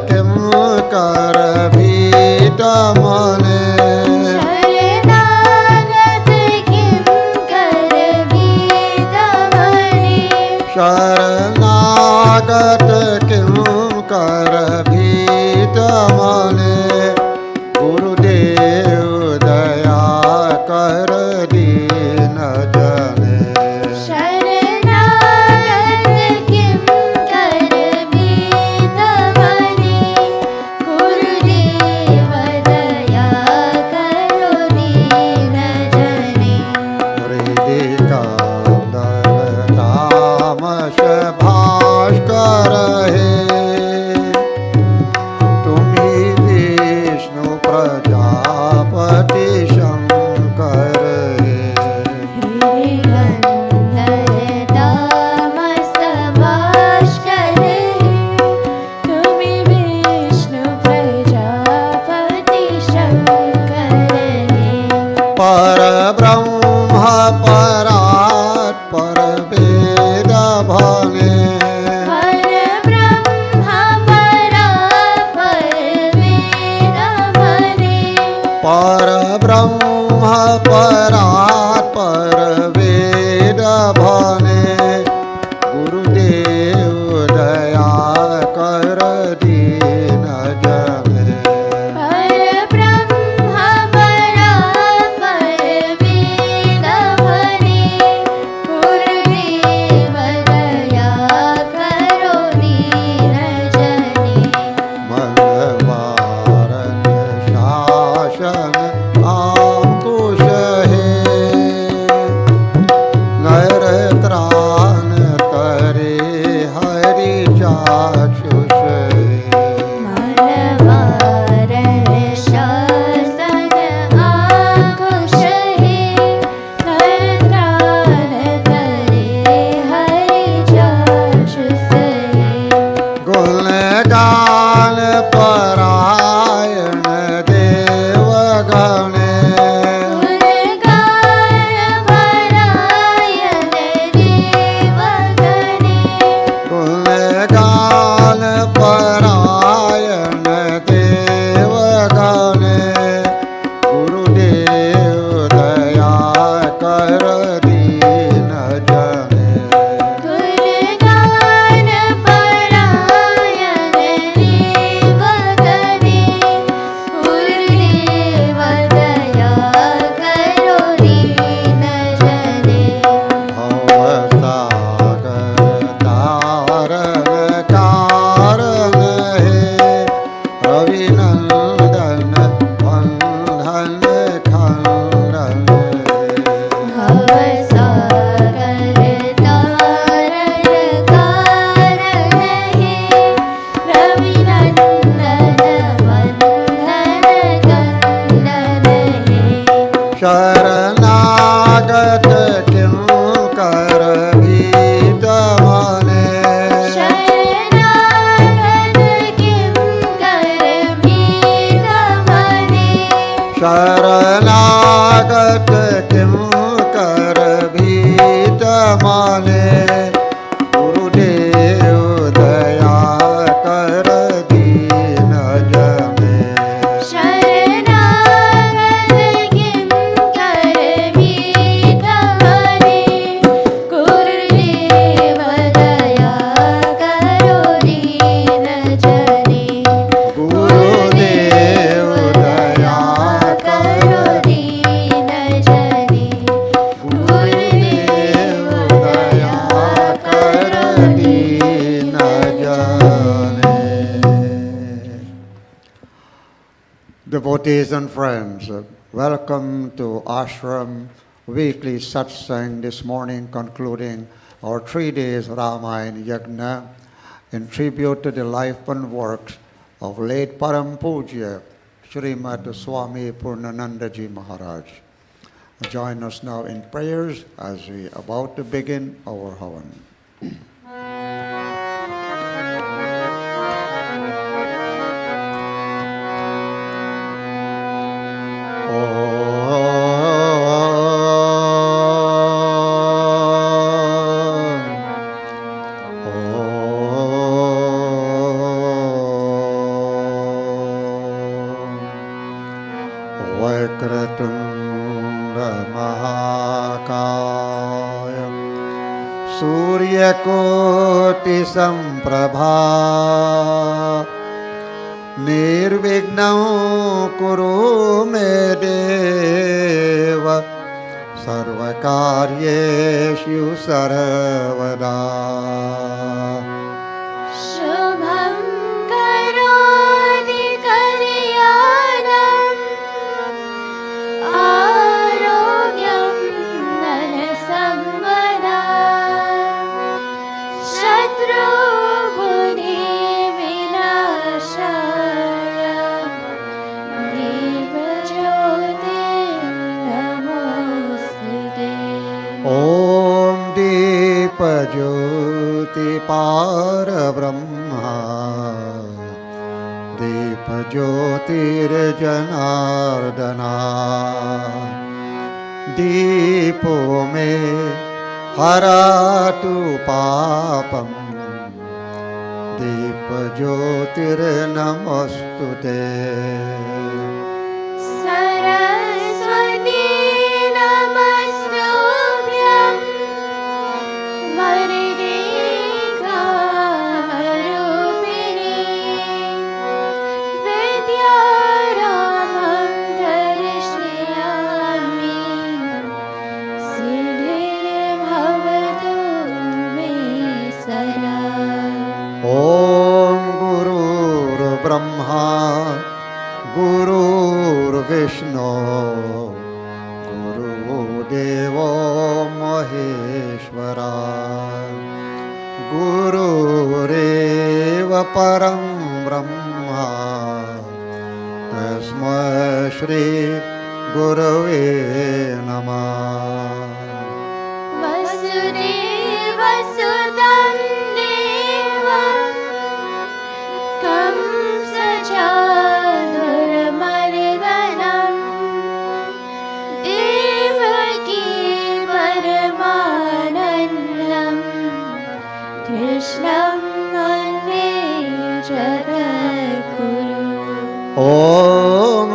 किं कर भीत मने शरणागत किं कर भीत मने गुरुदेव दया कर दीन जने भास्कर हे तुम्ही विष्णु प्रजापति शंकर पर ब्रह्म परात् पर वेद भने पर ब्रह्म परात् पर वेद भने गुरुदेव दया कर दीन जने शरणागत किं कर भीत मने शरणागत किं कर भीत मने गुरुदेव दया कर दीन जने Devotees and friends, welcome to Ashram weekly satsang this morning, concluding our 3 days Ramayana Yajna in tribute to the life and works of late Param Pujya Srimad Swami Purnananda Ji Maharaj. Join us now in prayers as we are about to begin our Havan. वक्रतुण्ड महाकाय सूर्यकोटि संप्रभा निर्विघ्नं कुरु मे देव सर्वकार्येषु सर्वदा शुभं करोति कल्याणम् आरोग्यं धनसम्पदाम् शत्रुबुद्धिविनाशाय दीपज्योतिर्नमोऽस्तुते। ॐ दीपज्योति पारब्रह्मा दीपज्योतिर्जनार्दना दीपो मे हरतु पापम् दीपज्योतिर्नमोऽस्तुते। सरस्वती नमस्तुभ्यं वरदे कामरूपिणी विद्यारम्भं करिष्यामि सिद्धिर्भवतु मे सदा। ॐ गुरुर्ब्रह्मा गुरुर्विष्णु गुरुदेवो महेश्वरा गुरुरेव परं ब्रह्मा तस्मै श्री गुरवे नमः। वसुदेवसुतं देवं कंसचाणूरमर्दनं देवकी परमानन्दं कृष्णं वन्दे जगद्गुरुम्। ॐ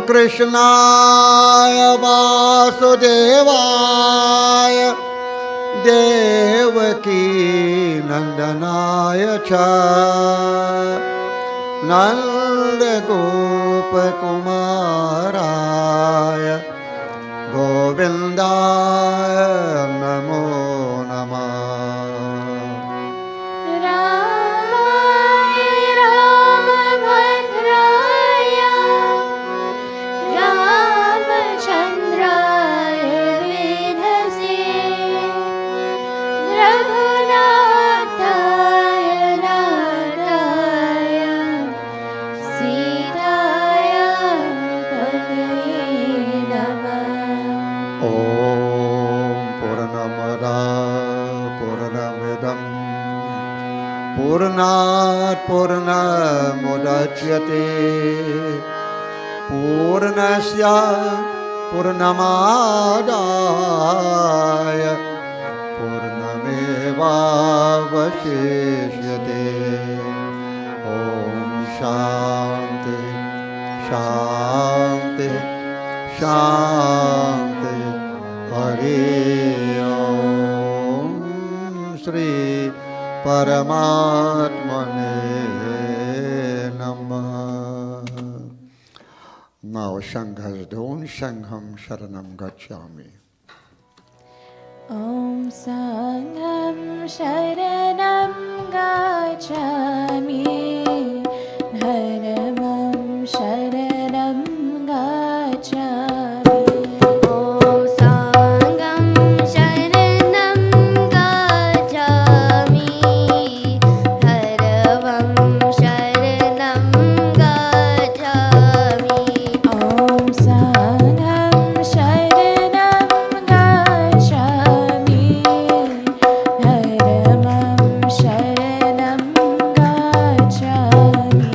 कृष्णाय वासुदेवाय देवकी नन्दनाय च नन्दगोपकुमाराय गोविन्दाय नमो नमः। रामाय रामभद्राय रामचन्द्राय वेधसे रघुनाथाय नाथाय सीताय पतये नमः। ॐ पूर्णमदा पूर्णमिदं पूर्णात् पूर्णमुदच्यते पूर्णस्य पूर्णमादाय पूर्णमेवावशिष्यते। ॐ शान्ति शान्ति शान्ति हरि ॐ श्री परमात्मने नमः। Now Shanghasdon Shangham Sharanam Gacchami. ॐ संघं शरणं गच्छामि धर्मं शरणं गच्छामि। ॐ संघं शरणं गच्छामि धर्मं शरणं गच्छामि। ॐ संघं शरणं गच्छामि धर्मं शरणं गच्छामि।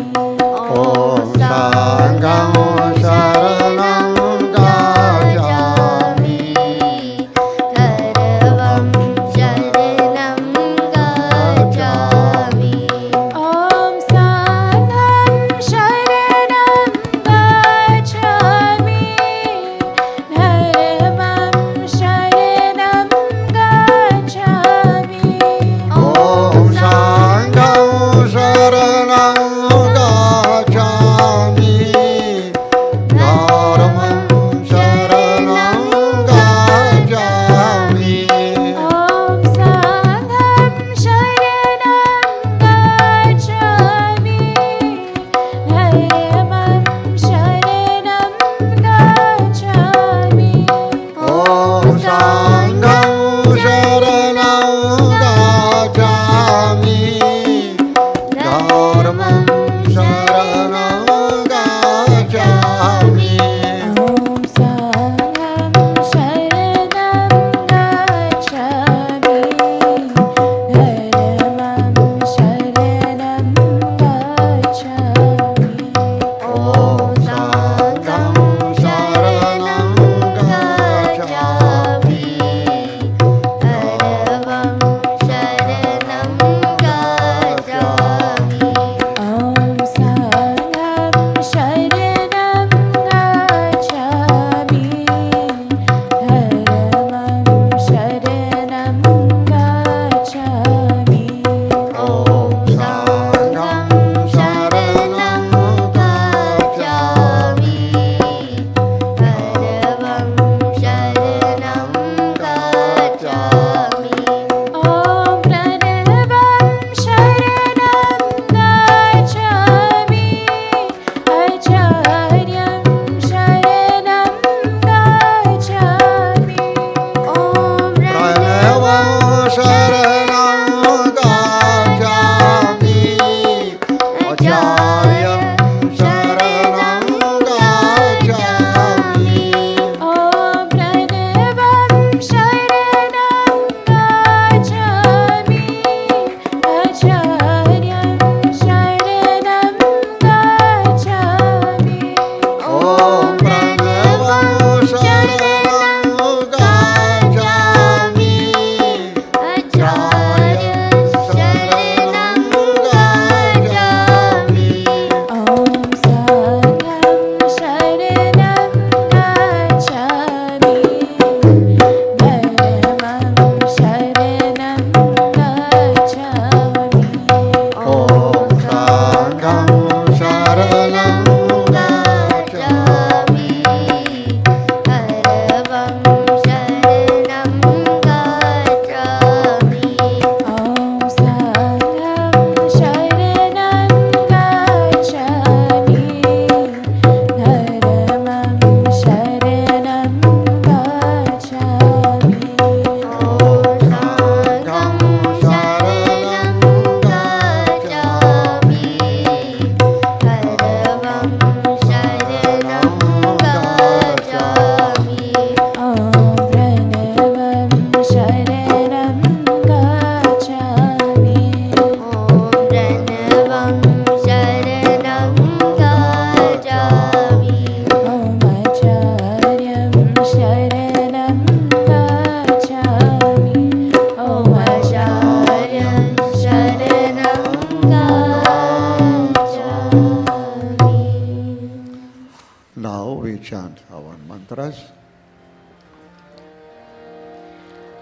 हवन मंत्रस।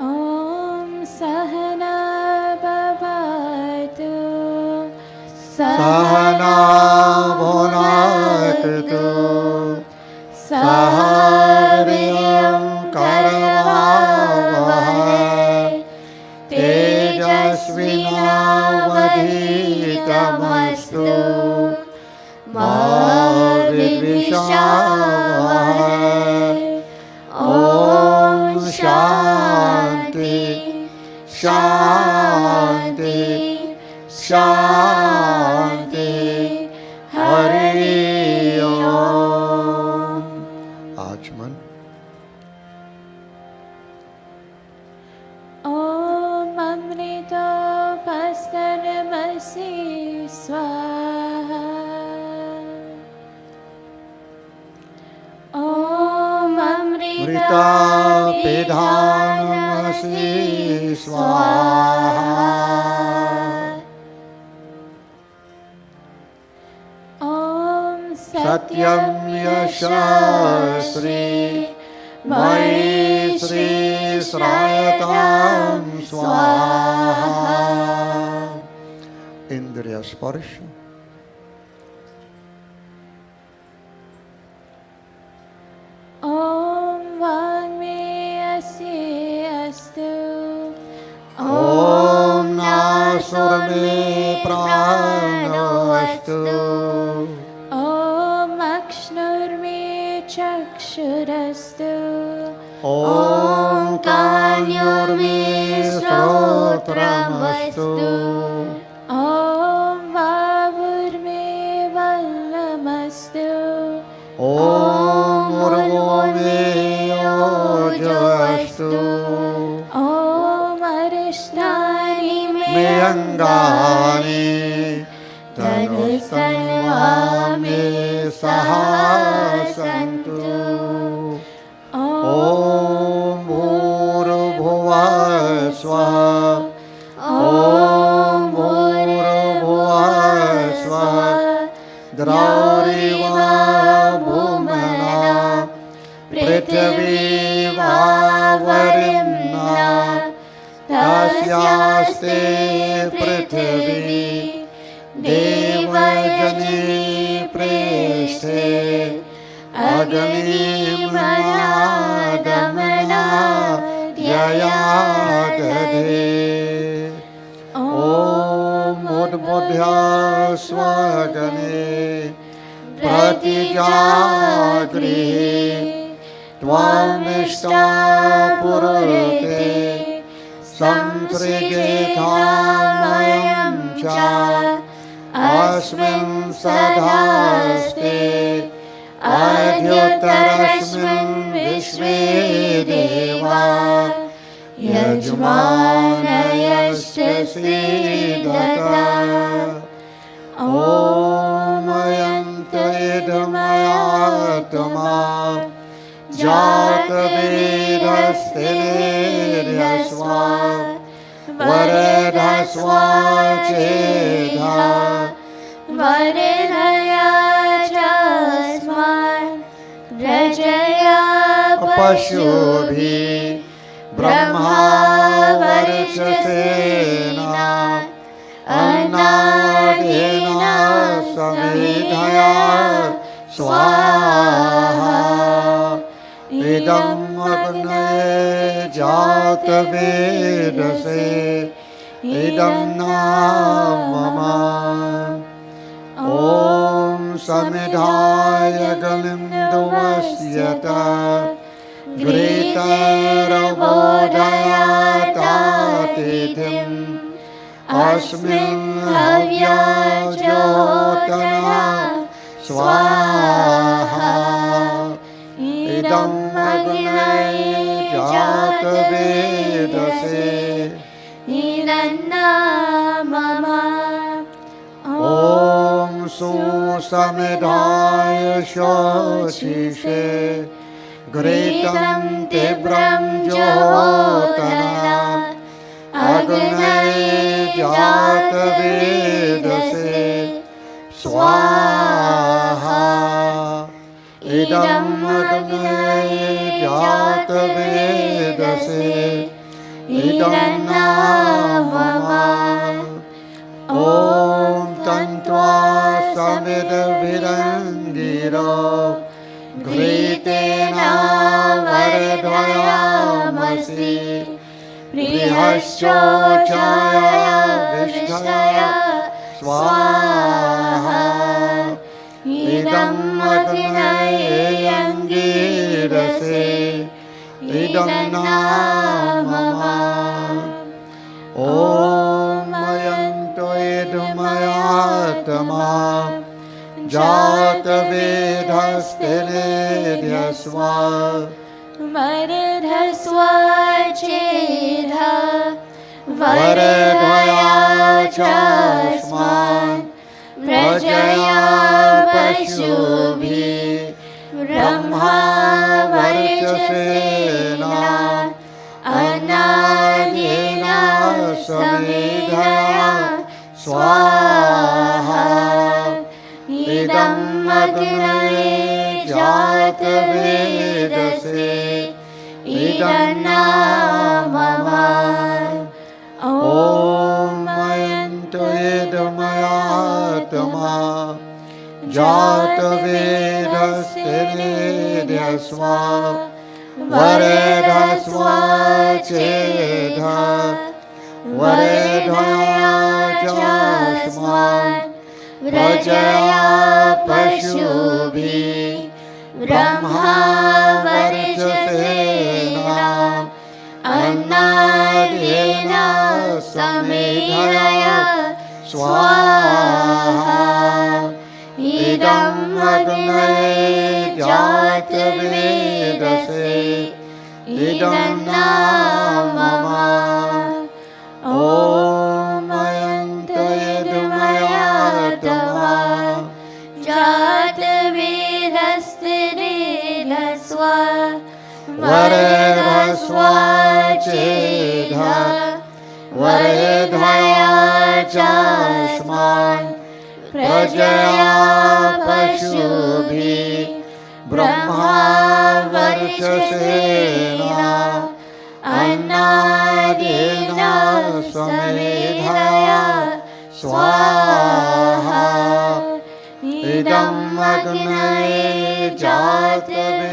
ॐ सहना भवतु सहना भुनक्तु सह वीर्यं करवावहै तेजस्विनावधीतमस्तु मा विद्विषावहै। ॐ शान्ति शान्ति शान्ति हरि ओम। आचमन। ॐ अमृतोपस्तनमसि स्वाहा। ॐ अमृतापिधानमसि स्वाहा। ॐ सत्यं यशस्वी मयि श्री श्रायतां स्वाहा। इंद्रिय स्पर्श। ॐ वाङ्मे अस्य अस्तु। ॐ नासुरमे प्राणो अस्तु। ॐ अक्ष्णुर्मे चक्षुरस्तु। ॐ कान्युर्मे श्रोत्रमस्तु। ॐ वावुर्मे वल्लमस्तु। ॐ उर्वो मे ओजोऽस्तु। ॐ अरिष्टानि मे अङ्गानि तनुस्तन्वा मे सहा सन्तु। ॐ भूर्भुवः स्वः। ॐ भूर्भुवः स्वः। द्रौरिव भूमना पृथिवी वावरिम्ना तस्यास्ते पृथिवी देवजनी प्रेष्ठे अग्निमयागमना ययागधे। ॐ उद्बुद्ध्या स्वगणे प्रतिजागृहे त्वमिष्टा पुरुते संसृजेथामयं च अस्मिन् सदास्ते अद्युत्तरस्मिन् विश्वे देवा यजमानयश्च सीदत। ॐ अयन्त इदमयात्मा जातवेदस्थिरेर्यस्वा वरदस्वा चेधा वरदया चस्मान् रजया पशुभिः ब्रह्मा वर्चसेना अन्नादेन समेधया स्वाहा। इदम् अग्नये जातवेदसे इदं नाम मम। ॐ समिधाय गलिन्दुवस्यत घृतैरबोधयातातिथिम् अस्मिन् हव्याज्योतना स्वाहा। इदम् अग्नये जातवेदसे हिरण्यमम। ॐ सुसमिधाय शोचिषे घृतं तीव्रं ज्योतना अग्नये जातवेदसे स्वाहा। इदम् अग्नये जातवेदसे इदं नामम ॐ तन्त्वा समिदभिरङ्गिरो घृतेन वर्धयामसि बृहश्चोचाय विष्ठय स्वाहा इदम् अग्नये अङ्गिरसे इदं नामम ॐ मयन्तो यदुमयात्मा जातवेदस्तेनेध्यस्व वरधस्व चेध वरधया चास्मान् प्रजया पशुभिः ब्रह्मा वर्चसेन अनादिन समेधया स्वाहा इदम् अग्नये जातवेदसे इदं नामम ॐ मयन्तो यदुमयात्मा जातवेदस्तेनेध्यस्व वरधस्व चेध वरधया चास्मान् प्रजया पशुभिः ब्रह्मा वर्चसेन अन्नादेन समेधया स्वाहा इदम् अग्नये जातवेदसे इदं नामम ॐ मयन्तो यदुमयात्मा जातवेदस्तेनेध्यस्व वरधस्व चेध वरधया चास्मान् प्रजया पशुभिः ब्रह्मा वर्चसेन अन्नादेन समेधया स्वाहा इदम् अग्नये जातवेदसे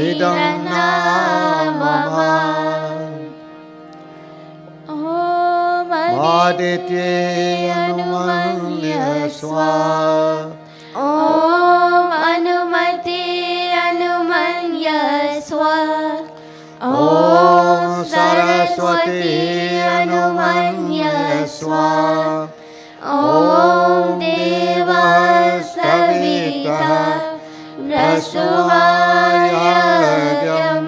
इदं नामम आदित्येऽनुमन्यस्व ॐ अनुमते अनुमन्यस्व ॐ सरस्वती अनुमन्यस्व ॐ देवः सवितः प्रसूवायज्ञं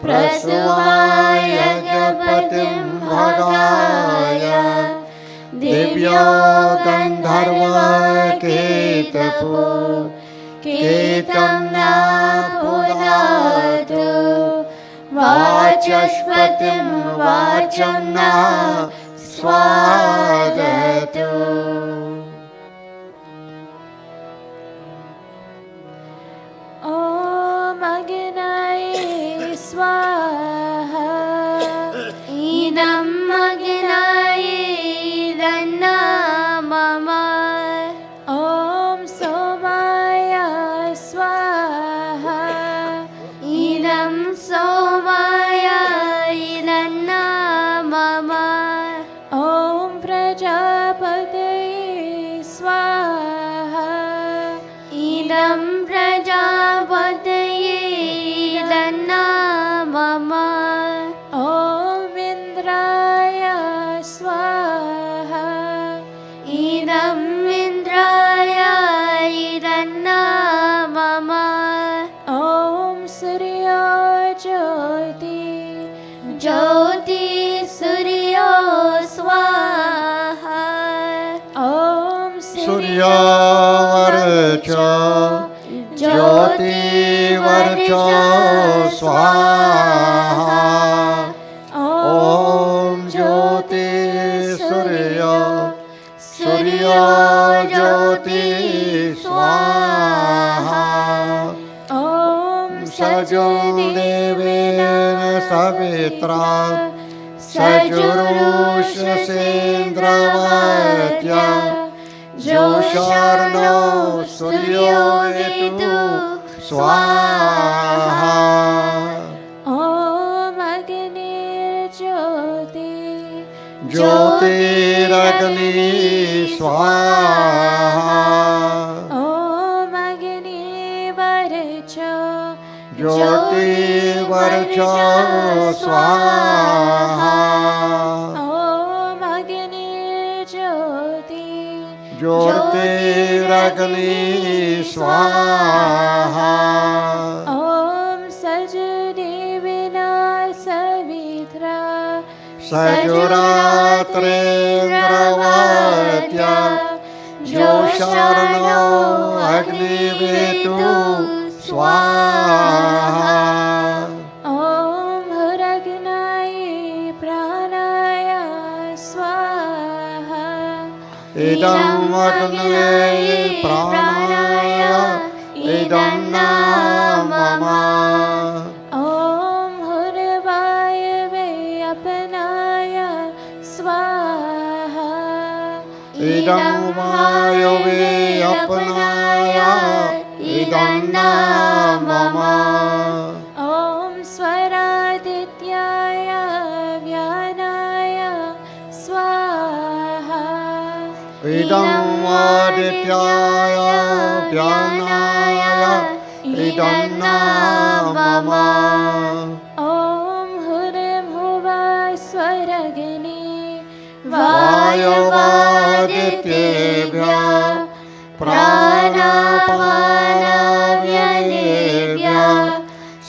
प्रसूवायज्ञपतिं भगाय दिव्यो गन्धर्वकेतपो केतं न पुनातु वाचस्पतिं वाचं न स्वागतु ॐ अग्नये स्वाहा इदम् अग्नये नामम ॐ सोमाय स्वाहा इदं सोमाय नामम ॐ प्रजापतये स्वाहा इदं प्रजापतये नामम ॐ इन्द्राय स्वाहा इदम् इन्द्राय नामम ॐ सूर्यो ज्योति ज्योति सूर्यो स्वाहा ॐ सूर्यवर्च ज्योतिवर्च स्वाहा ॐ ज्योति सूर्य सूर्य ज्योति स्वाहा सजुर्देवेन सवित्रा सजुरुषसेन्द्रवत्या जोषार्णो सूर्यो वेतु स्वाहा ॐ अग्निर्ज्योति ज्योतिरग्नि स्वाहा ॐ अग्निवर्चो ज्योतिवर्चो स्वाहा ॐ अग्निर्ज्योति ज्योतिरग्नि स्वाहा ॐ सजुदेविना सवित्रा सजुरात्रेन्द्रवत्या जोषार्णो अग्निवेतु स्वाहा ॐ हुरग्नाय प्राणाय स्वाहा इदम् अग्नये प्राणाय इदं न मम ॐ हुर्वायवे अपनाय स्वाहा इदं वायवे अपनाय इदं न मम ॐ स्वरादित्याय व्यानाय स्वाहा इदं आदित्याय व्यानाय इदं न मम ॐ हुर्भुवः स्वरग्ने वायवादित्येभ्यः प्राणापानव्यनेभ्यः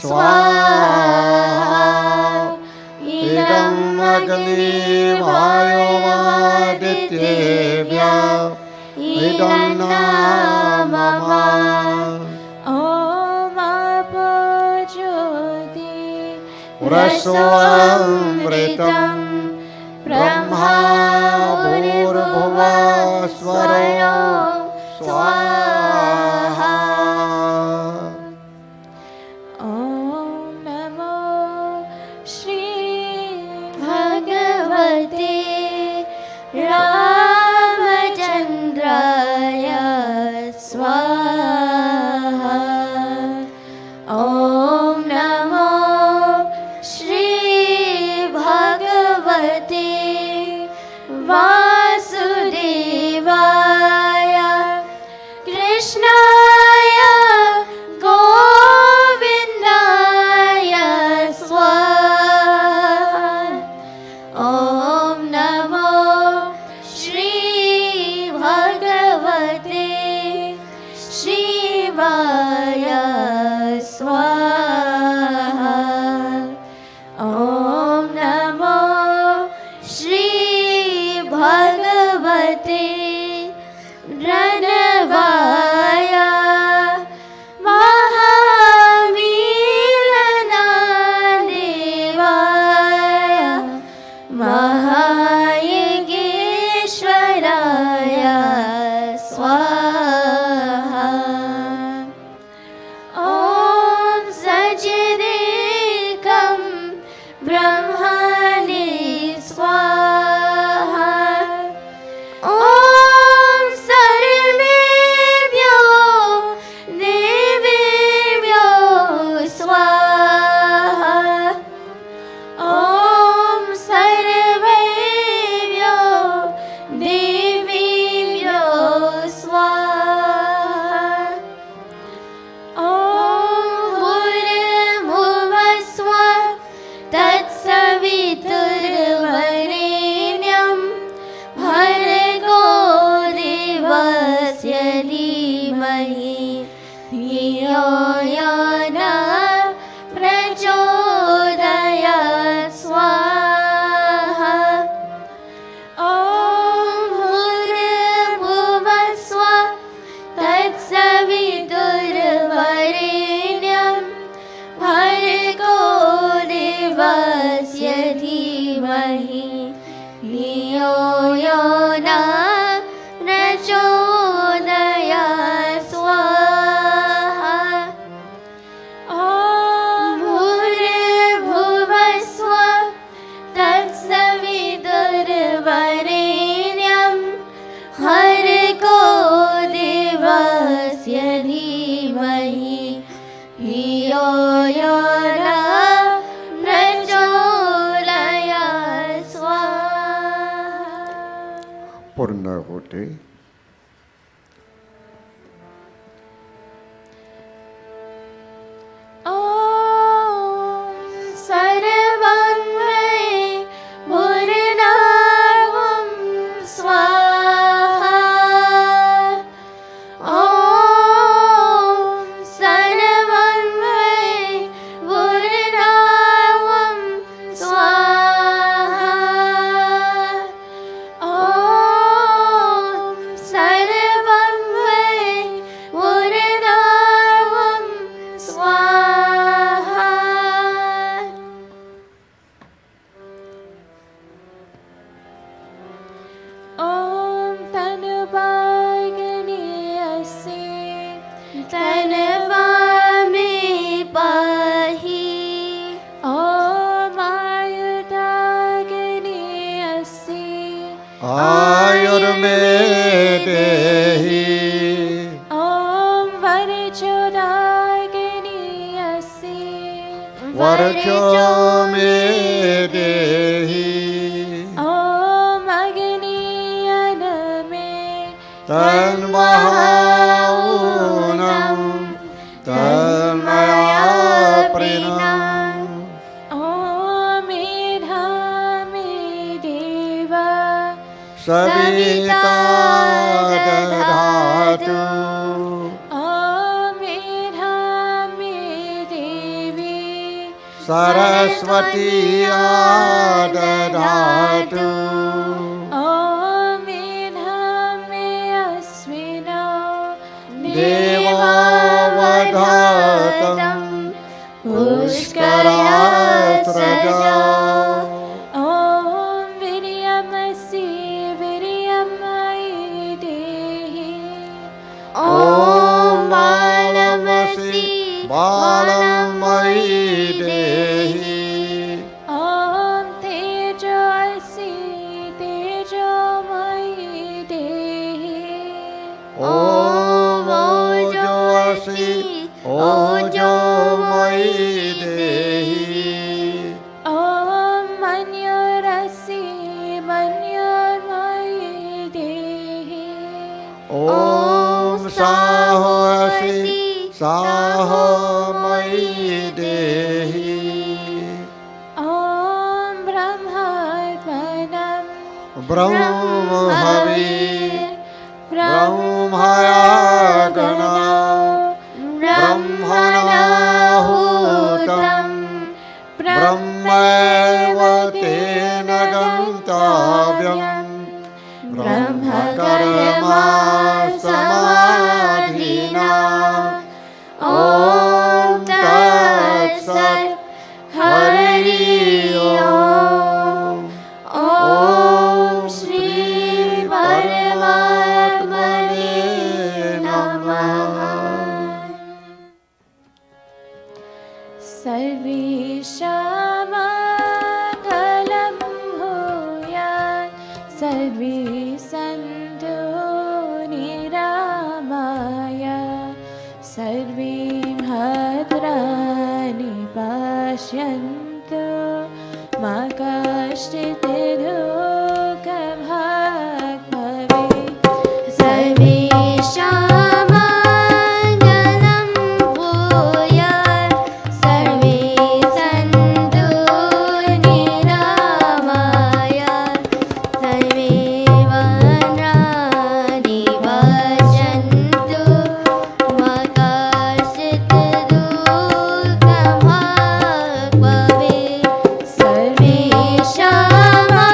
स्वाहा इदम् अग्निवायुवादित्येभ्यः इदं न मम ॐ आपो ज्योति रसोऽमृतं ब्रह्मा भूर्भुवः स्वरो स्वाहा ॐ नमो श्री भगवते रामचन्द्राय स्वाहा ॐ नमो श्री भगवते वासुदेवाय कृष्णाय गोविन्दाय स्वाहा ॐ नमो श्री भगवते शिवाय स्वाहा ॐ नमो श्री भगवते रणवाय महामीलनादेवाय महायज्ञेश्वराय स्वाहा ॐ सजदेकं ब्रह्मणे स्वाहा ॐ सर्वेभ्यो देवेभ्यो स्वाहा ॐ सर्वेभ्यो देवेभ्यो स्वाहा ॐ भूर्भुवस्सुवः तत्सवितुर्वरेण्यं भर्गो देवस्य धीमहि धियो यो नः प्रचोदयात् स्वाहा ॐ भूर्भुवस्सुवः तत्सवितुर्वरेण्यं भर्गो देवस्य धीमहि धियो यो नः प्रचोदयात् स्वाहा devotee. Om Sarvam Vai Purnanam Swaha. Om Sarvam Vai Purnanam Swaha. Om Sarvam Vai Purnanam Swaha. Om Tanubhagani Ase Tanvami Pahi. Om Ayudagani Ase Ayurvedehi Om Varchodagani Ase Varcho me dehi Om Agni Aname Tan Mahaunam Tan Maya Prinam Om Idhami Deva Savita Dadhatu Om Idhami Devi Saraswati Dadhatu Om Idhami Asvino Deva Vadhatam Pushkaratraja Om Viryamasi Viryamai Dehi Om Balamasi Balamai Dehi Om Tejasi Tejamai Dehi Om Ojasi Ojamai Dehi Om Manyarasi Manyarmai Dehi Om Sahasi Sahamai Dehi Om Brahmatmanam Brahmavi Brahmayagana Brahmanahutam Brahmaiva tena gantavyam Brahmakarma samadhina Om Tat Sat Hari Om Om Shri Paramatmane Namaha Sarveshamangalam Bhuyat Sarve Santu Niramaya Sarve Bhadrani Pashyantu Ma Kashchit Dukha Bhag Bhave Sarveshamangalam Bhuyat Sarve Santu Niramaya Sarve Bhadrani Pashyantu Ma Kashchit Dukha Bhag Bhave Sarveshamangalam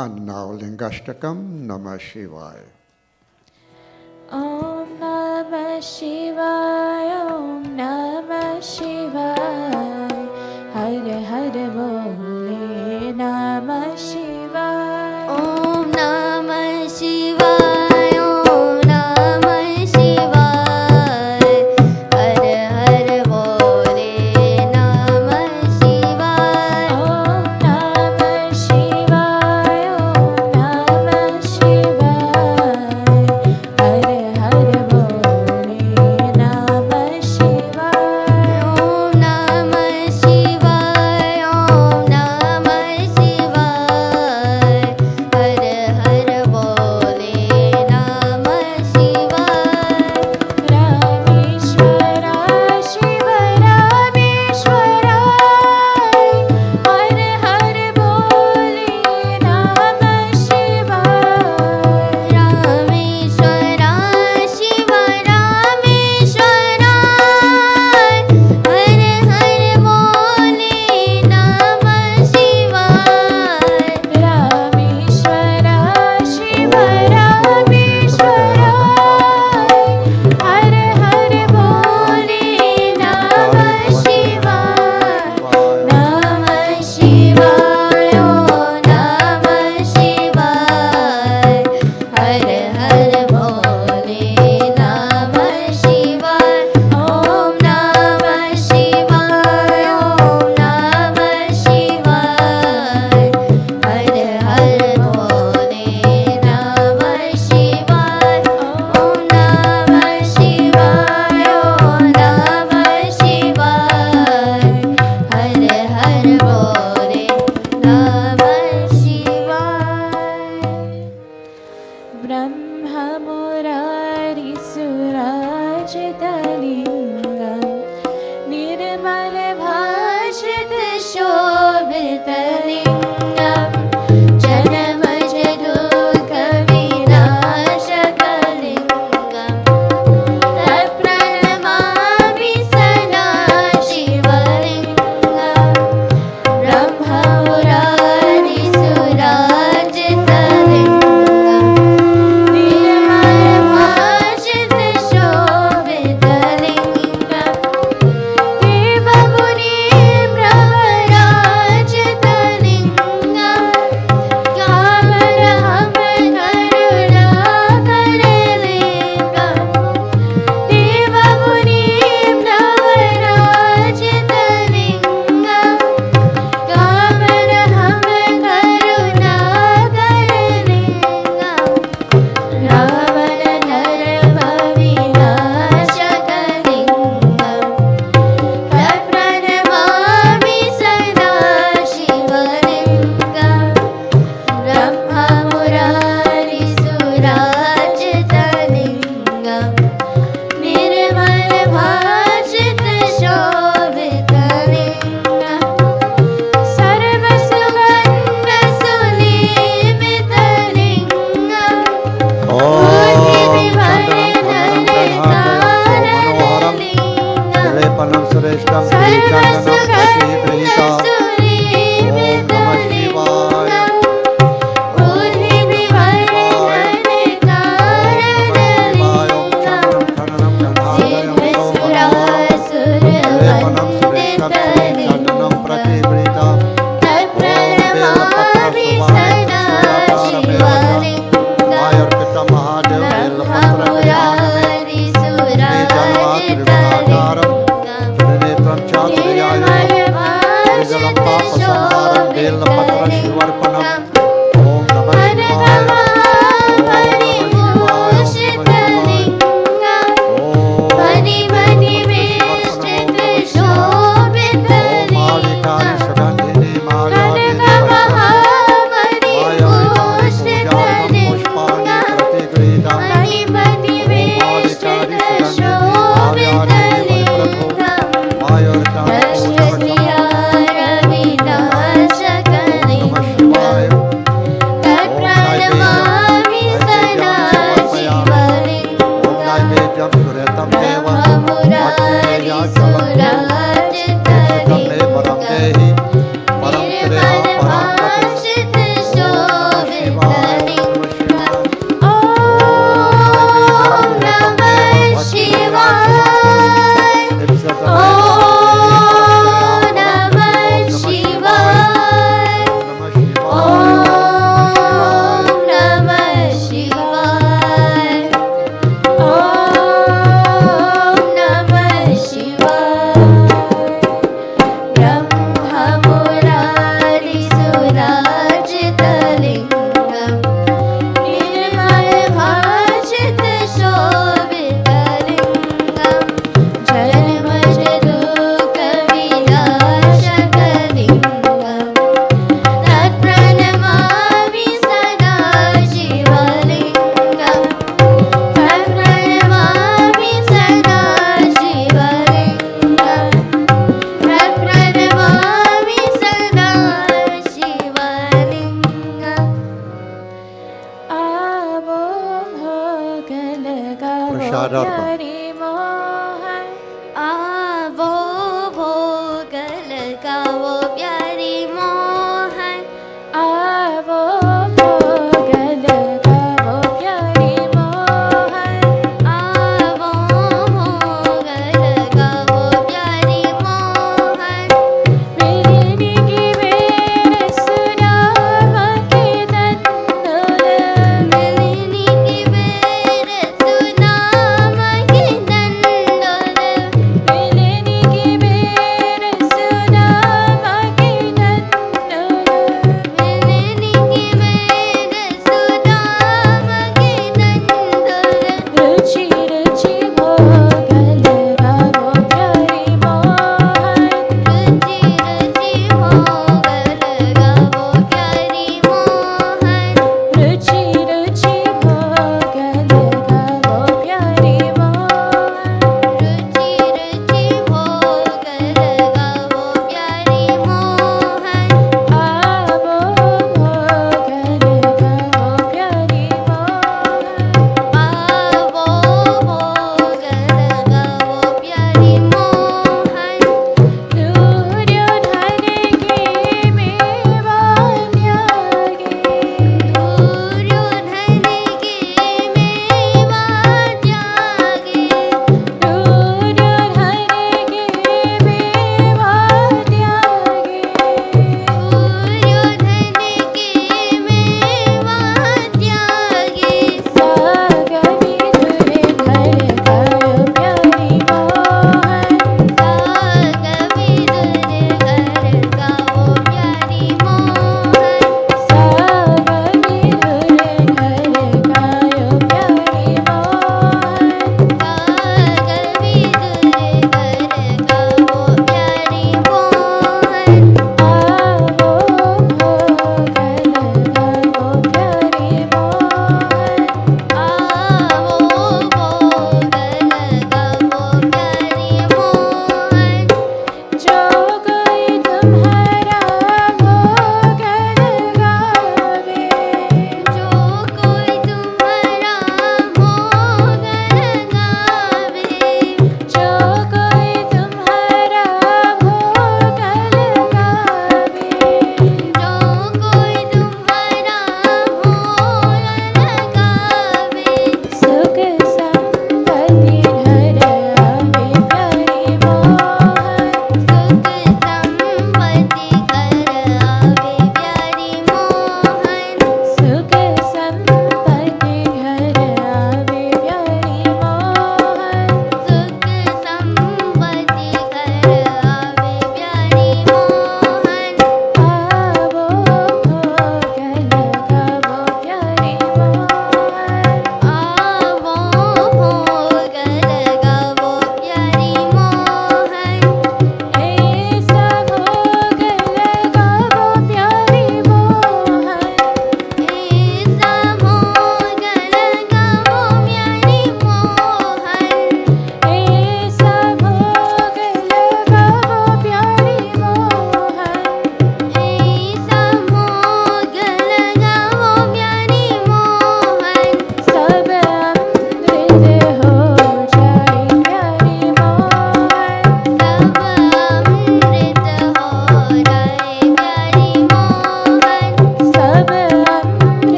And now Lingashtakam Namah Shivaya. Om Namah Shivaya, Om Namah Shivaya, Hare Hare Bole Namah Shivaya. Om Namah Shivaya, Om Namah Shivaya, Hare Hare Bole Namah Shivaya. Om Namah Shivaya, Om Namah Shivaya, Hare Hare Bole Namah Shivaya. Om Namah Shivaya, Om Namah Shivaya, Hare Hare Bole Namah Shivaya. Rameshwara Shiva Rameshwara, Hare Hare Bole Namah Shivaya. Rameshwara Shiva Rameshwara, Hare Hare Bole Namah Shivaya. Rameshwara Shiva Rameshwara, Hare Hare Bole Namah Shivaya. Namah Shivaya, Namah Shivaya, Hare Hare Bole Namah Shivaya. Om Namah Shivaya, Om Namah Shivaya, Hare Hare Bole Namah Shivaya. Om Namah Shivaya, Om Namah Shivaya, Hare Hare Bole Namah Shivaya. Brahma Murari Surajitaliнгam, Nirmal Bhashit Shobhitalingam, Janam Jadukha Vinashakalingam, Tapranamami Sada Shivalingam. Brahma Murari Surajitaliнгam, Nirmal Bhashit Shobhitalingam, Deva Muni Pravarajitaliнгam, Kamaraham Karunakarilingam, Deva Muni Pravarajitaliнгam, Kamaraham Karunakarilingam, Ravana Dharma Vinashakalingam, Tapranamami Sada Shivalingam. Brahma Murari Surajitaliнгam, Nirmal Bhashit Shobhitalingam, Sarva Sugandha Sulepitalingam, Murti Vivardhanam Karalingam, Lepanam Sureshtam Sarva Chandanam Sugandha Pratiprita. Om Namah Shivaya. Sulepitalingam, Murti Vivardhanam Karalingam, Shivaya.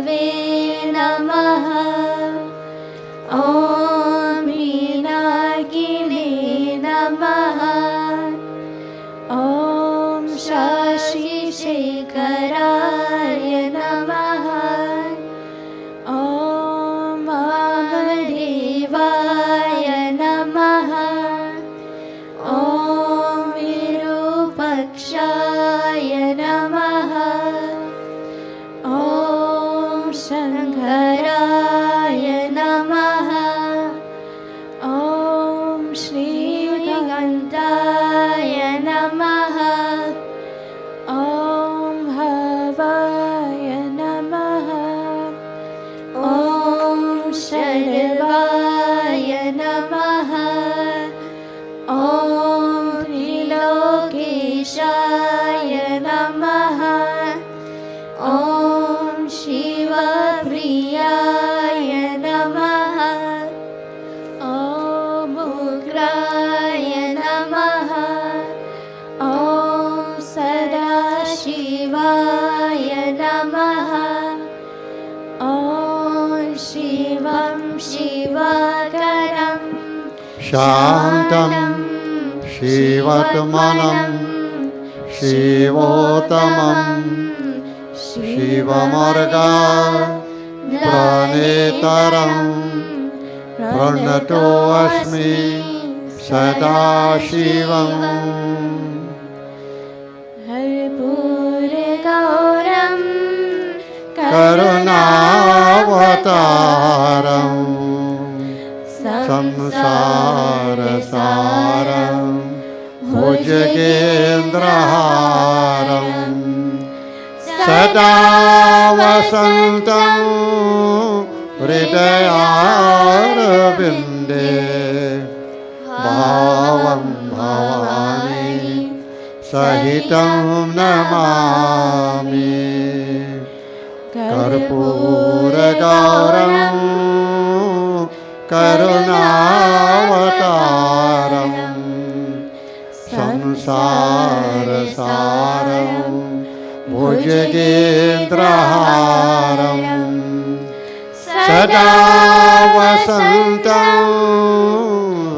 विष्णवे नमः। ॐ मीनागिने नमः। ॐ शशिशेखराय नमः। ॐ वामदेवाय नमः। ॐ विरूपाक्षाय नमः। ॐ शङ्कराय नमः। ॐ श्रीगन्धाय नमः। ॐ हवाय नमः। ॐ शर्वाय नमः। ॐ त्रिलोकेशाय नमः। ॐ शिवप्रियाय नमः। ॐ उग्राय नमः। ॐ सदाशिवाय नमः। ॐ शिवं शिवकरं शान्तं शिवतमनं शिवोत्तमं शिवमार्गप्रणेतरं प्रणतोऽस्मि सदाशिवम्। कर्पूरगौरं करुणावतारं संसारसारं भुजगेन्द्रहारं सदा वसन्तं हृदयारविन्दे भावं भवानी सहितं नमामि। कर्पूरगौरं करुणावतारं संसारसारं भुजगेन्द्रहारं सदा वसन्तं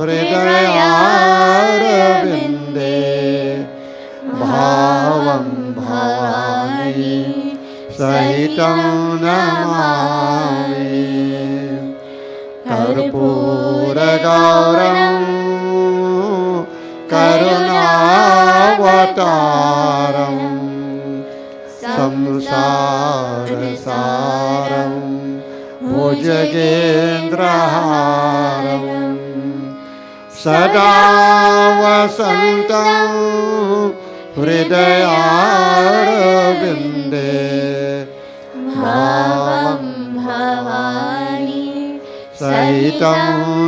हृदयारविन्दे भावं भवानी सहितं नमामि। कर्पूरगौरं करुणावतारं संसारसारं भुजगेन्द्रहारं सदा वसन्तं हृदयारविन्दे भावं भवानी सहितं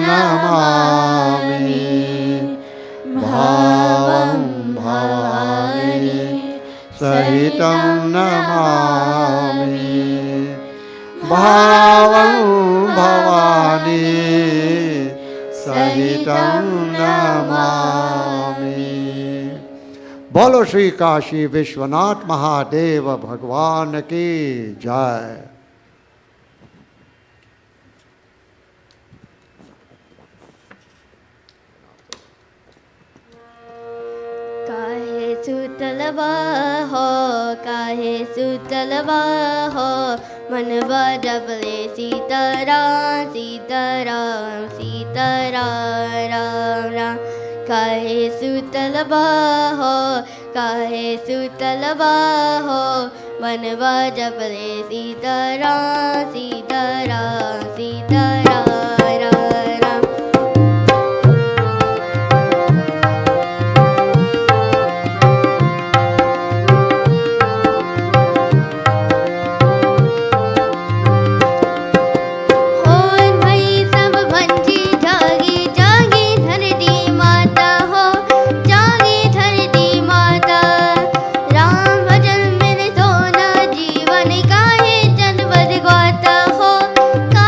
नमामि। भावं भवानी सहितं नमामि। भावं भवानी सहितं नमामि। बोलो श्री काशी विश्वनाथ महादेव भगवान की जय। काहे सुतलवा हो, काहे सुतलवा हो, मनवा डबले सीताराम सीताराम सीताराम राम राम। काहे सुतलवा हो, काहे सुतलवा हो, मनवा डबले सीताराम सीताराम सीताराम राम राम। का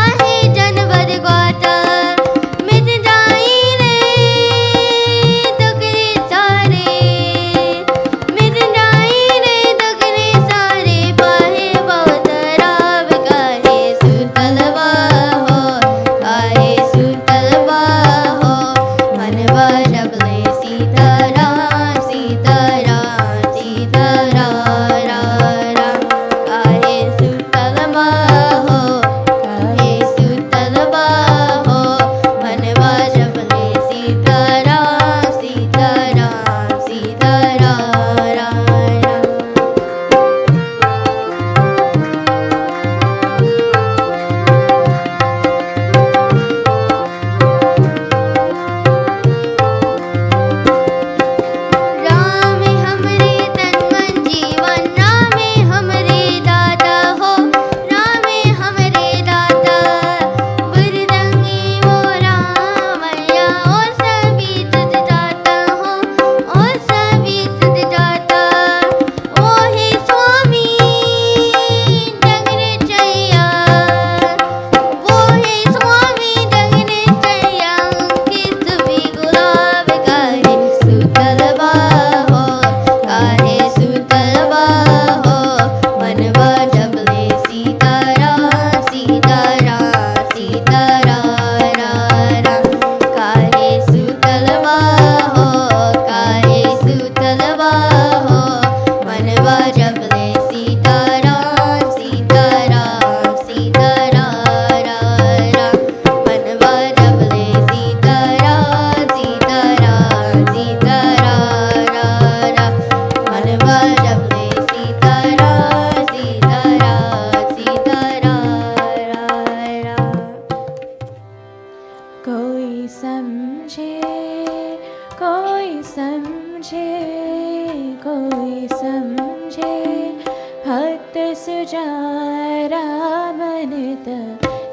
राम नित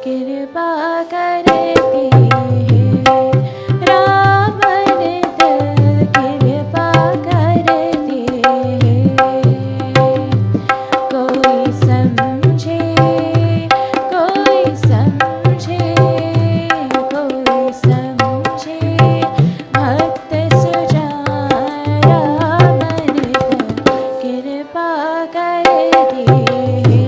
कृपा करती है, राम नित कृपा करती है। कोई समझे, कोई समझे, कोई समझे, भक्त सुजान राम नित कृपा करती है,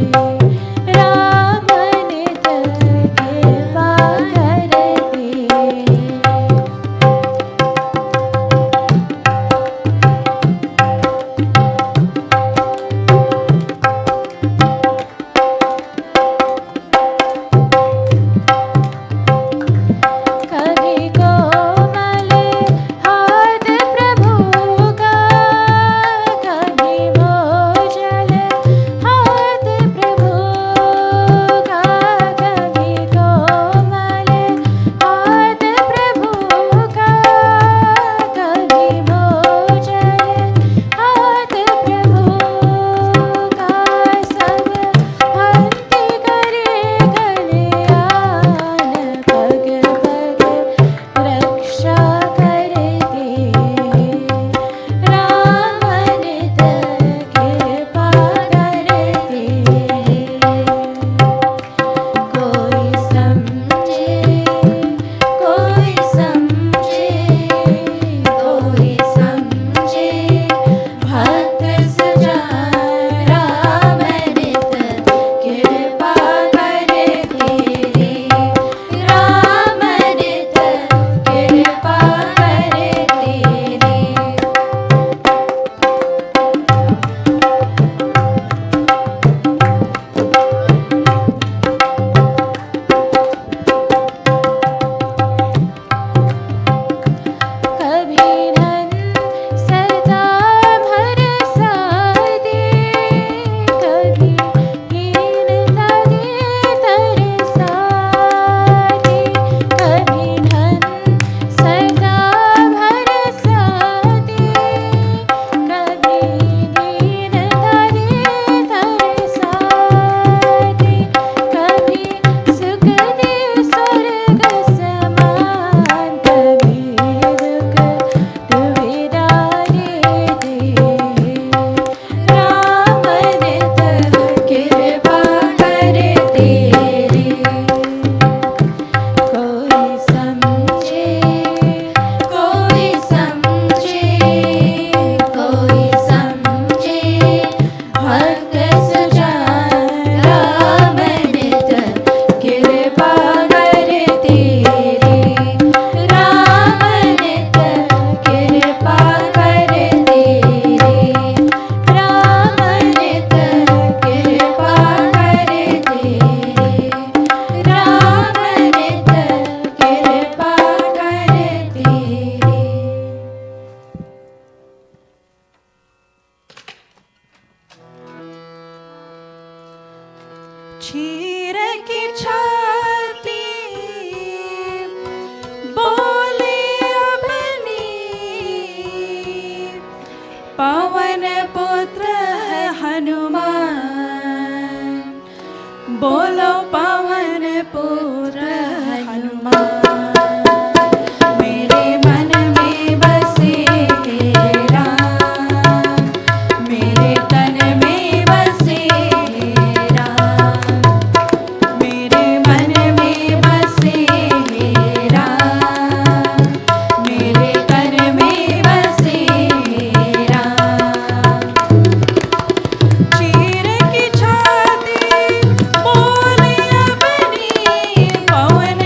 राम नित कृपा करती है। कभी कोमल हाथ प्रभु का, कभी भोजन हाथ प्रभु का, कभी कोमल हाथ प्रभु का, कभी भोजन हाथ प्रभु का। सब भक्ति करे कल्याण, पग पग रक्षा करती है, राम नित कृपा करती है। कोई समझे, कोई समझे, कोई समझे, भक्त सुजान राम नित कृपा करती है, राम नित कृपा करती है। कभी धन सदा भरसा दे, कभी हीनता दे तरसा दे, कभी धन सदा भरसा दे, कभी हीनता दे तरसा दे, कभी सुख दे स्वर्ग समान, कभी दुख दुविधा देते हैं, राम नित कृपा करते हैं। कोई समझे, कोई समझे, कोई समझे, भक्त सुजान राम नित कृपा करते हैं, राम नित कृपा करते हैं, राम नित कृपा करते हैं, राम नित कृपा करते हैं। चीर की छाती बोले अपनी, पवन पुत्र है हनुमान, बोलो पवन पुत्र हनुमान। मेरे मन में बसे हे राम, मेरे तन में बसे हे राम, मेरे मन में बसे हे राम, मेरे तन में बसे हे राम। चीर की छाती बोले अपनी, पवन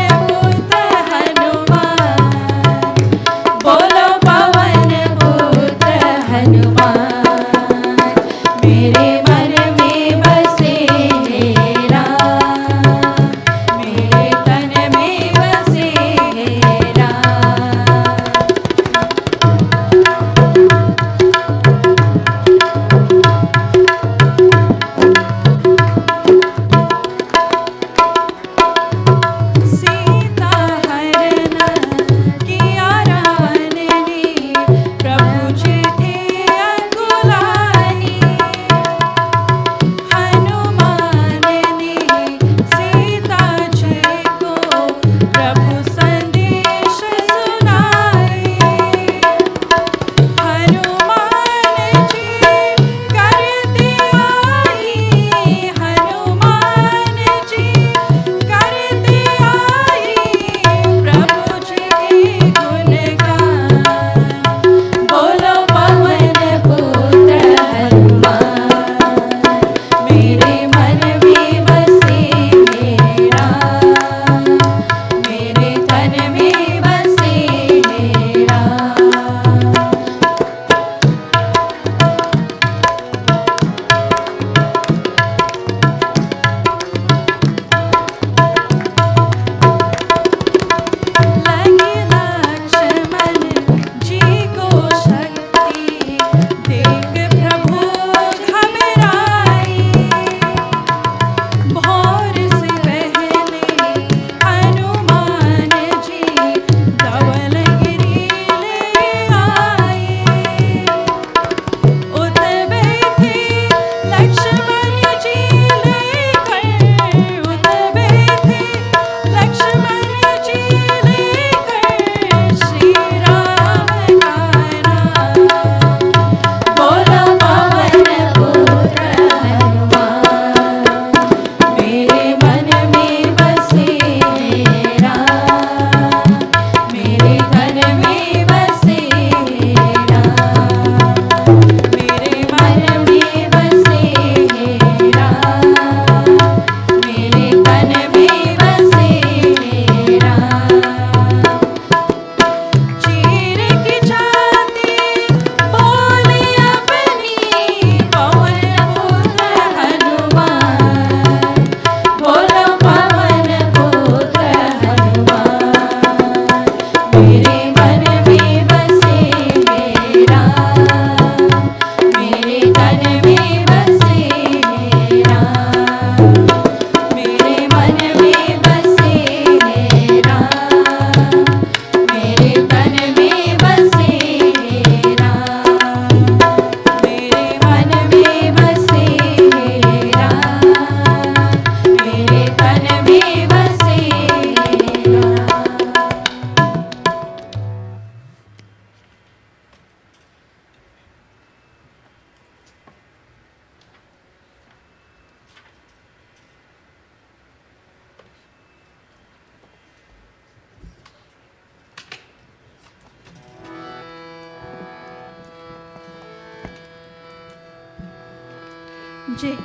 जय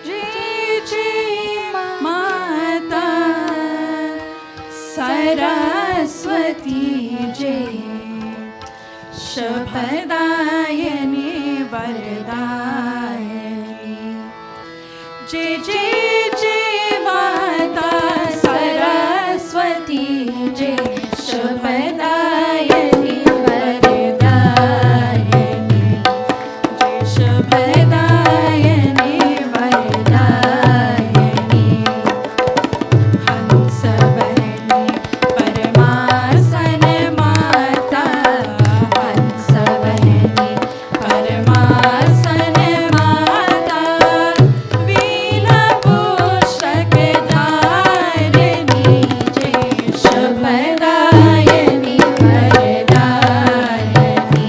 जय जय माता सरस्वती जय शुभदायिनी वरदायिनी जय जय जय माता सरस्वती जय शुभदायिनी वरदायिनी जय शुभदायिनी वरदायिनी हंस बहनी परमासन माता हंस बहनी परमासन माता वीणा पुस्तक धारिणी जय शुभदायिनी वरदायिनी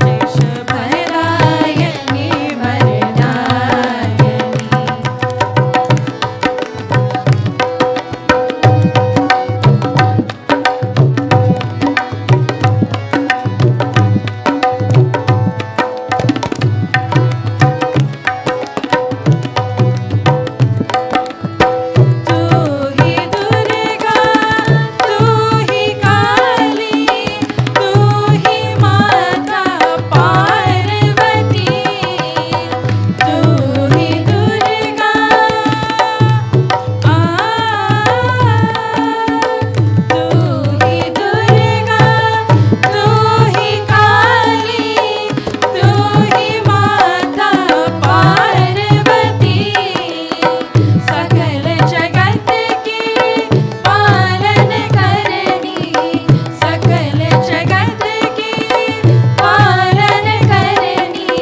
जय शुभदायिनी वरदायिनी तू ही दुर्गा तू ही काली तू ही माता पार्वती तू ही दुर्गा तू ही दुर्गा तू ही काली तू ही माता पार्वती सकल जगत की पालन करनी सकल जगत की पालन करनी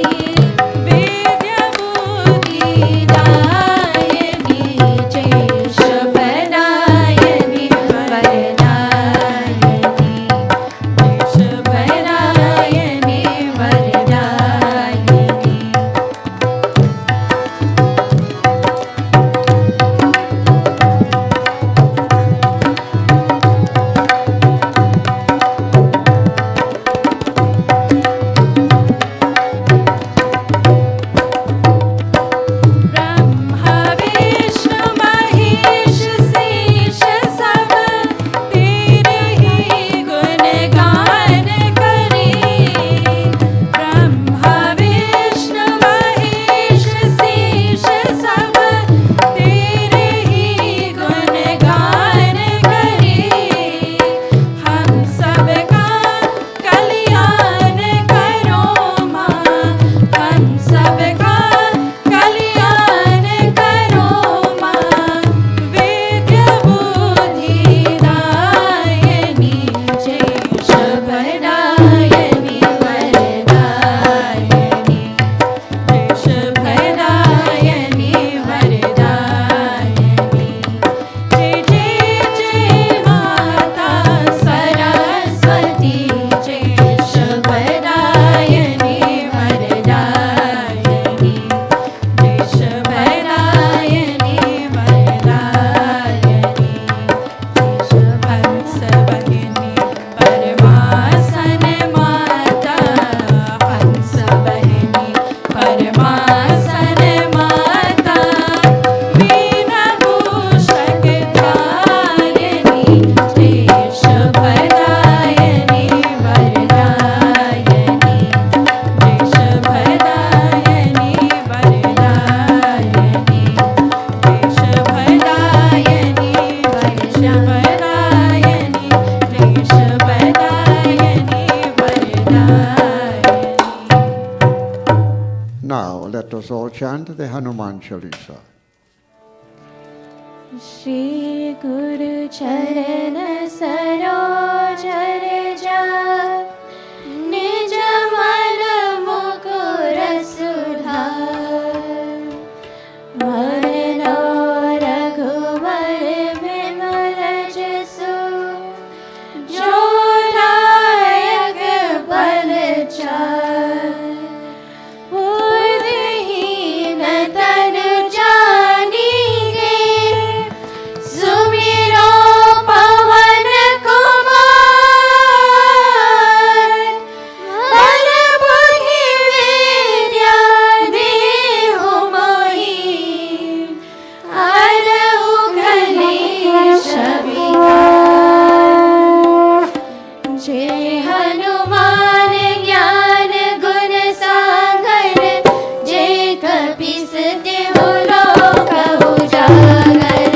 वेद्य बुद्धि दायिनी जय शुभदायिनी वरदायिनी जय शुभदायिनी वरदायिनी ब्रह्मा विष्णु महेश शेष सब तेरे ही गुणगान करें ब्रह्मा विष्णु महेश शेष सब तेरे ही गुणगान करें हम सबका कल्याण करो माँ हम सबका कल्याण करो माँ वेद्य बुद्धि दायिनी जय शुभदायिनी वरदायिनी जय शुभदायिनी वरदायिनी जय जय जय माता सरस्वती जय शुभदायिनी वरदायिनी जय शुभदायिनी वरदायिनी जय शुभंस बहिनी परमासन माता हंस बहिनी परमासन माता वीणा पुस्तक धारिणी जय शुभदायिनी वरदायिनी जय शुभदायिनी वरदायिनी जय शुभदायिनी वरदायिनी जय शुभदायिनी वरदायिनी Now let us all chant the Hanuman Chalisa. Shri गुरु चरण सरोज रज निज मन मुकुर सुधार मनो रघुवर बिमल जसु जो नायक बल चार बुद्धिहीन तन जानिगे सुमिरो पवन कुमार जय हनुमान ज्ञान गुण सागर जय कपीस तिहु लोक उजागर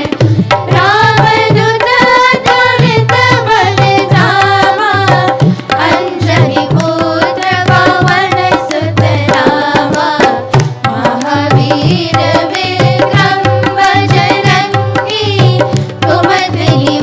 रामदूत अतुलित बल धामा अंजनी पुत्र पवन सुत नामा महावीर विक्रम बजरंगी कुमति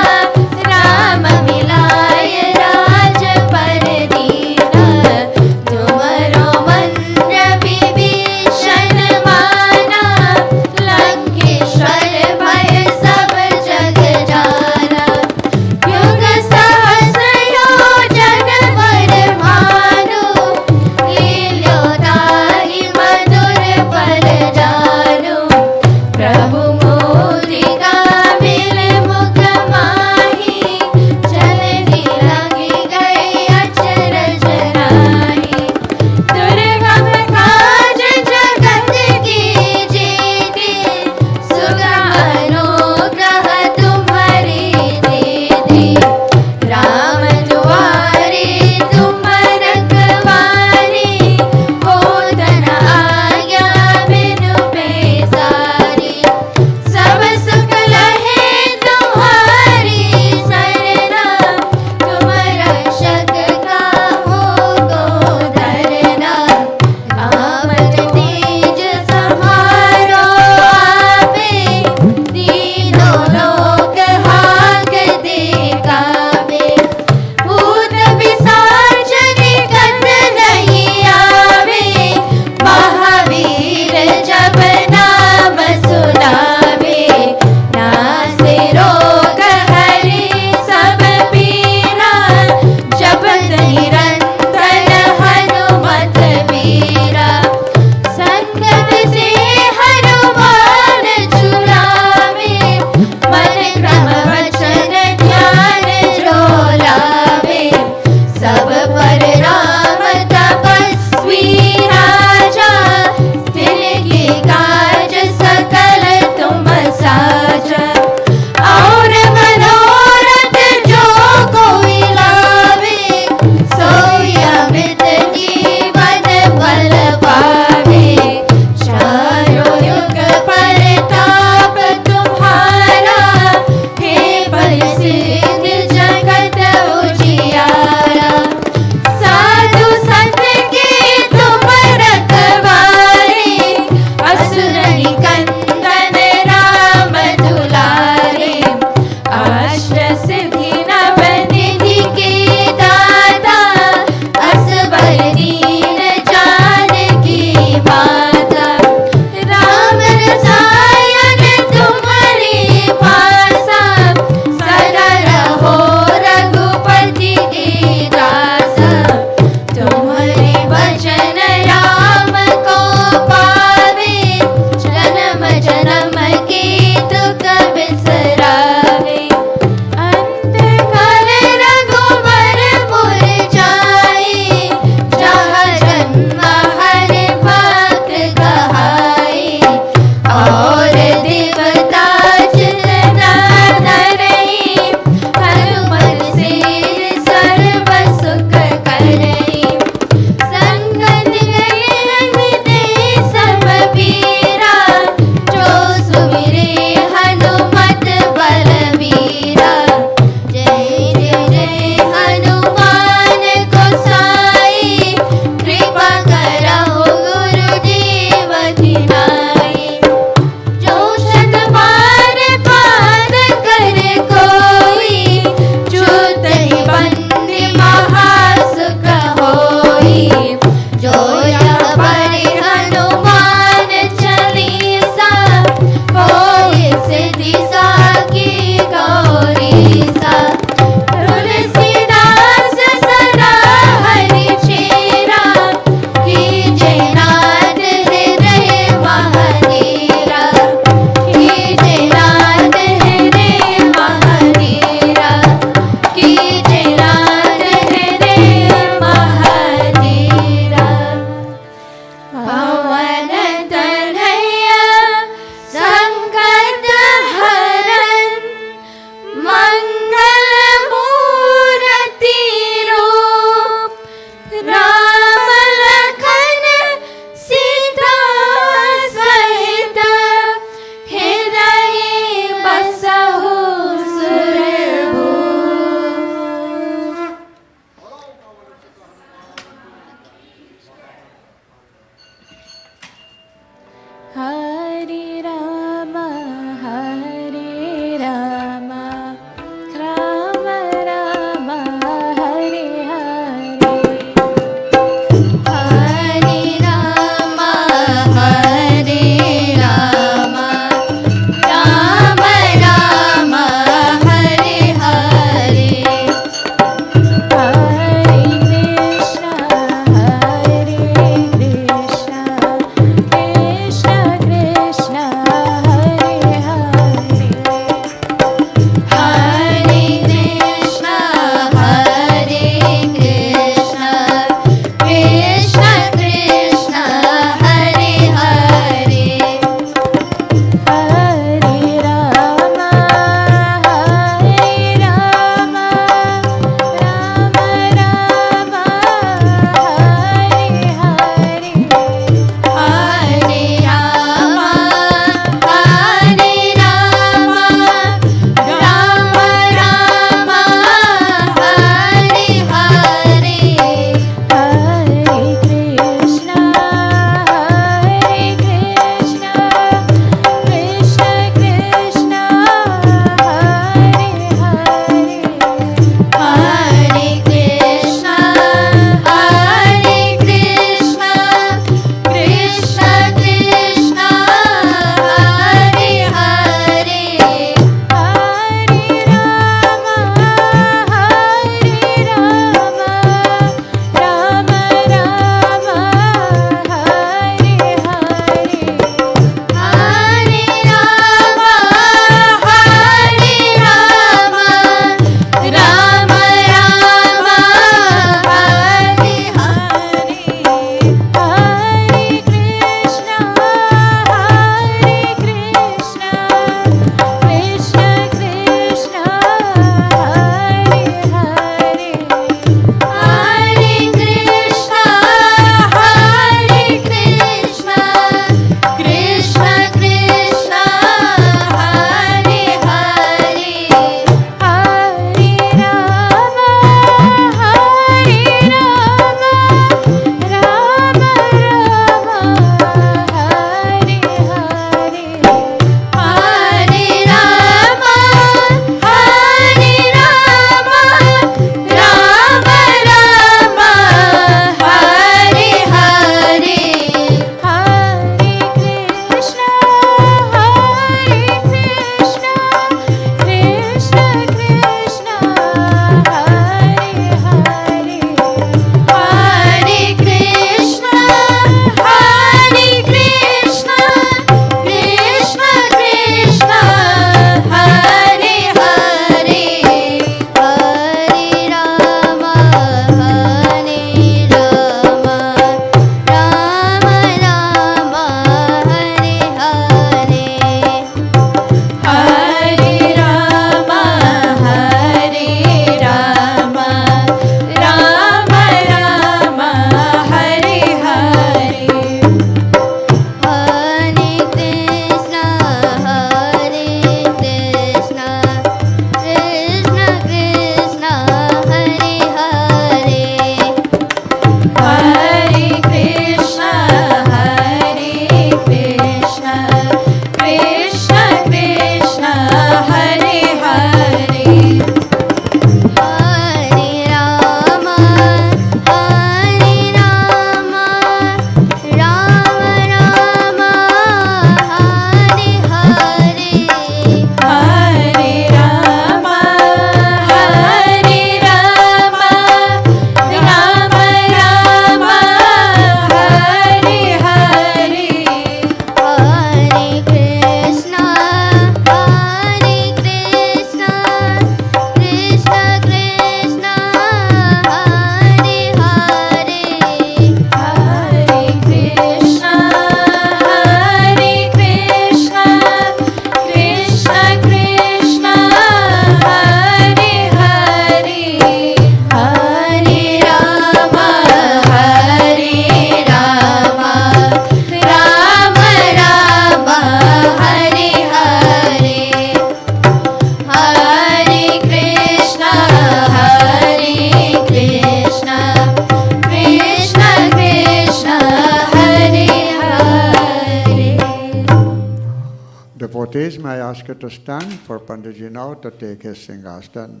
Devotees, may I ask you to stand for Panditji now to take his Singhasan.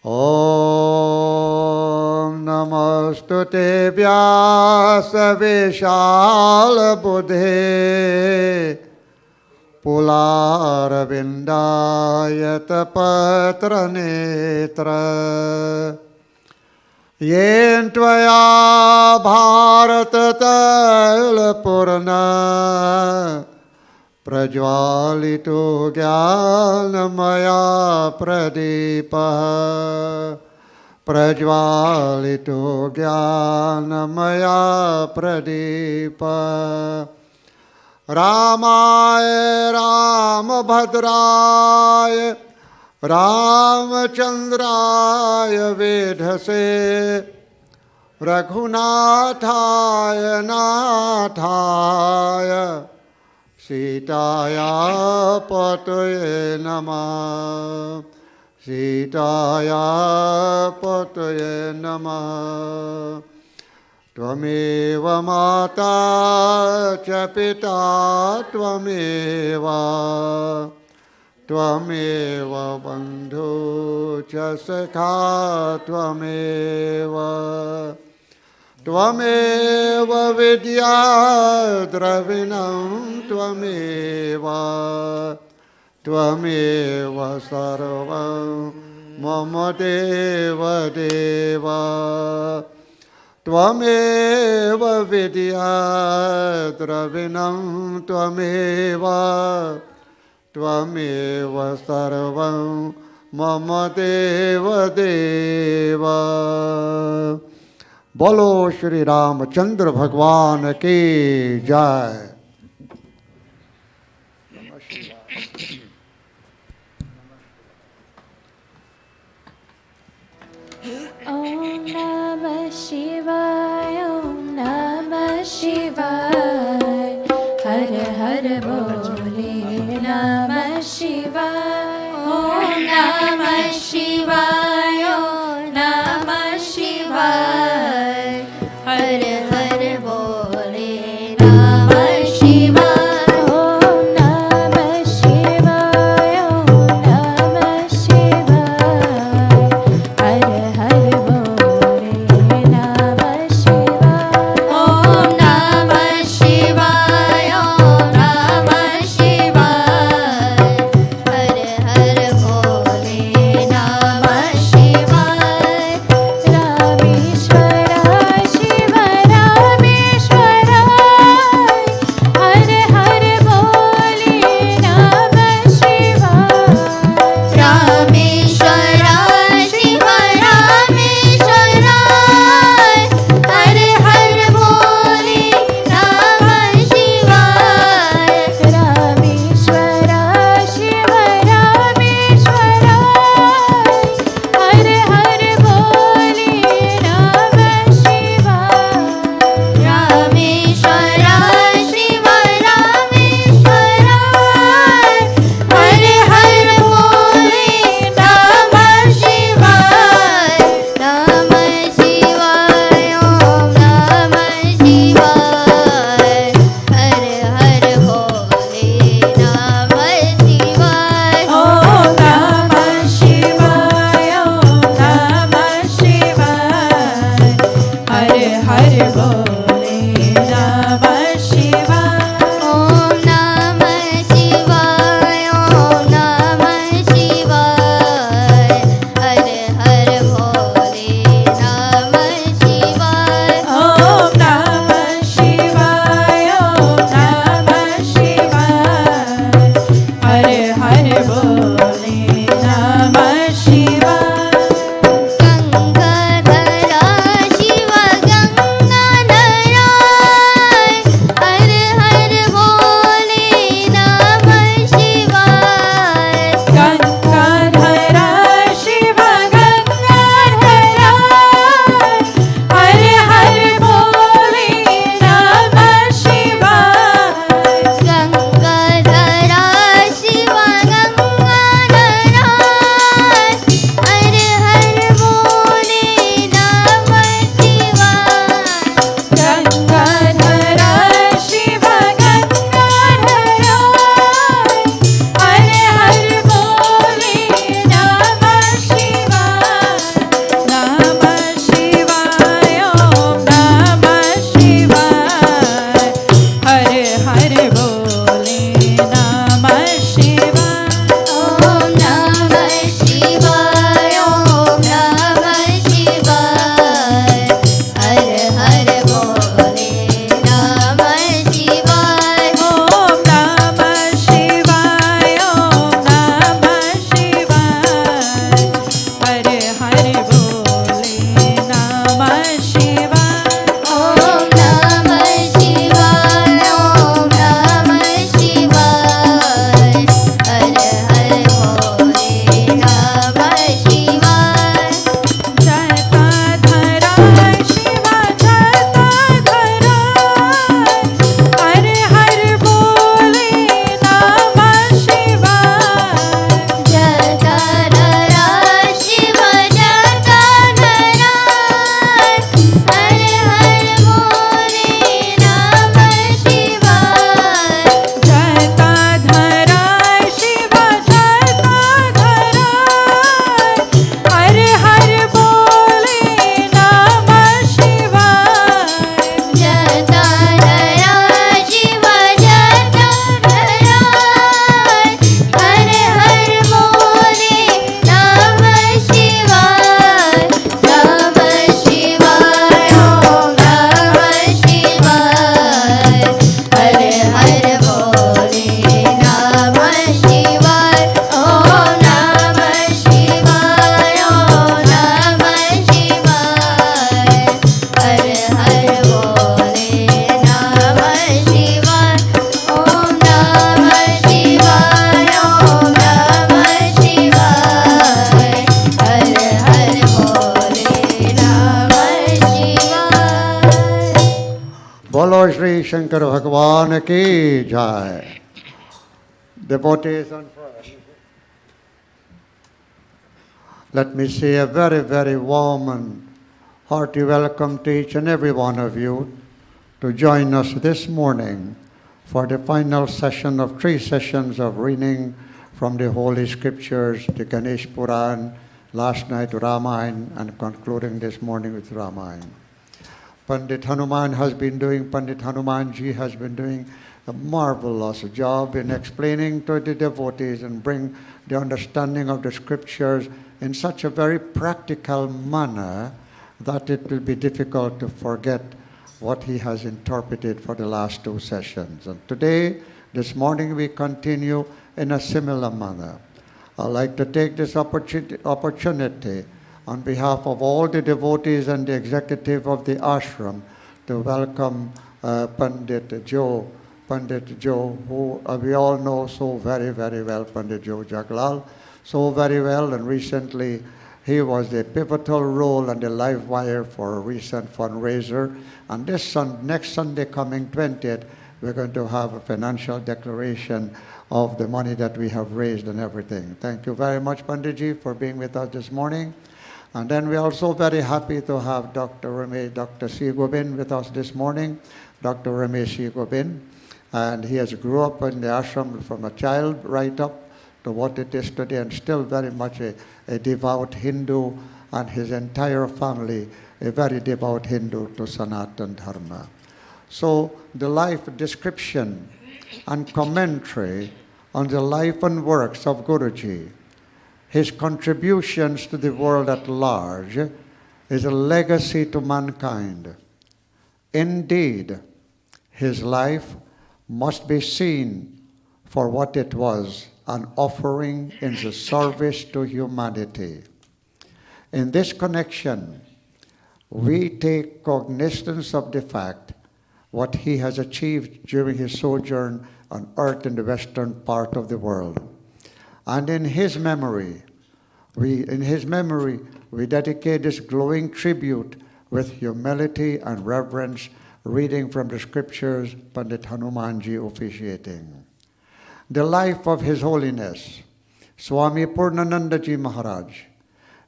Om Namostute Vyasa Vishal Buddhe Pular Vindayat Patra Netra Yen Tvaya Bharata Tail Purana Prajwalito Jnanamaya Pradipa Prajwalito Jnanamaya Pradipa Ramaya Ramabhadraya Ramachandraya Vedhase Raghunathaya Nathaya Sitaya Pataye Namah Sitaya Pataye Namah Tvameva Mata Cha Pita Tvameva Tvameva Bandhu Cha Sakha Tvameva Tvameva Vidya Dravinam Tvameva Tvameva Sarvam Mama Deva Deva Tvameva Vidya Dravinam Tvameva Tvameva Sarvam Mama Deva Deva बोलो श्री रामचंद्र भगवान की जय। Om Namah Shivaya, Om Namah Shivaya, Har Har Bole Namah Shivaya, Om Namah Shivaya, Om Namah Shivaya, Har Har Bole Namah Shivaya, Om Namah Shivaya, Om Namah Shivaya, Har Har Bole Namah Shivaya, Om Namah Shivaya, Om Namah Shri Shankar Bhagwan ki jai. Devotees and friends, let me say a very, very warm and hearty welcome to each and every one of you to join us this morning for the final session of 3 sessions of reading from the Holy Scriptures, the Ganesh Puran, last night Ramayana, and concluding this morning with Ramayana. Pandit Hanumanji has been doing a marvelous job in explaining to the devotees and bring the understanding of the Scriptures in such a very practical manner that it will be difficult to forget what he has interpreted for the last 2 sessions. And today, this morning, we continue in a similar manner. I'd like to take this opportunity on behalf of all the devotees and the executive of the ashram to welcome Pandit Joe, who we all know so very, very well, Pandit Joe Jaglal, so very well, and recently he was a pivotal role on the live wire for a recent fundraiser. And next Sunday coming 20th, we're going to have a financial declaration of the money that we have raised and everything. Thank you very much, Panditji, for being with us this morning. And then we're also very happy to have Dr. C. Gobin with us this morning, Dr. Ramesh C. Gobin. And he has grew up in the ashram from a child right up to what it is today, and still very much a devout Hindu, and his entire family a very devout Hindu to Sanatan Dharma. So the life description and commentary on the life and works of Guruji, his contributions to the world at large, is a legacy to mankind. Indeed, his life must be seen for what it was, an offering in the service to humanity. In this connection, we take cognizance of the fact what he has achieved during his sojourn on earth in the western part of the world. And in his memory, we dedicate this glowing tribute with humility and reverence, reading from the Scriptures, Pandit Hanumanji officiating. The life of His Holiness, Swami Purnananda Ji Maharaj,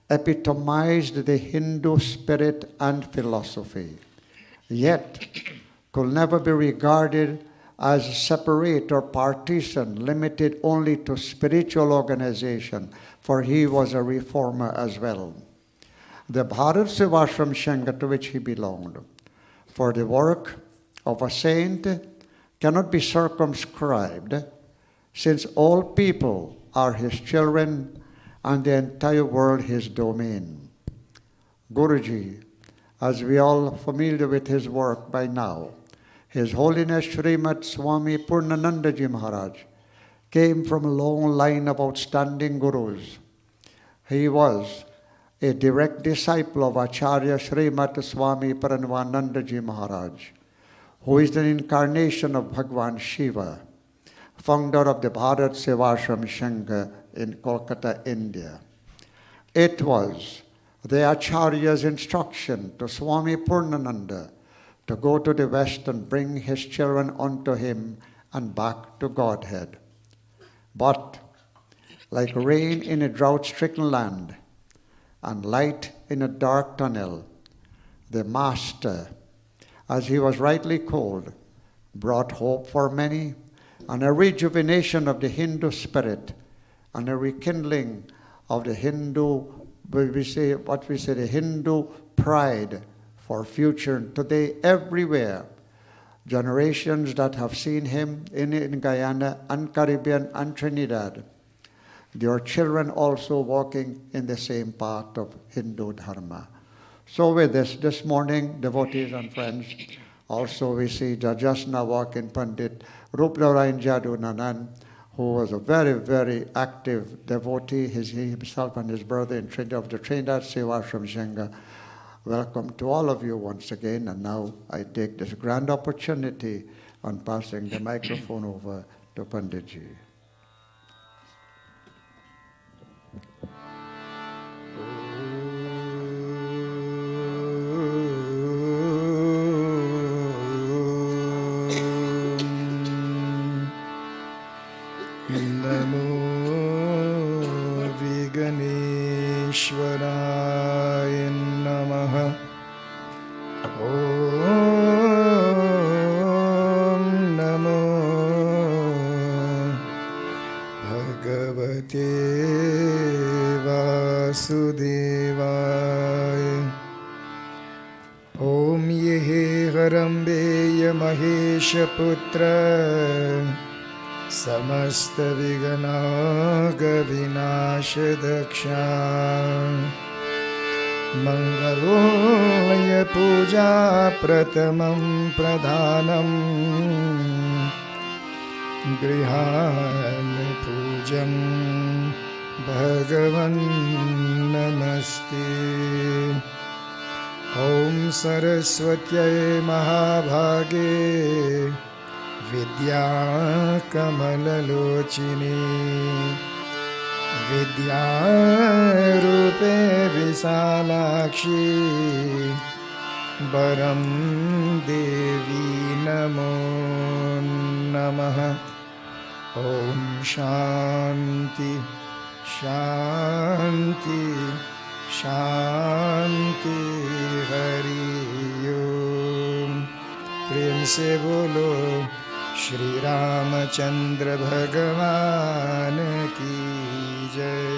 epitomized the Hindu spirit and philosophy, yet could never be regarded as separate or partisan, limited only to spiritual organization, for he was a reformer as well. The Bharat Sevashram Sangha to which he belonged, for the work of a saint cannot be circumscribed, since all people are his children and the entire world his domain. Guruji, as we all are familiar with his work by now, His Holiness Srimad Swami Purnananda Ji Maharaj came from a long line of outstanding gurus. He was a direct disciple of Acharya Srimad Swami Pranav Ji Maharaj, who is an incarnation of Bhagwan Shiva, founder of the Bharat Sevashram Sangha in Kolkata, India. It was the Acharya's instruction to Swami Purnananda to go to the West and bring his children unto him and back to Godhead. But like rain in a drought-stricken land and light in a dark tunnel, the Master, as he was rightly called, brought hope for many and a rejuvenation of the Hindu spirit and a rekindling of the Hindu, the Hindu pride for future. Today, everywhere, generations that have seen him in Guyana and Caribbean and Trinidad, their children also walking in the same path of Hindu Dharma. So with this morning, devotees and friends, also we see the Yajna walking Pandit Rupnarayan Jadu Nanan, who was a very, very active devotee, he himself and his brother in Trinidad, of the Trinidad Sevashram Sangha. Welcome to all of you once again, and now I take this grand opportunity on passing the microphone over to Panditji. Visvesvaraya नमः। ॐ नमो भगवते वासुदेवाय। ॐ ये हरम्बेय महेशपुत्र समस्तविघ्नागविनाशदक्षा मङ्गलोऽय पूजा प्रथमं प्रधानं गृहान् पूजं भगवन् नमस्ते। ॐ सरस्वत्यै महाभागे विद्याकमललोचिनी विद्यारूपे विशालाक्षी वरं देवी नमो नमः। ॐ शान्ति शान्ति शान्ति हरि ओम। प्रेम से बोलो श्री रामचंद्र भगवान की जय।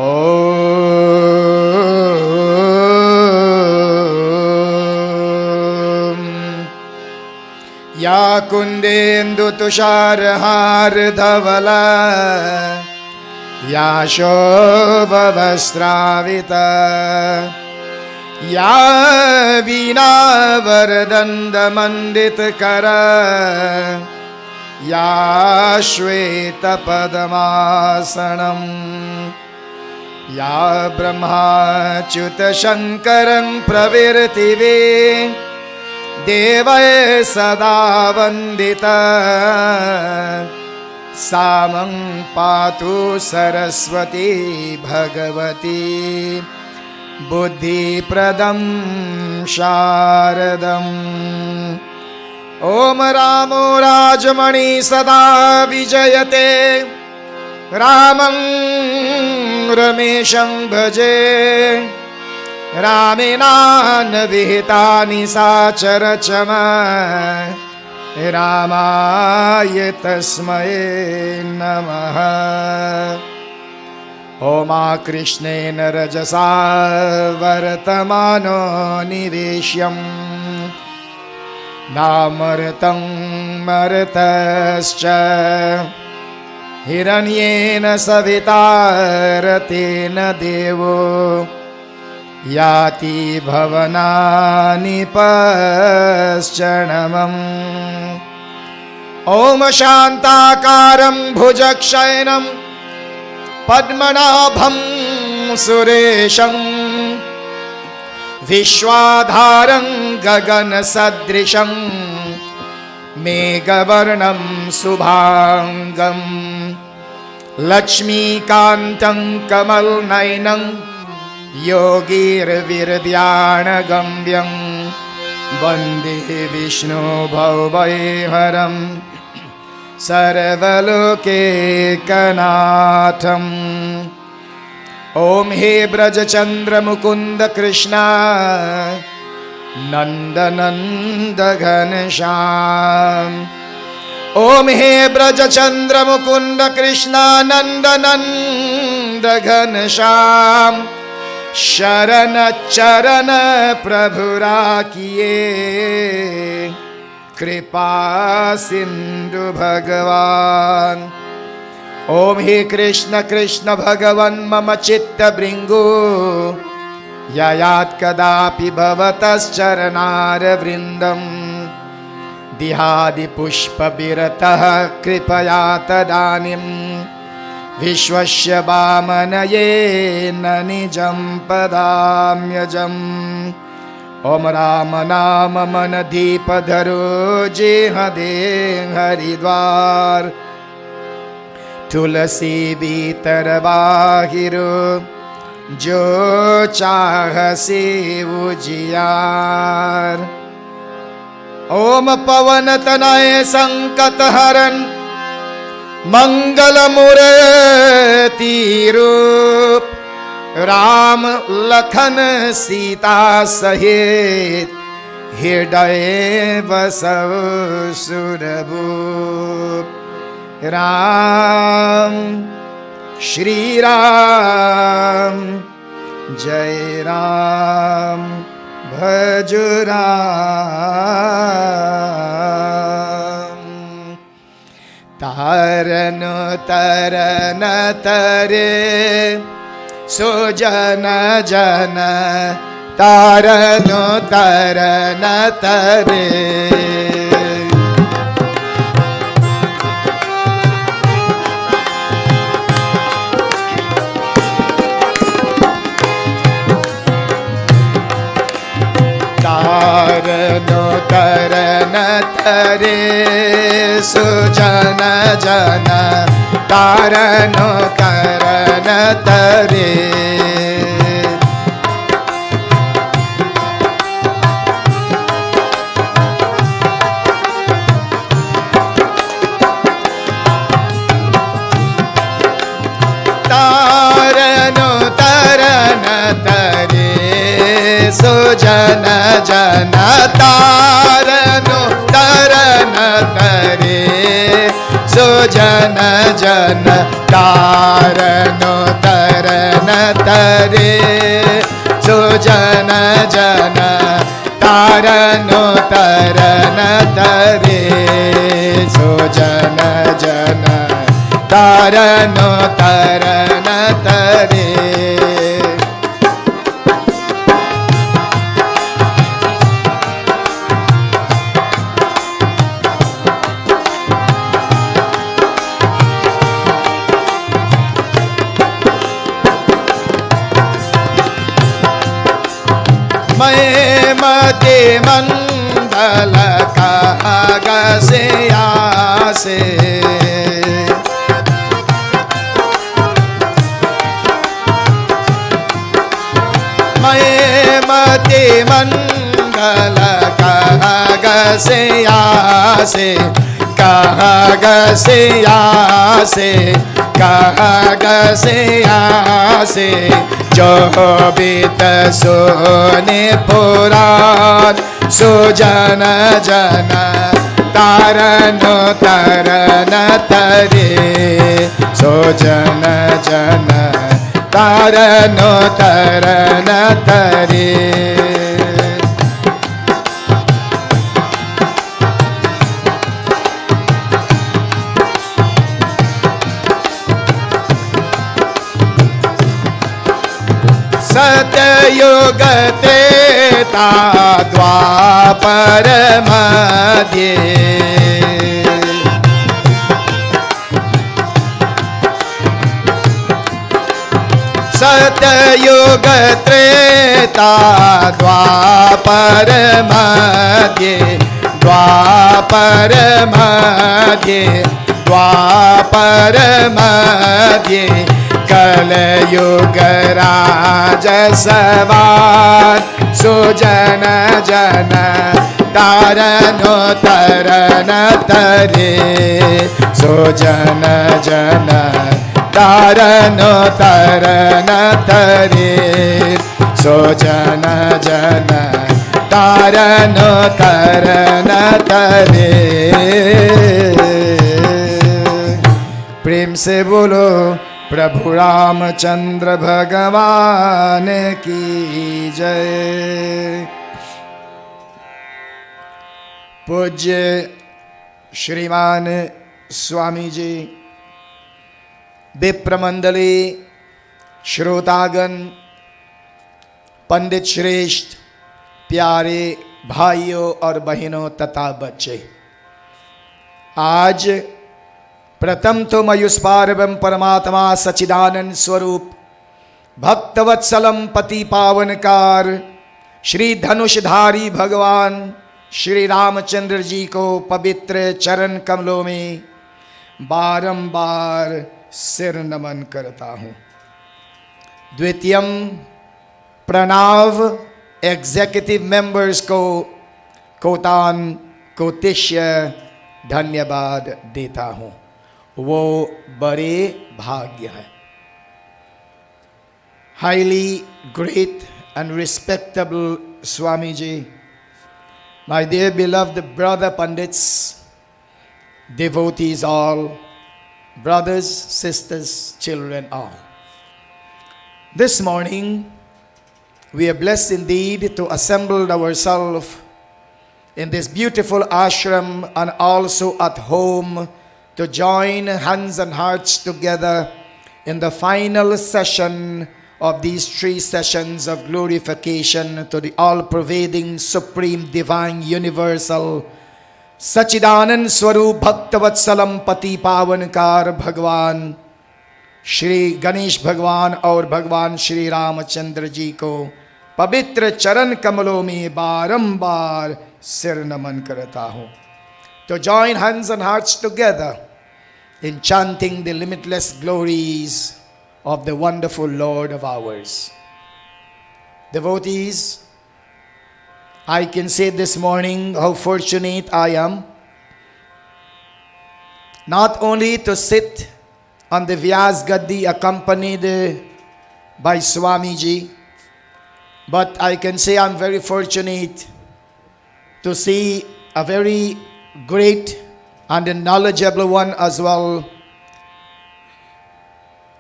ओम या कुंदेन्दु तुषारहार धवला या शोभवस्त्राविता या वीणावरदण्डमण्डितकरा या श्वेतपद्मासनं या ब्रह्माच्युतशङ्करं प्रविर्तिवे देवै सदा वन्दिता सामं पातु सरस्वती भगवती बुद्धिप्रदं शारदम्। ॐ रामो राजमणि सदा विजयते रामं रमेशं भजे रामेणान्विहितानि साचरचम रामाय तस्मै नमः। ओमा कृष्णेन रजसा वर्तमानो निवेश्यं नामर्तं मर्तश्च हिरण्येन सविता रतेन देवो याति भवनानि पश्चनमम्। ॐ शान्ताकारं भुजक्षयनं पद्मनाभं सुरेशं विश्वाधारं गगनसदृशं मेघवर्णं शुभांगं लक्ष्मीकान्तं कमलनयनं योगीर्विरध्यानगम्यं वन्दे विष्णु भवभयहरं सर्वलोकैकनाथम्। ॐ हे ब्रजचन्द्र मुकुन्द कृष्ण नन्दनन्द घनश्याम। ॐ हे ब्रजचन्द्र मुकुन्द कृष्ण नन्दनन्द घनश्याम। शरण चरण प्रभु राखिए कृपा सिंधु भगवान। ओम हे कृष्ण कृष्ण भगवन् मम चित्त भृंगु ययात् कदापि भवतश्चरणार वृंदम दिहादि पुष्प विरतः कृपया तदानीं विश्वस्य वामनये न निजं पदाम्यजम्। ओम राम नाम मन दीप धरो जेह दे हरिद्वार तुलसी भीतर बाहिरो जो चाह से उजियार। ओम पवन तनय संकट हरन मंगल मूर्ति रूप राम लखन सीता सहित हृदय बसव सुरभूप राम श्री राम जय राम भज राम तारन तरन तरे सुजन जन तारन तरन तरे तारनो तरन तरे सुजन जन तारनो तरन तरे तारनो तरन तरे सुजन जन तारनो तरन तरे सुजन जन तारनो तरन तरे सुजन जन तारनो तरन तरे सुजन जन तारनो तरन तरे मैं मते मंडल कागसे आसे मैं मते मंडल कागसे आसे कागसे आसे कागसे आसे जो बीत सोने पुराण सुजन जन तारन तरन तरे सुजन जन तारन तरन तरे सतयुग त्रेता द्वापर मध्ये सतयुग त्रेता द्वापर मध्ये द्वापर मध्ये द्वापर मध्ये कलयुग राज सवार सुजन जन तारनो तरन तरे सुजन जन तारनो तरन तरे सुजन जन तारनो तरन तरे प्रेम से बोलो प्रभु रामचंद्र भगवान की जय। पूज्य श्रीमान स्वामी जी, विप्र मंडली, श्रोतागण, पंडित श्रेष्ठ, प्यारे भाइयों और बहनों तथा बच्चे, आज प्रथम तो मयुष्पार एवं परमात्मा सच्चिदानंद स्वरूप भक्तवत्सलम पति पावनकार श्री धनुषधारी भगवान श्री रामचंद्र जी को पवित्र चरण कमलों में बारंबार सिर नमन करता हूँ। द्वितीयम प्रणव एग्जीक्यूटिव मेंबर्स को कोतान कोटिश्य धन्यवाद देता हूँ, वो बड़े भाग्य है. Highly great and respectable Swamiji, my dear beloved brother Pandits, devotees all, brothers, sisters, children all. This morning, we are blessed indeed to assemble ourselves in this beautiful ashram and also at home to join hands and hearts together in the final session of these 3 sessions of glorification to the all-pervading, supreme, divine, universal, Sachidanand Swarup Bhaktavatsalam Pati Pavankar Bhagwan Shri Ganesh भगवान और भगवान श्री रामचंद्र जी को पवित्र चरण कमलों में बारंबार सिर नमन करता हूँ. To join hands and hearts together in chanting the limitless glories of the wonderful Lord of ours. Devotees, I can say this morning how fortunate I am not only to sit on the Vyas Gaddi accompanied by Swamiji, but I can say I'm very fortunate to see a very great and a knowledgeable one as well,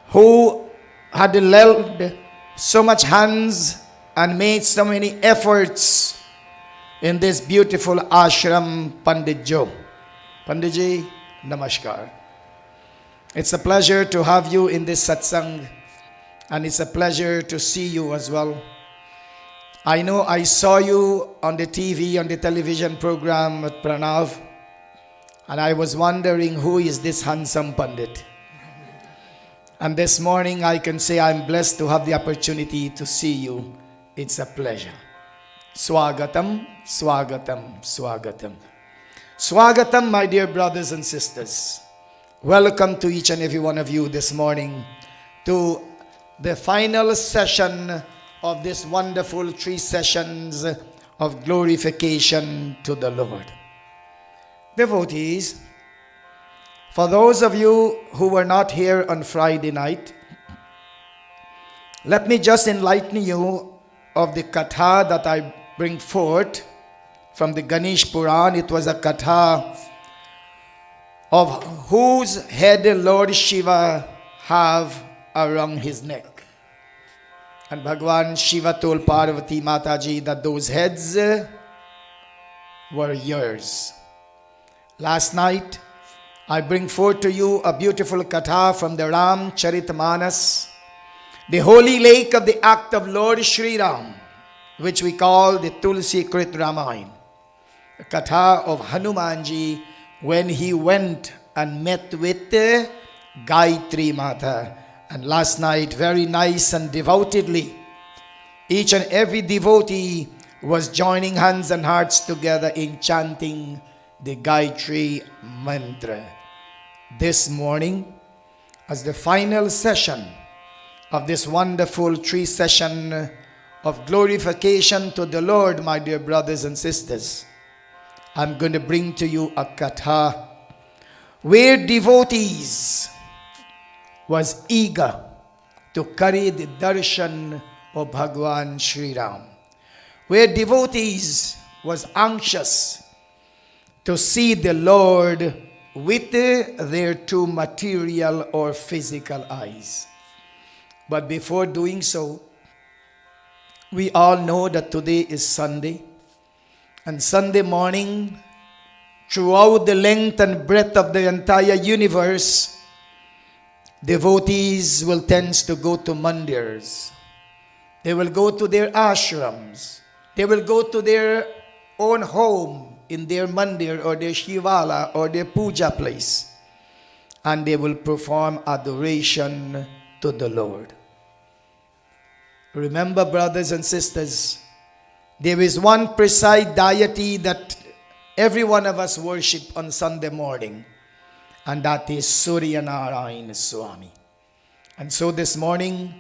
who had lent so much hands and made so many efforts in this beautiful ashram, Pandit Jo. Pandit Ji, namaskar. It's a pleasure to have you in this satsang, and it's a pleasure to see you as well. I know I saw you on the TV, on the television program at Pranav, and I was wondering who is this handsome Pandit. And this morning I can say I'm blessed to have the opportunity to see you. It's a pleasure. Swagatam, swagatam, swagatam. Swagatam, my dear brothers and sisters. Welcome to each and every one of you this morning to the final session of this wonderful 3 sessions of glorification to the Lord. Devotees, for those of you who were not here on Friday night, let me just enlighten you of the katha that I bring forth from the Ganesh Puran. It was a katha of whose head Lord Shiva have around his neck. And Bhagwan Shiva told Parvati Mataji that those heads were yours. Last night, I bring forth to you a beautiful katha from the Ram Charitamanas, the holy lake of the act of Lord Shri Ram, which we call the Tulsi Krit Ramayana. A katha of Hanumanji when he went and met with Gayatri Mata. And last night, very nice and devoutedly, each and every devotee was joining hands and hearts together in chanting the Gayatri mantra. This morning, as the final session of this wonderful 3 session of glorification to the Lord, my dear brothers and sisters, I'm going to bring to you a katha where devotees was eager to carry the darshan of Bhagwan Shri Ram, where devotees was anxious to see the Lord with their 2 material or physical eyes. But before doing so, we all know that today is Sunday, and Sunday morning, throughout the length and breadth of the entire universe, devotees will tend to go to mandirs. They will go to their ashrams. They will go to their own home in their mandir or their shivala or their puja place, and they will perform adoration to the Lord. Remember, brothers and sisters, there is one precise deity that every one of us worship on Sunday morning, and that is Surya Narayana Swami. And so this morning,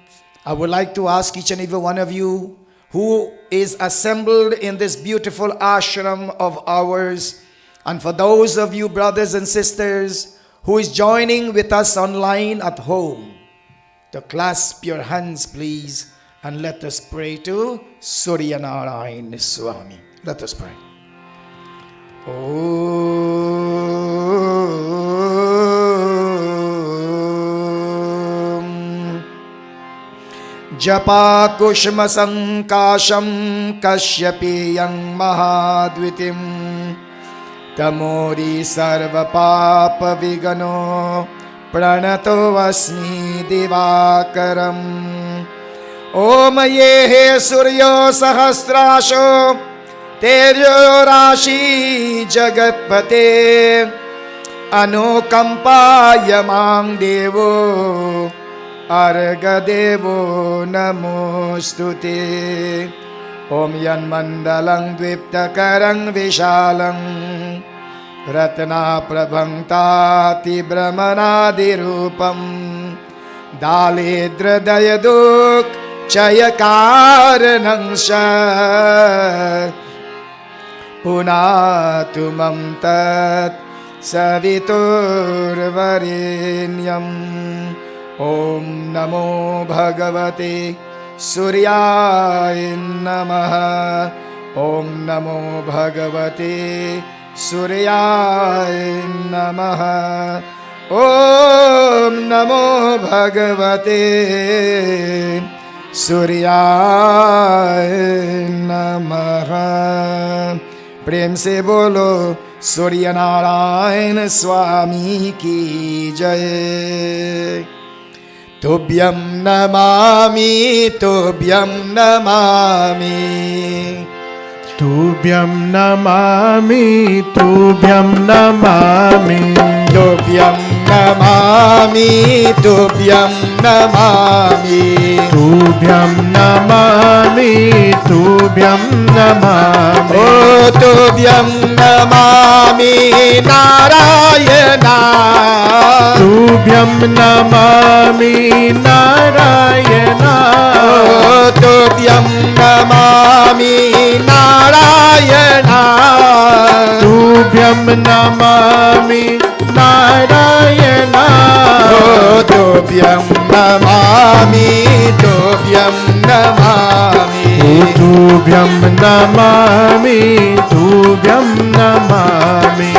I would like to ask each and every one of you who is assembled in this beautiful ashram of ours And for those of you brothers and sisters who is joining with us online at home, to clasp your hands please and let us pray to Surya Narayan Swami. Let us pray. Om Japa Kushma Sankasham Kashyapiyang Mahadvitim Tamori Sarva Papa Vigano Pranato Vasni Divakaram Om Yehe Suryo Sahasrasho Tejo Rashi Jagatpate Anukampa Mang Devo Arga Devo Namostute Om Yan Mandalang Dviptakarang Vishalang Ratna Prabhang Tati Brahmanadi Rupam Dalidra Dayaduk Chayakaranang Sha Punatumam Tat Savitur Varinyam Om Namo Bhagavate Suryaya Namaha Om Namo Bhagavate Suryaya Namaha Om Namo Bhagavate Suryaya Namaha प्रेम से बोलो सूर्य नारायण स्वामी की जय तुभ्यं नमामि तुभ्यं नमामि तुभ्यं नमामि तुभ्यं नमामि तुभ्यं नमामि तुभ्यं नमामि तुभ्यं नमामि तुभ्यं नमामि ओ तुभ्यं नमामि नारायणा तुभ्यं नमामि नारायणा तुभ्यं नमामि नारायणा तुभ्यं नमामि नारायणा तुभ्यं नमामि तुभ्यं नमामि तुभ्यं नमामि तुभ्यं नमामि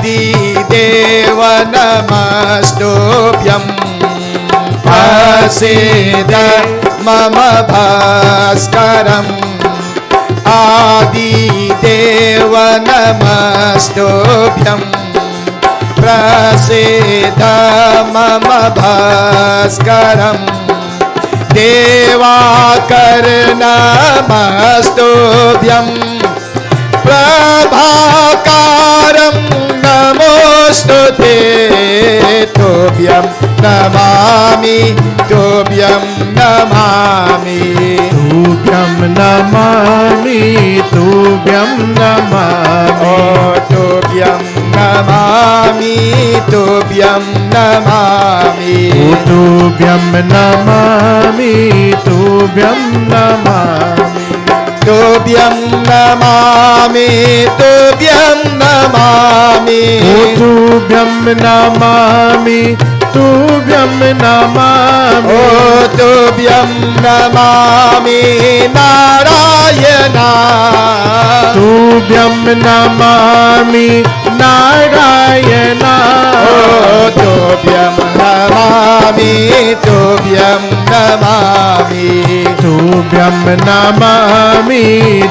आदिदेव नमस्तुभ्यं प्रसीद मम भास्करम् आदिदेव नमस्तुभ्यं प्रसीद मम भास्करम् देवाकर नमस्तुभ्यं प्रभाकारं नमोस्तुते तुभ्यं नमामि तुभ्यं नमामि तुभ्यं नमामि तुभ्यं नमामि तुभ्यं नमामि तुभ्यं नमामि तुभ्यं नमामि तुभ्यं नमामि तुभ्यं नमामि तुभ्यं नमामि तुभ्यं नमामि तुभ्यं नमामि तुभ्यं नमामि नारायणा तुभ्यं नमामि नारायणा तुभ्यं नमामि तुभ्यं नमामि तुभ्यं नमामि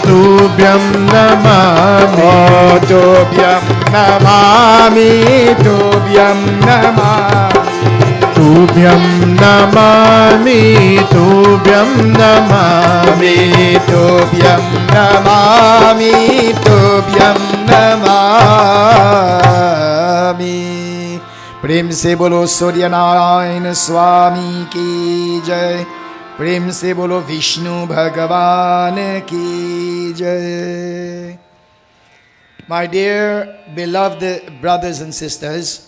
तुभ्यं नमामि तुभ्यं नमामि तुभ्यं नमामि तुभ्यं नमामि तुभ्यं नमामि तुभ्यं नमामि तुभ्यं नमामि प्रेम से बोलो सूर्य नारायण स्वामी की जय प्रेम से बोलो विष्णु भगवान की जय My dear beloved brothers and sisters,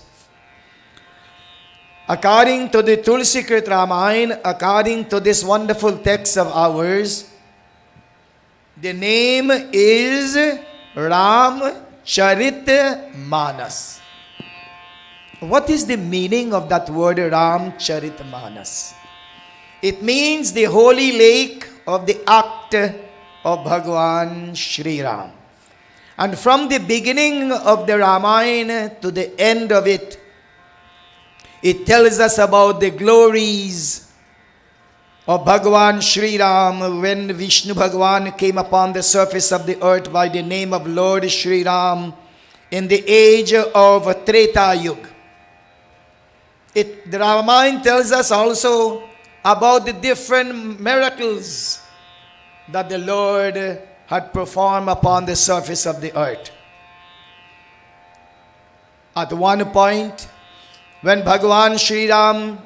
According to the Tulsikrit Ramayana, according to this wonderful text of ours, the name is Ram Charit Manas. What is the meaning of that word Ram Charit Manas? It means the holy lake of the act of Bhagwan Shri Ram. And from the beginning of the Ramayana to the end of it, it tells us about the glories of Bhagwan Shri Ram when Vishnu Bhagwan came upon the surface of the earth by the name of Lord Shri Ram in the age of Treta Yuga. The Ramayana tells us also about the different miracles that the Lord had performed upon the surface of the earth. At one point, when Bhagwan Shri Ram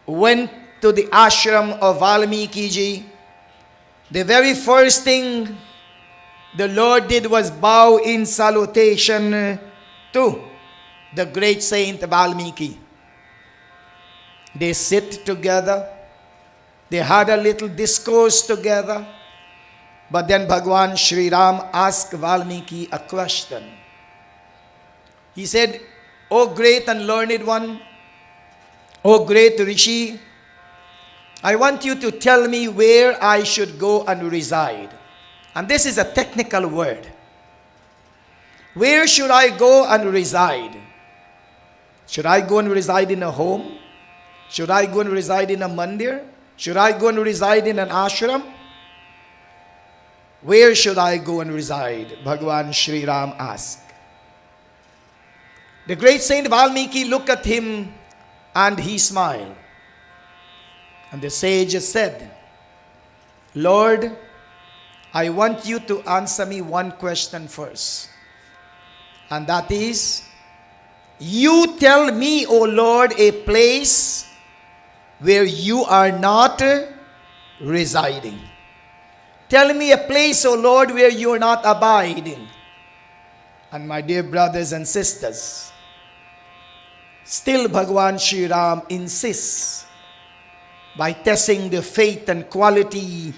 went to the ashram of Valmiki Ji, the very first thing the Lord did was bow in salutation to the great saint Valmiki. They sit together. They had a little discourse together. But then Bhagwan Shri Ram asked Valmiki a question. He said, "O great and learned one, O great Rishi, I want you to tell me where I should go and reside." And this is a technical word. Where should I go and reside? Should I go and reside in a home? Should I go and reside in a mandir? Should I go and reside in an ashram? Where should I go and reside? Bhagwan Shri Ram asked. The great saint Valmiki looked at him and he smiled. And the sage said, "Lord, I want you to answer me one question first. And that is, you tell me, O Lord, a place where you are not residing. Tell me a place, O Lord, where you are not abiding." And my dear brothers and sisters, still Bhagwan Shri Ram insists by testing the faith and quality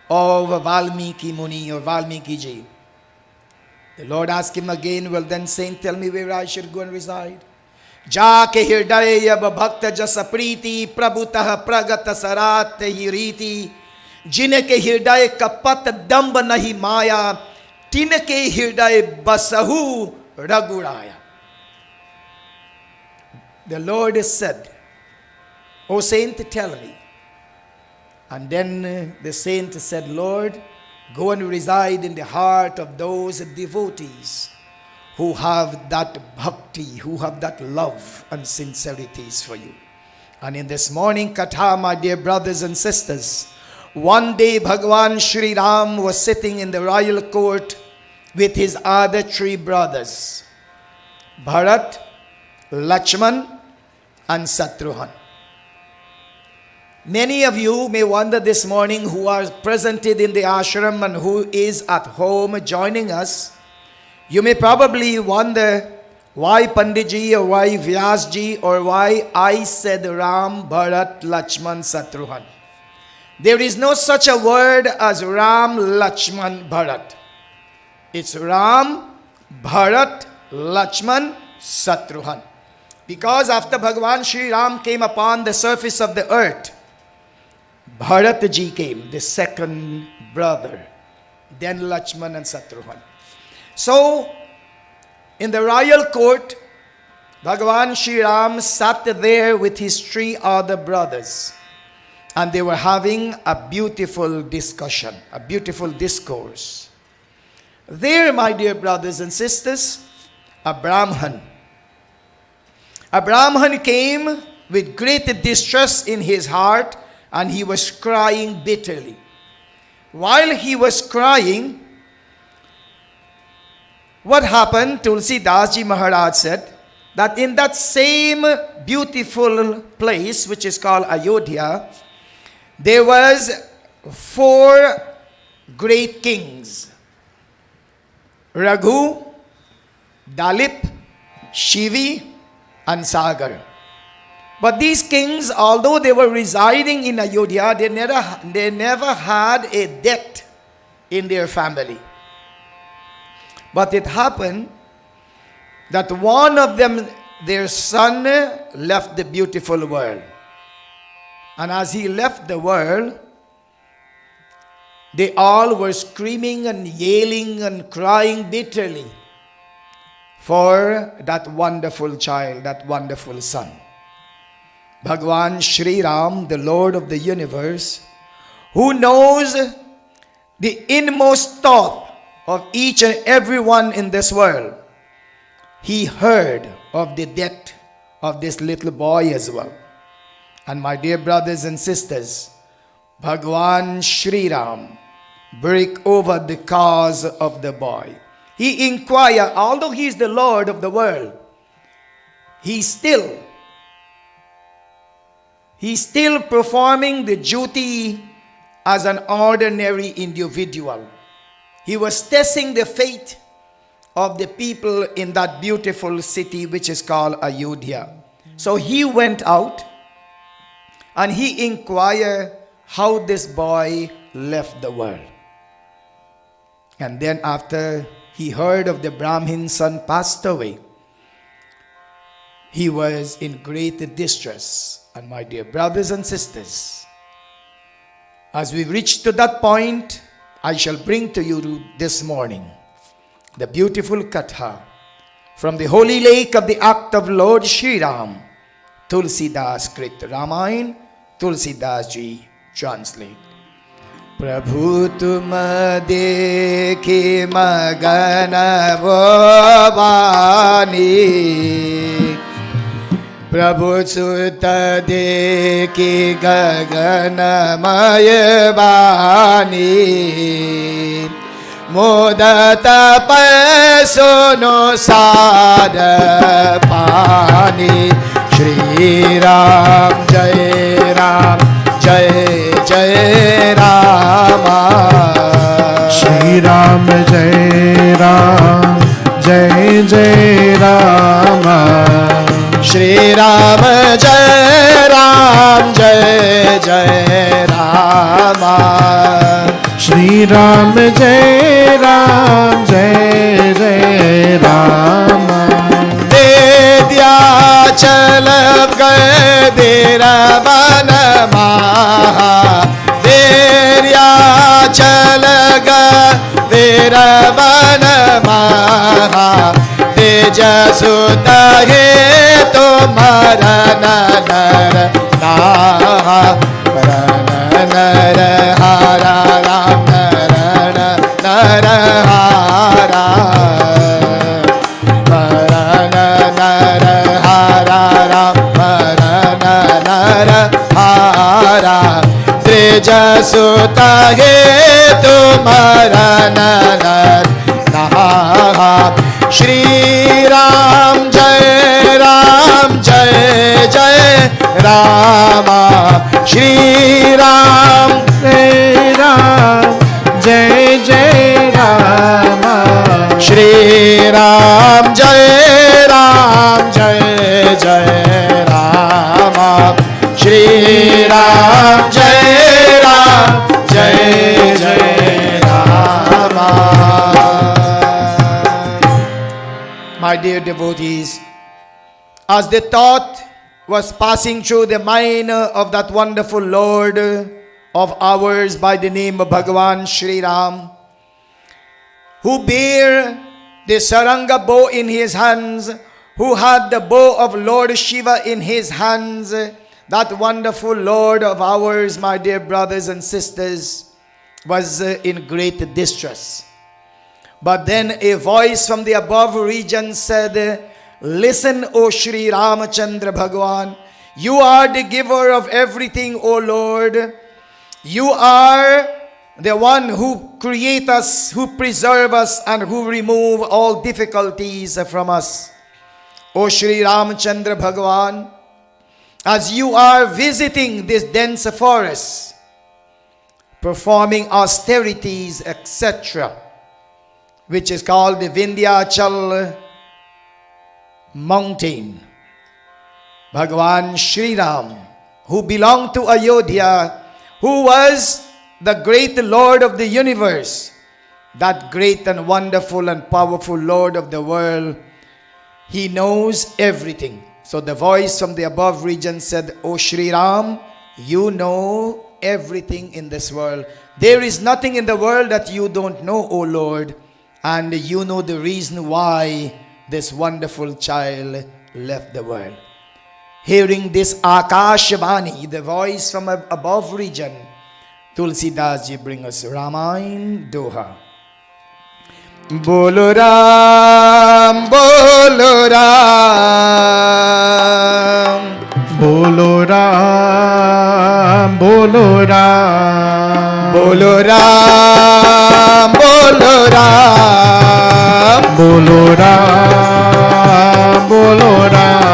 of Valmiki Muni or Valmiki Ji. The Lord asked him again, "Well then, saint, tell me where I should go and reside." "Jaake hirdaya bhakta jasa priti prabhutah pragata sarat hiriti jinke hirday kapat damb nahi maya tinke hirday basahu raguraya." The Lord said, "O saint, tell me." And then the saint said, "Lord, go and reside in the heart of those devotees who have that bhakti, who have that love and sincerities for you." And in this morning katha, my dear brothers and sisters, one day Bhagwan Shri Ram was sitting in the royal court with his other three brothers, Bharat, Lakshman and Shatrughan. Many of you may wonder this morning who are presented in the ashram and who is at home joining us. You may probably wonder why Panditji or why Vyasji or why I said Ram, Bharat, Lakshman, Shatrughan. There is no such a word as Ram, Lakshman, Bharat. It's Ram, Bharat, Lakshman, Shatrughan. Because after Bhagwan Shri Ram came upon the surface of the earth, Bharat Ji came, the second brother, then Lakshman and Shatrughan. So, in the royal court, Bhagwan Shri Ram sat there with his three other brothers, and they were having a beautiful discussion, a beautiful discourse. There, my dear brothers and sisters, a Brahmin came with great distress in his heart, and he was crying bitterly. While he was crying, what happened? Tulsidas Ji Maharaj said that in that same beautiful place, which is called Ayodhya, there was 4 great kings: Raghu, Dalip, Shivi, and Sagar. But these kings, although they were residing in Ayodhya, they never had a debt in their family. But it happened that one of them, their son, left the beautiful world. And as he left the world, they all were screaming and yelling and crying bitterly for that wonderful child, that wonderful son. Bhagwan Shri Ram, the Lord of the universe, who knows the inmost thought of each and every one in this world, he heard of the death of this little boy as well. And my dear brothers and sisters, Bhagwan Shri Ram break over the cause of the boy. He inquired, although he is the Lord of the world, he's still performing the duty as an ordinary individual. He was testing the faith of the people in that beautiful city which is called Ayodhya. So he went out and he inquired how this boy left the world. And then after he heard of the Brahmin son passed away, he was in great distress. And my dear brothers and sisters, as we reach to that point, I shall bring to you this morning the beautiful katha from the holy lake of the act of Lord Shri Ram. Tulsidas Krit Ramayana, Tulsidas ji translate. Prabhu tum dekhi magana bhavani, Prabhu sutta dekhi gagana mayabani, modata pasono sada pani. Shri Ram Jai Ram Jai Jai Rama. Shri Ram Jai Ram Jai Jai Rama. Shri Ram Jai Ram Jai Jai Rama. Shri Ram Jai Ram Jai Jai Rama. चल गए तेरा one महा, तेरिया चल गए तेरा one महा, तेज सुत है तुम्हारा नर ताहा, नर हारा राम नर नर हारा, जसुता है तुम्हारा नर नहा। श्री राम जय जय रामा। श्री राम जय जय रामा। श्री राम जय जय रामा। श्री राम जय जय Rama. My dear devotees, as the thought was passing through the mind of that wonderful Lord of ours by the name of Bhagavan Shri Ram, who bare the saranga bow in his hands, who had the bow of Lord Shiva in his hands, that wonderful Lord of ours, my dear brothers and sisters, was in great distress. But then a voice from the above region said, listen, O Shri Ramachandra Bhagwan, you are the giver of everything, O Lord. You are the one who create us, who preserve us, and who remove all difficulties from us. O Shri Ramachandra Bhagwan, as you are visiting this dense forest, performing austerities, etc., which is called the Vindhyachal mountain, Bhagavan Shri Ram, who belonged to Ayodhya, who was the great Lord of the universe, that great and wonderful and powerful Lord of the world, he knows everything. So the voice from the above region said, O Shri Ram, you know everything in this world. There is nothing in the world that you don't know, O Lord, and you know the reason why this wonderful child left the world. Hearing this Akashvani, the voice from above region, Tulsidas ji bring us Ramayana Doha. Bolo Ram, Bolo Ram, Bolo Ram, Bolo Ram, Bolo Ram, Bolo Ram, Bolo Ram, Bolo Ram,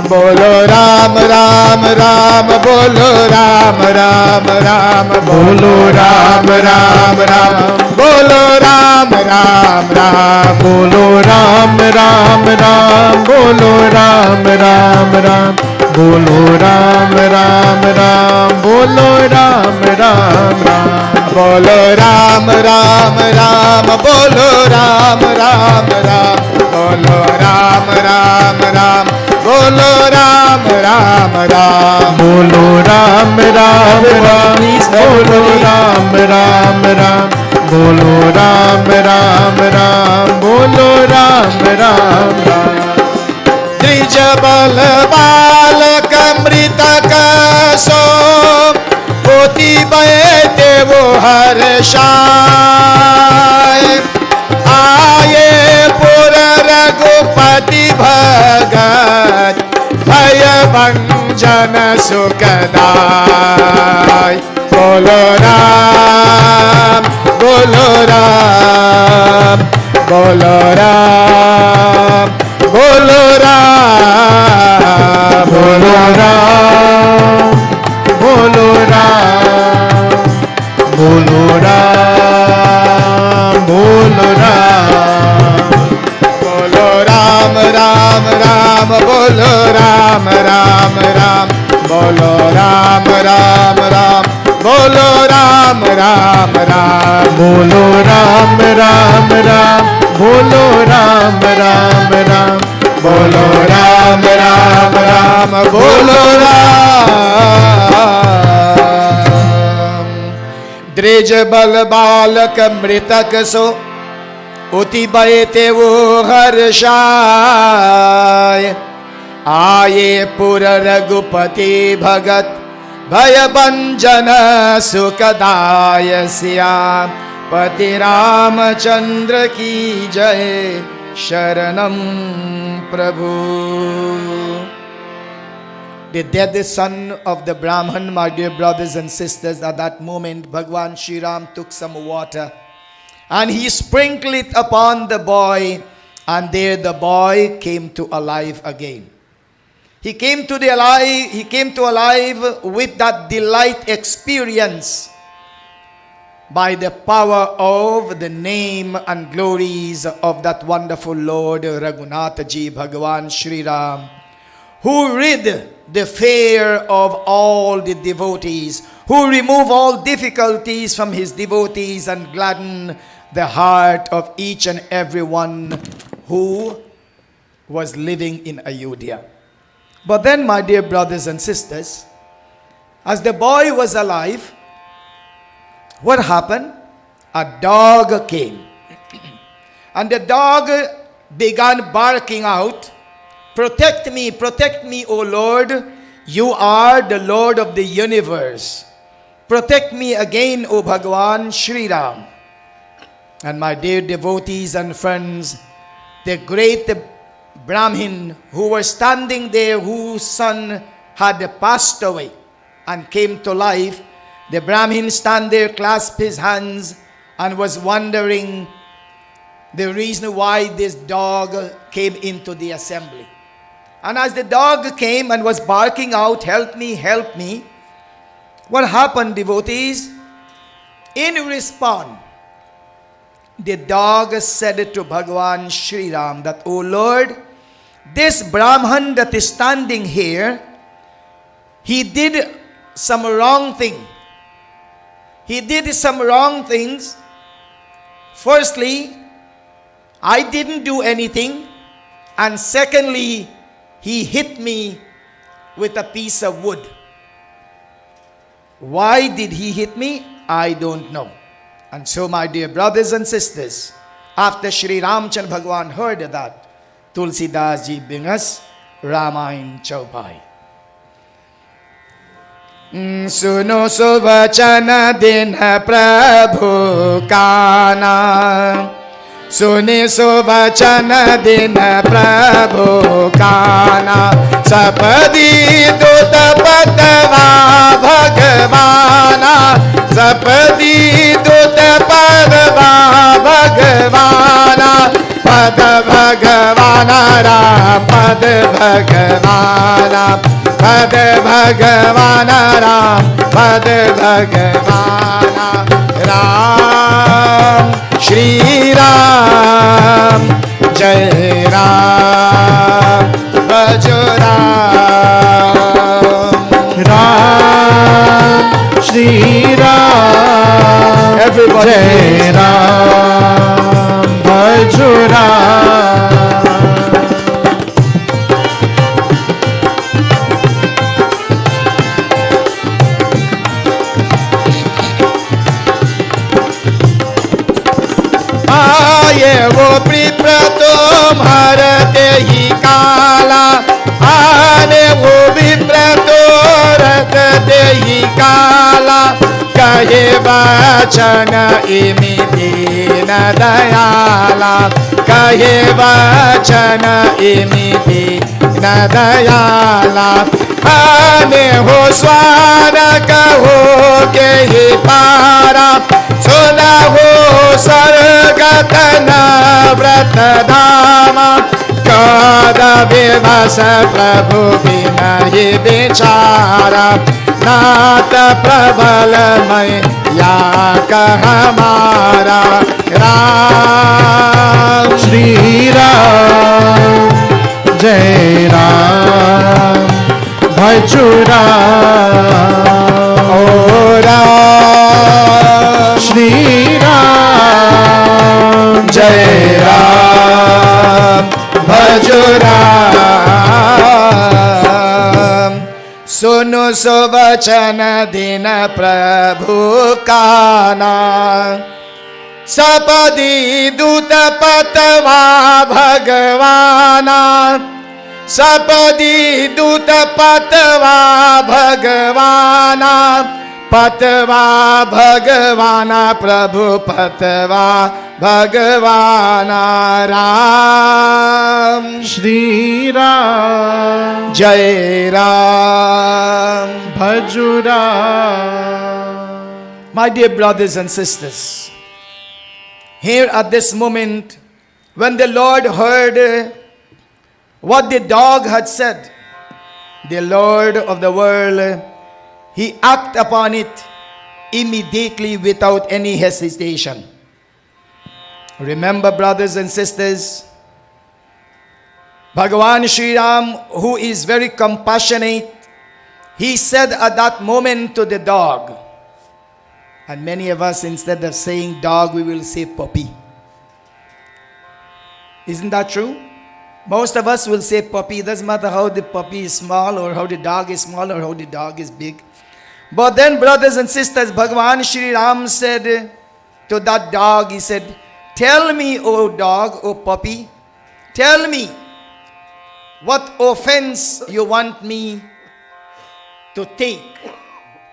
Bolo Ram, Ram, Ram, Bolo Ram, Ram, Ram, Bolo Ram, Ram, Ram, Bolo Ram, Ram, Ram, Bolo Ram, Ram, Ram, Bolo Ram, Ram, Ram, Bolo Ram, Ram, Ram, Bolo Ram, Ram, Ram. Bolo Ram, Ram, Ram, Bolo Ram, Ram, Ram, Bolo Ram, Ram, Ram, Bolo Ram, Ram, Ram, Bolo Ram, Ram, Ram, Bolo Ram, Ram, Ram, Bolo Ram, Ram, Ram, Bolo Ram, Ram, Ram. Trij bal balak mritak so poti bete wo harshai aaye pura ragupati bhagat bhaya bhanjan sukadai. Bolo Ram, Bolo Ram, Bolo Ram, Bolo Ram, Bolo Ram, Bolo Ram, Bolo Ram, Bolo Ram, Bolo Ram, Ram, Ram, Bolo Ram, Ram, Ram, Bolo Ram, Ram, Ram, Bolo Ram, Ram, Ram, Bolo Ram, Ram, Ram, Bolo Ram, Ram, Ram, Bolo Ram, Ram, Ram, Bolo Ram. Drij bal balak mritak so uti bayte wo harshai aaye pura ragupati bhagat bhaya banjana sukadaya siyam pati Ramachandra ki jai sharanam prabhu. The dead son of the Brahmin, my dear brothers and sisters, at that moment Bhagwan Shri Ram took some water and he sprinkled it upon the boy, and there the boy came to alive again. He came to alive with that delight experience by the power of the name and glories of that wonderful Lord Raghunathaji Bhagavan Shri Ram, who rid the fear of all the devotees, who remove all difficulties from his devotees and gladden the heart of each and every one who was living in Ayodhya. But then, my dear brothers and sisters, as the boy was alive, what happened? A dog came. And the dog began barking out, protect me, O Lord. You are the Lord of the universe. Protect me again, O Bhagavan Shri Ram. And my dear devotees and friends, the great Brahmin who was standing there, whose son had passed away and came to life, the Brahmin stand there, clasped his hands, and was wondering the reason why this dog came into the assembly. And as the dog came and was barking out, help me, help me, what happened, devotees? In response, the dog said to Bhagavan Shri Ram that, O Lord, this Brahman that is standing here, he did some wrong thing. He did some wrong things. Firstly, I didn't do anything. And secondly, he hit me with a piece of wood. Why did he hit me? I don't know. And so, my dear brothers and sisters, after Shri Ramchandra Bhagwan heard that, Tulsidas ji brings us Ramayana Chaupai. Suno suvachana dina prabhu kana. Suni suvachana dina prabhu kana. Sapadi duta patava bhagavana. Sapadi duta patava bhagavana. Pad bhagavana ram pad bhagavana. Pad bhagavana ram pad bhagavana. Ram Shri Ram Jai Ram Bhajo Ram Ram Shri Ram Everybody Jai Ram Bhajo Ram. आये वो विप्रतो भारते ही काला आने वो विप्रतो रखते ही काला कहे वचन इमिति न दयाला कहे वचन इमिति न दयाला आने हो स्वान कहो के ही पारा सुना हो सर्गतन व्रत धामा कद विवश प्रभु बिना ही बेचारा नाथ प्रबल मैं या कह हमारा Ram Shri Ram Jai Ram Bhajo Ram. O Ram Shri Ram Jai Ram Bhajo Ram. Suno suvachana dina prabhu kana. Sapadi duta patava bhagavana. Sapadi duta patava bhagavana. Patva bhagavana prabhu patva bhagavana Ram Shri Ram Jai Ram. Bhajo Ram. My dear brothers and sisters, here at this moment, when the Lord heard what the dog had said, the Lord of the world, He acted upon it immediately without any hesitation. Remember, brothers and sisters, Bhagavan Shri Ram, who is very compassionate, he said at that moment to the dog, and many of us, instead of saying dog, we will say puppy. Isn't that true? Most of us will say puppy. It doesn't matter how the puppy is small or how the dog is small or how the dog is big. But then, brothers and sisters, Bhagavan Shri Ram said to that dog, he said, tell me, O dog, O puppy, tell me what offense you want me to take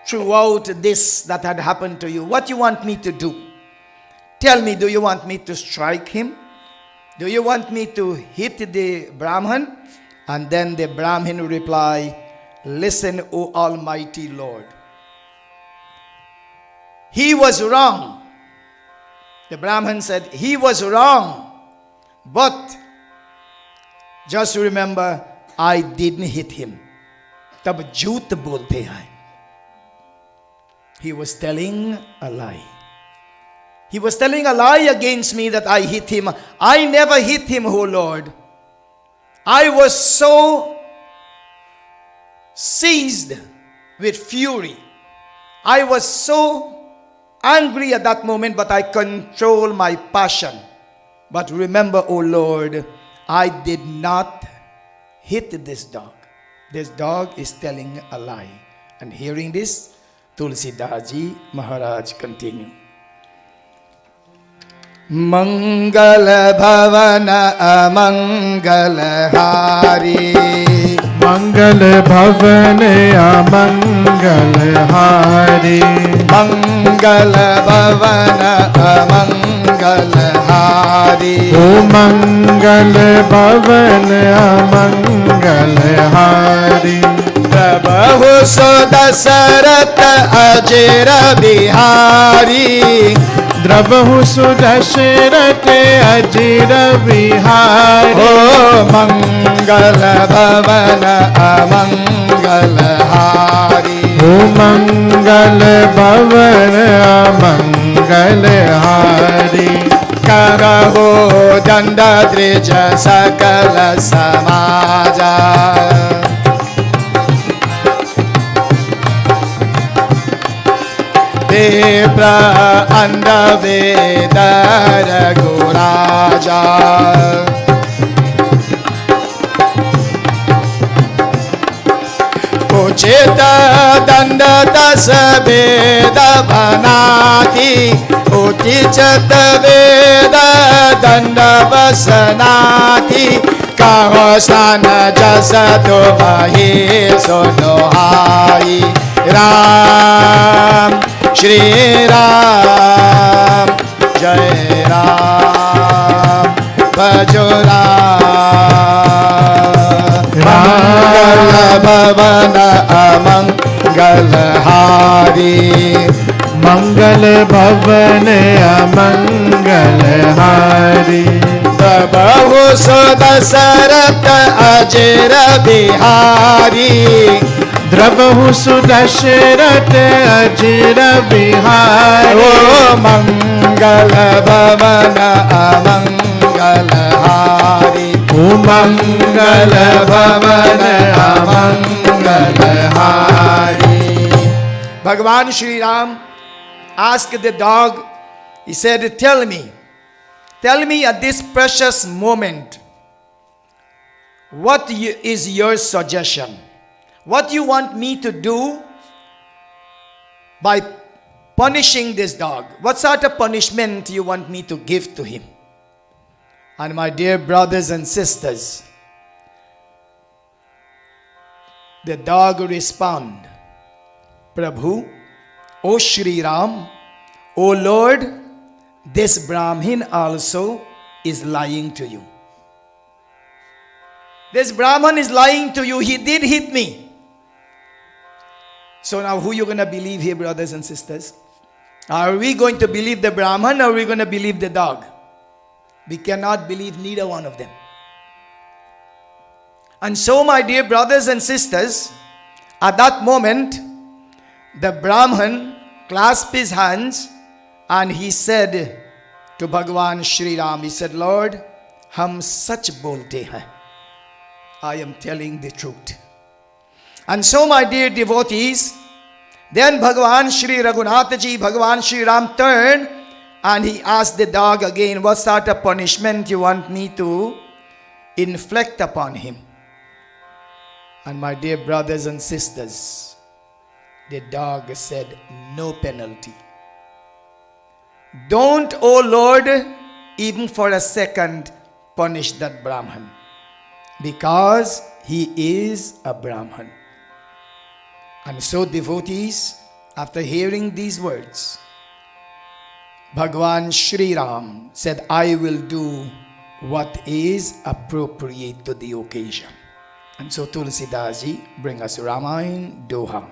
throughout this that had happened to you. What you want me to do? Tell me, do you want me to strike him? Do you want me to hit the Brahmin? And then the Brahmin replied, listen, O Almighty Lord. He was wrong. The Brahmin said, he was wrong. But just remember, I didn't hit him. तब झूठ बोलते हैं. He was telling a lie. He was telling a lie against me that I hit him. I never hit him, O Lord. I was so seized with fury. I was so angry at that moment, but I control my passion. But remember, O Lord, I did not hit this dog. This dog is telling a lie. And hearing this, Tulsidaji Maharaj continue. Mangala Bhavana Amangala Hari. Mangal Bhavan Amangal Hari. Mangala Bhavana Amangal Hari. O Mangal Bhavan Amangal Hari. Prabhu Sudasarat Ajira Bihari. द्रवहु सुदशरथ अजिर Vihari. O Mangal Bhavana Amangal Hari. O Mangal Bhavan Amangal Hari. Karaho Danda Drija Sakala Samaja. Depra Anda Vedara Guraja. Uchita Danda Dasa Veda Bhanati. Uchita Veda Danda Vasanati. Kahosana Jasadu Mahi Sonohai. Ram Shri Ram, Jai Ram, Bhajo Ram. Mangala Bhavana Amangal Hari. Mangal Bhavan Amangal Hari. Prabhu Sudasarat Ajira Bihari. द्रवहु सुदशरथ अजिर Vihari. O Mangal Bhavana Amangal Hari. O Mangal Bhavana Amangal Hari. Bhagavan Shri Ram asked the dog, he said, tell me at this precious moment, what is your suggestion? What you want me to do by punishing this dog? What sort of punishment you want me to give to him? And my dear brothers and sisters, the dog respond, Prabhu, O Shri Ram, O Lord, this Brahmin also is lying to you. This Brahman is lying to you. He did hit me. So now who you going to believe here, brothers and sisters? Are we going to believe the Brahman or are we going to believe the dog? We cannot believe neither one of them. And so, my dear brothers and sisters, at that moment, the Brahman clasped his hands and he said to Bhagavan Shri Ram, he said, Lord, hum sach bolte hain. I am telling the truth. And so, my dear devotees, then Bhagavan Shri Raghunath Ji, Bhagavan Shri Ram turned and he asked the dog again, what sort of punishment you want me to inflict upon him? And my dear brothers and sisters, the dog said, no penalty. Don't, O Lord, even for a second, punish that Brahman, because he is a Brahman. And so, devotees, after hearing these words, Bhagavan Shri Ram said, I will do what is appropriate to the occasion. And so Tulsidas ji bring us Ramayana Doha.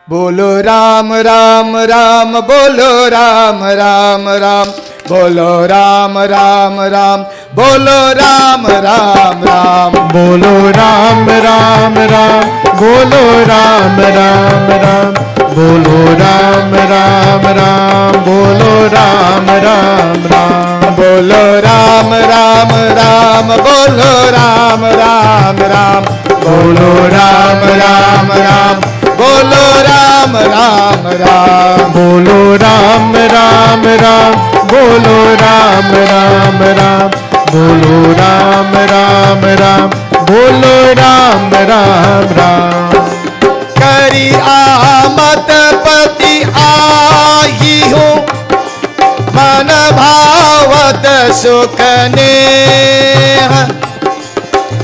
Bolo Ram Ram Ram, Bolo Ram Ram Ram, Bolo Ram Ram Ram, Bolo Ram Ram Ram, Bolo Ram Ram Ram, Bolo Ram Ram Ram, Bolo Ram Ram Ram, Bolo Ram Ram Ram, Bolo Ram Ram Ram, Bolo Ram Ram Ram Ram, Bolo Ram Ram Ram, Bolo Ram Ram Ram, Bolo Ram Ram Ram, Bolo Ram Ram Ram, Bolo Ram Ram Ram, Bolo Ram Ram Ram. Kari Amat Pati Ahi Ho, Man Bhavat Sukhane,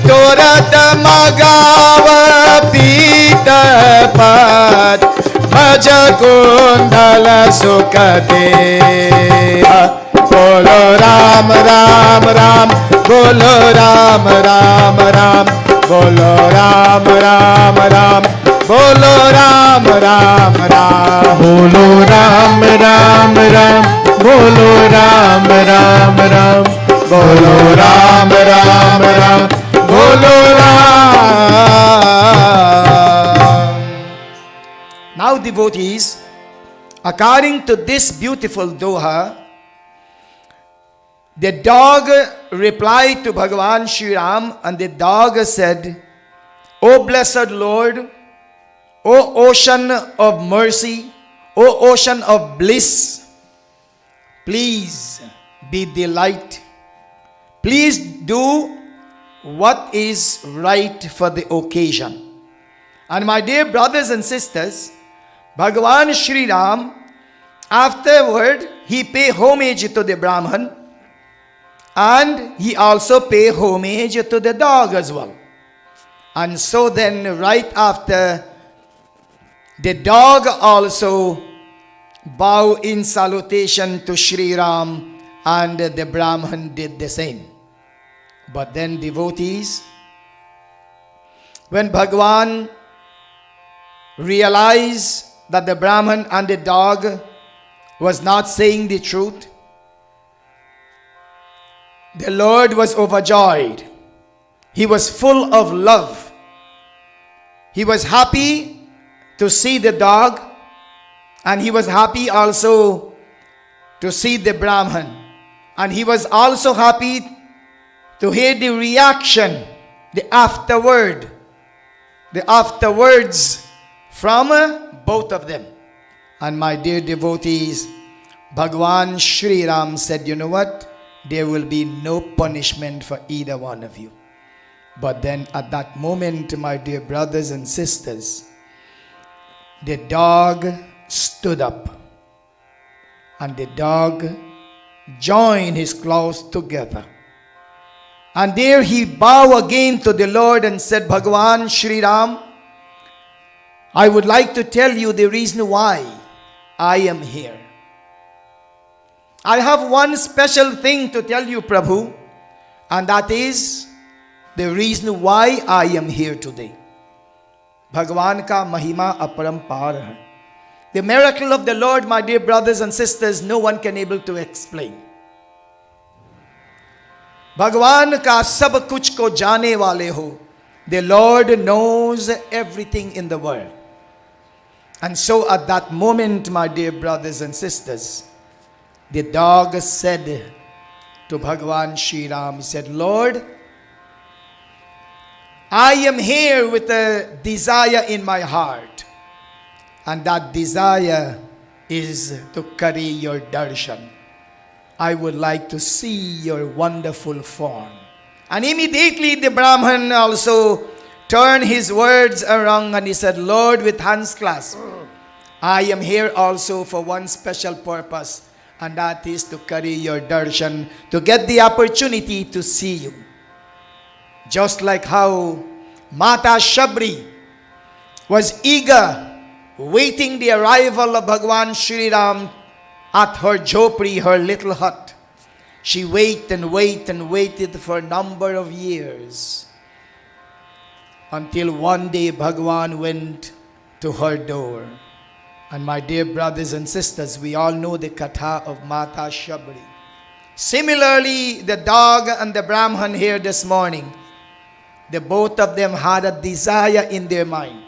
Turat Magav Pita Pat, Bhaja Kundala Sukhate. Bolo Ram Ram Ram, Bolo Ram Ram Ram, Bolo Ram Ram Ram, Bolo Ram Ram Ram, Bolo Ram Ram Ram, Bolo Ram Ram Ram, Bolo Ram Ram Ram, Bolo Ram. Now devotees, according to this beautiful doha, the dog replied to Bhagavan Shri Ram, and the dog said, O blessed Lord, O ocean of mercy, O ocean of bliss, please be delight. Please do what is right for the occasion. And my dear brothers and sisters, Bhagavan Shri Ram, afterward, he pay homage to the Brahman, and he also pay homage to the dog as well. And so then, right after, the dog also bow in salutation to Shri Ram, and the Brahman did the same. But then devotees, when Bhagavan realized that the Brahman and the dog was not saying the truth, the Lord was overjoyed. He was full of love. He was happy to see the dog, and he was happy also to see the Brahman. And he was also happy to hear the reaction, the afterwards from both of them. And my dear devotees, Bhagavan Shri Ram said, you know what? There will be no punishment for either one of you. But then at that moment, my dear brothers and sisters, the dog stood up, and the dog joined his claws together. And there he bowed again to the Lord and said, Bhagavan Shri Ram, I would like to tell you the reason why I am here. I have one special thing to tell you, Prabhu, and that is the reason why I am here today. Bhagavan ka mahima aparampar hai. The miracle of the Lord, my dear brothers and sisters, no one can able to explain. Bhagavan ka sab kuch ko jaane wale ho. The Lord knows everything in the world. And so at that moment, my dear brothers and sisters, the dog said to Bhagavan Shri Ram, he said, Lord, I am here with a desire in my heart. And that desire is to carry your darshan. I would like to see your wonderful form. And immediately the Brahman also turned his words around and he said, Lord, with hands clasped, I am here also for one special purpose, and that is to carry your darshan, to get the opportunity to see you. Just like how Mata Shabri was eager, waiting the arrival of Bhagavan Shri Ram at her jhopri, her little hut. She waited and waited for a number of years, until one day Bhagavan went to her door. And my dear brothers and sisters, we all know the katha of Mata Shabri. Similarly, the dog and the Brahman here this morning, the both of them had a desire in their mind.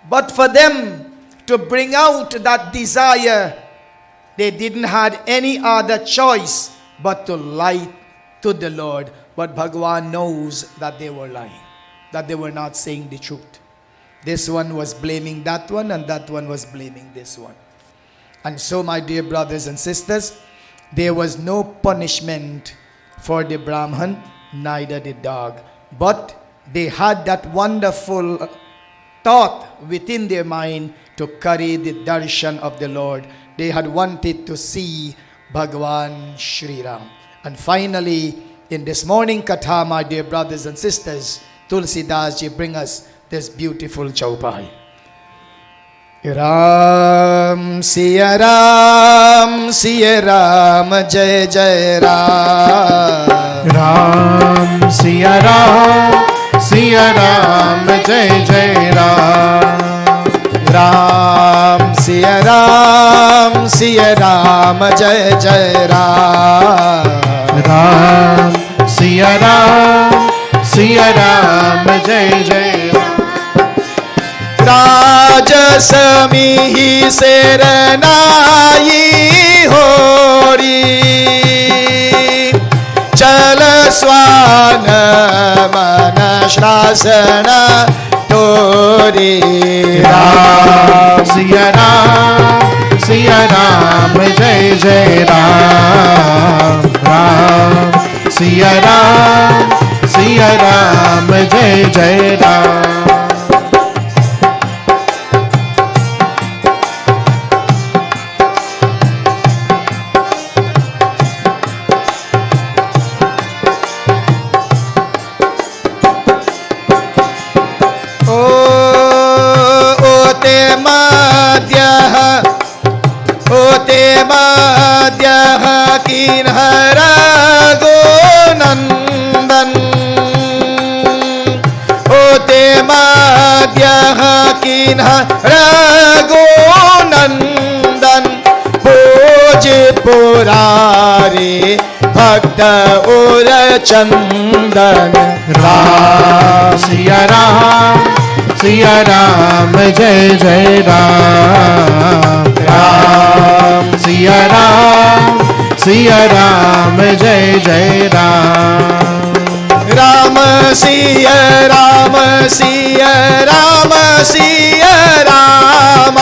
But for them to bring out that desire, they didn't have any other choice but to lie to the Lord. But Bhagavan knows that they were lying, that they were not saying the truth. This one was blaming that one, and that one was blaming this one. And so, my dear brothers and sisters, there was no punishment for the Brahmin, neither the dog. But they had that wonderful thought within their mind to carry the darshan of the Lord. They had wanted to see Bhagavan Shri Ram. And finally, in this morning katha, my dear brothers and sisters, Tulsidas ji bring us this beautiful chaupai. Ram Siya Ram Jai Jai Ram. Ram Siya Ram Jai Jai Ram. Ram Siya Ram Jai Jai Ram. Ram Siya Ram Jai Jai Ram. राजसमी ही सेरनाई होरी चल स्वान मन शासन तोरी. Ram Siya Ram Jai Jai Ram. Ram Siya Ram Jai Jai Ram. Raghunandan भोज पुरारे भक्त और चंदन. Ram Siya Ram Jai Jai Ram. Ram Siya Ram Jai Jai Ram. Ram Siya Ram Siya Ram Siya Ram.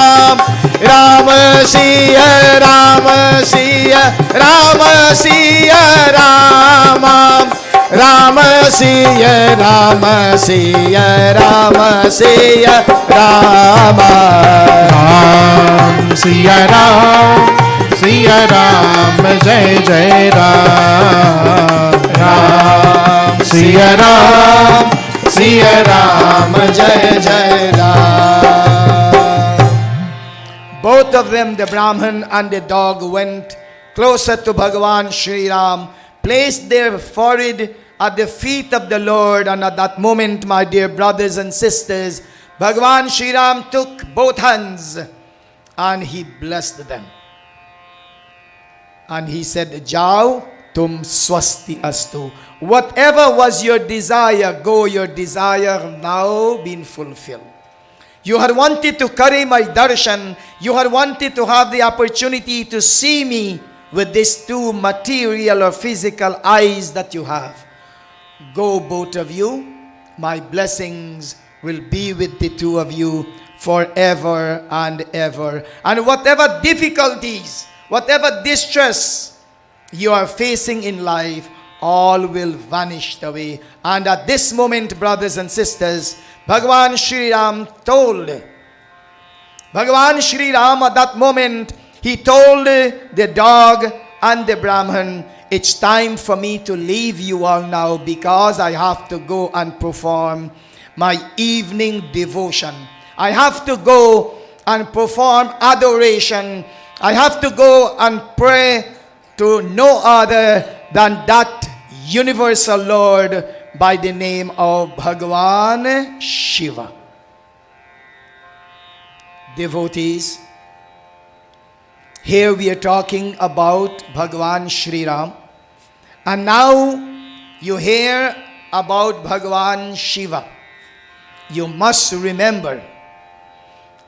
Ram Siya Ram Siya Ram Siya Ram. Ram Siya Ram Siya Ram Siya Ram. Ram Siya Ram Jai Jai Ram. Ram Siya Ram Jai Jai Ram. Both of them, the Brahmin and the dog, went closer to Bhagavan Shri Ram, placed their forehead at the feet of the Lord, and at that moment, my dear brothers and sisters, Bhagavan Shri Ram took both hands and he blessed them. And he said, Jao tum swasti astu. Whatever was your desire, go, your desire now been fulfilled. You had wanted to carry my darshan. You had wanted to have the opportunity to see me with these two material or physical eyes that you have. Go, both of you. My blessings will be with the two of you forever and ever. And whatever difficulties, whatever distress you are facing in life, all will vanish away. And at this moment, brothers and sisters, Bhagavan Shri Ram told, Bhagavan Shri Ram at that moment, he told the dog and the Brahmin, it's time for me to leave you all now, because I have to go and perform my evening devotion. I have to go and perform adoration. I have to go and pray to no other than that universal Lord by the name of Bhagavan Shiva. Devotees, here we are talking about Bhagavan Shri Ram, and now you hear about Bhagavan Shiva. You must remember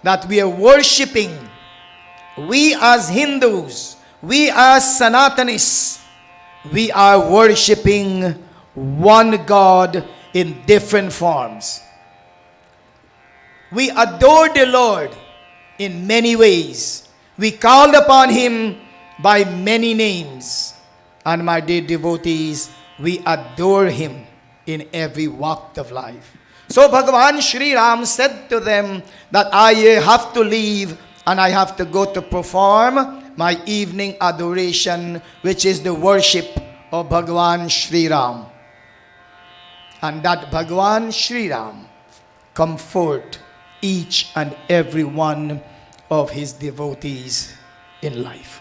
that we are worshipping, we as Hindus, we as Sanatanis, we are worshipping one God in different forms. We adore the Lord in many ways. We called upon Him by many names. And my dear devotees, we adore Him in every walk of life. So Bhagavan Shri Ram said to them that I have to leave and I have to go to perform my evening adoration, which is the worship of Bhagavan Shri Ram. And that Bhagavan Shri Ram comfort each and every one of his devotees in life.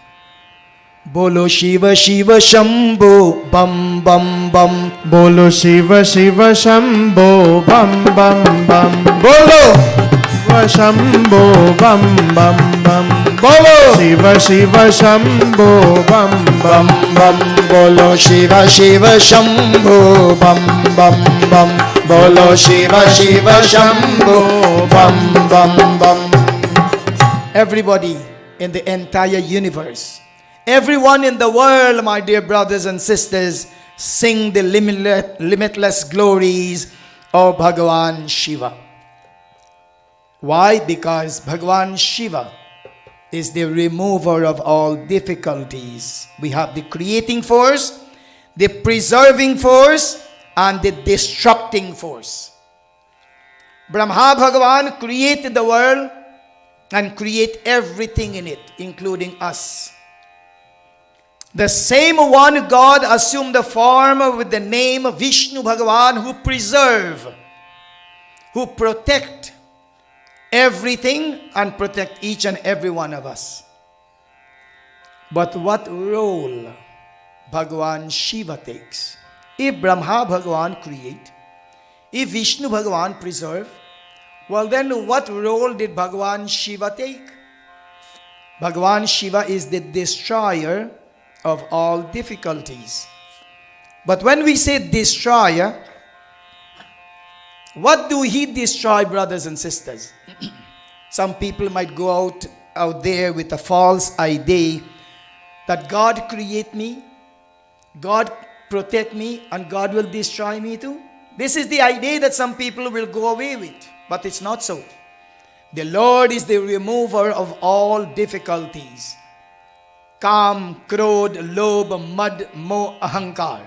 Bolo Shiva Shiva Shambho Bam Bam Bam. Bolo Shiva Shiva Shambho Bam Bam Bam. Bolo Shiva Shambho Bam Bam Bam. Bolo Shiva Shiva Shambho Bam Bam Bam. Bam. Bolo Shiva Shiva Shambho Bam Bam Bam. Bolo Shiva Shiva Shambho Bam Bam Bam. Everybody in the entire universe, everyone in the world, my dear brothers and sisters, sing the limitless glories of Bhagavan Shiva. Why? Because Bhagavan Shiva is the remover of all difficulties. We have the creating force, the preserving force, and the destructing force. Brahma Bhagavan created the world and create everything in it, including us. The same one God assumed the form with the name of Vishnu Bhagavan, who preserve, who protect everything and protect each and every one of us. But what role Bhagavan Shiva takes? If Brahma Bhagavan create, if Vishnu Bhagavan preserve, well then what role did Bhagavan Shiva take? Bhagavan Shiva is the destroyer of all difficulties. But when we say destroyer, what do he destroy, brothers and sisters? Some people might go out there with a false idea that God create me, God protect me, and God will destroy me too. This is the idea that some people will go away with, but it's not so. The Lord is the remover of all difficulties. Kam, Krodh, Lobh, Mad, Moh, Ahankar.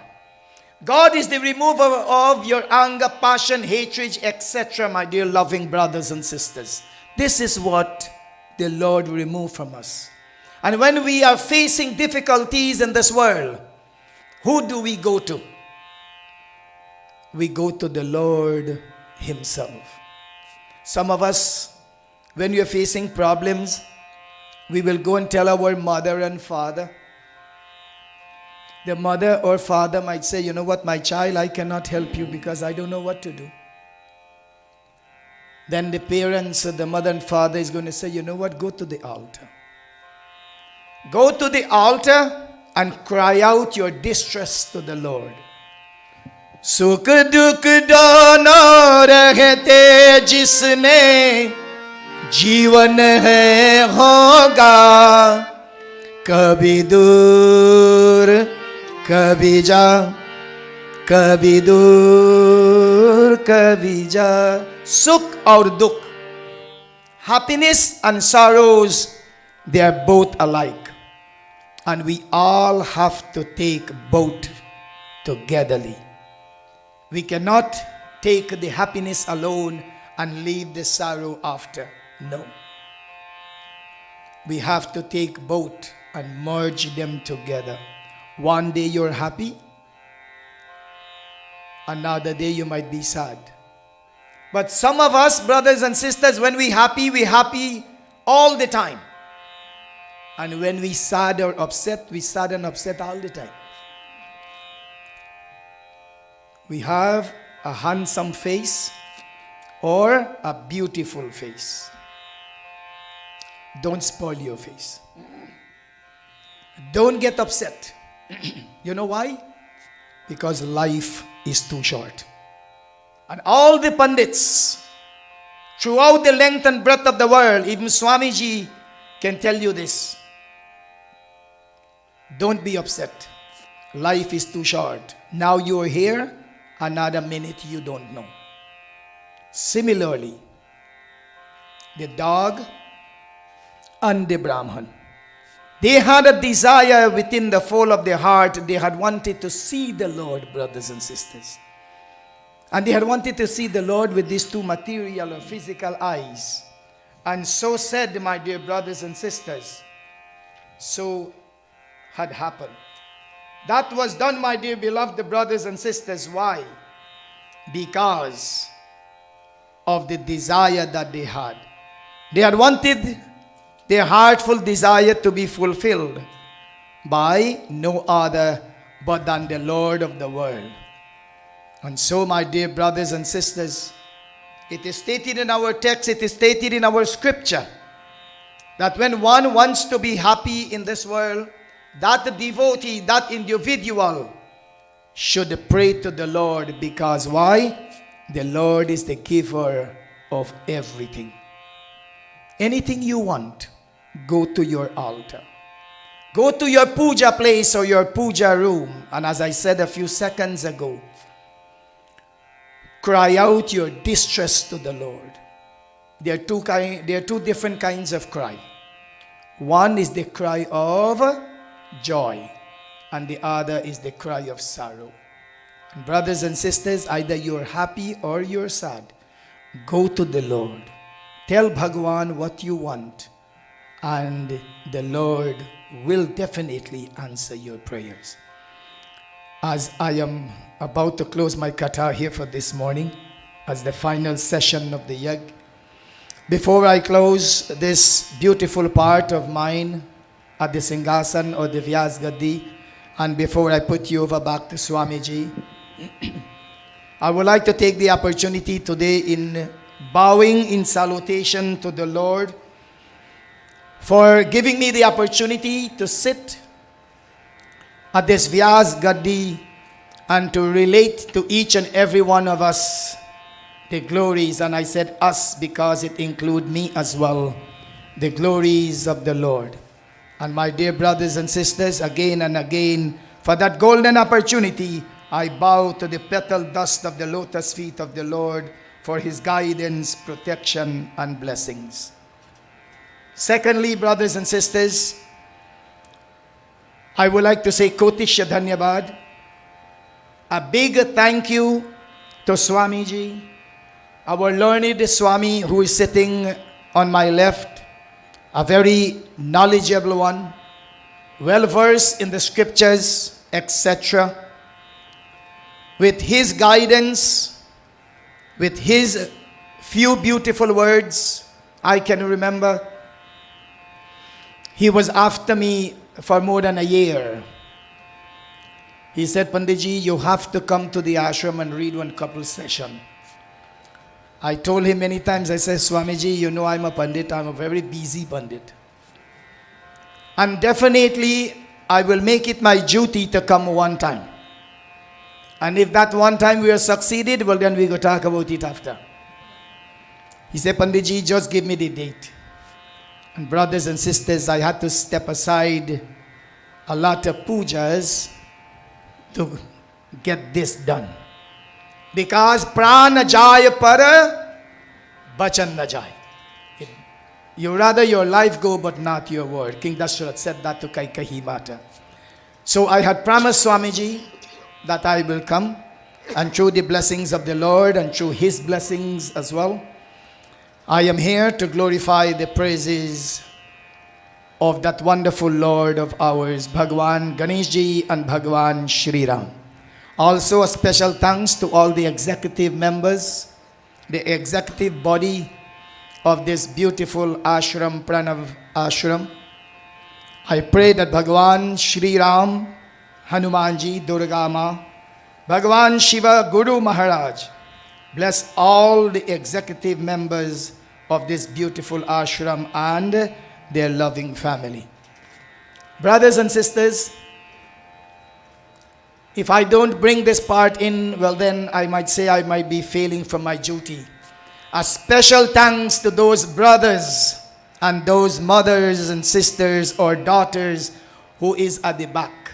God is the remover of your anger, passion, hatred, etc., my dear loving brothers and sisters. This is what the Lord will remove from us. And when we are facing difficulties in this world, who do we go to? We go to the Lord Himself. Some of us, when we are facing problems, we will go and tell our mother and father. The mother or father might say, you know what, my child, I cannot help you because I don't know what to do. Then the parents, the mother and father is going to say, you know what, go to the altar. Go to the altar and cry out your distress to the Lord. Sukh dukh dono rahte jisne जीवन है होगा कभी दूर कभी जा कभी दूर कभी जा. Sukh और dukh, happiness and sorrows, they are both alike, and we all have to take both togetherly. We cannot take the happiness alone and leave the sorrow after. No. We have to take both and merge them together. One day you're happy, another day you might be sad. But some of us, brothers and sisters, when we're happy all the time. And when we sad or upset, we sad and upset all the time. We have a handsome face or a beautiful face. Don't spoil your face. Don't get upset. You know why? Because life is too short. And all the pundits throughout the length and breadth of the world, even Swamiji can tell you this. Don't be upset. life is too short. Now you're here, another minute you don't know. Similarly, the dog and the Brahmin, they had a desire within the fall of their heart. They had wanted to see the Lord, brothers and sisters. And they had wanted to see the Lord with these two material or physical eyes. And so said, my dear brothers and sisters, so had happened. That was done, my dear beloved brothers and sisters. Why? Because of the desire that they had. They had wanted their heartful desire to be fulfilled by no other but than the Lord of the world. And so, my dear brothers and sisters, it is stated in our text, it is stated in our scripture, that when one wants to be happy in this world, that devotee, that individual should pray to the Lord. Because why? The Lord is the giver of everything. Anything you want, go to your altar. Go to your puja place or your puja room. And as I said a few seconds ago, cry out your distress to the Lord. There are two different kinds of cry. One is the cry of joy, and the other is the cry of sorrow. And brothers and sisters, either you're happy or you're sad, go to the Lord. Tell Bhagwan what you want, and the Lord will definitely answer your prayers. As I am about to close my katha here for this morning, as the final session of the Yajna, before I close this beautiful part of mine at the Singhasan or the Vyas Gaddi, and before I put you over back to Swamiji, I would like to take the opportunity today in bowing in salutation to the Lord for giving me the opportunity to sit at this Vyas Gaddi and to relate to each and every one of us the glories, and I said us because it includes me as well, the glories of the Lord. And my dear brothers and sisters, again and again, for that golden opportunity, I bow to the petal dust of the lotus feet of the Lord for His guidance, protection, and blessings. Secondly, brothers and sisters, I would like to say Kotisha Dhanyabad, a big thank you to Swamiji, our learned Swami who is sitting on my left, a very knowledgeable one, well versed in the scriptures, etc. With his guidance, with his few beautiful words, I can remember he was after me for more than a year. He said, Panditji, you have to come to the ashram and read one couple session. I told him many times, I said, Swamiji, you know I'm a Pandit, I'm a very busy Pandit. And definitely, I will make it my duty to come one time. And if that one time we are succeeded, well then we go talk about it after. He said, Panditji, just give me the date. And brothers and sisters, I had to step aside a lot of pujas to get this done. Because prana jaya para, bachan na jaya. You rather your life go, but not your word. King Dashrath said that to Kaikeyi Mata. So I had promised Swamiji that I will come, and through the blessings of the Lord and through His blessings as well, I am here to glorify the praises of that wonderful Lord of ours, Bhagwan Ganeshji and Bhagwan Shri Ram. Also a special thanks to all the executive members, the executive body of this beautiful ashram, Pranav Ashram. I pray that Bhagwan Shri Ram, Hanumanji, Durga Ma, Bhagwan Shiva, Guru Maharaj, bless all the executive members of this beautiful ashram and their loving family. Brothers and sisters, if I don't bring this part in, well then I might say I might be failing from my duty. A special thanks to those brothers and those mothers and sisters or daughters who is at the back,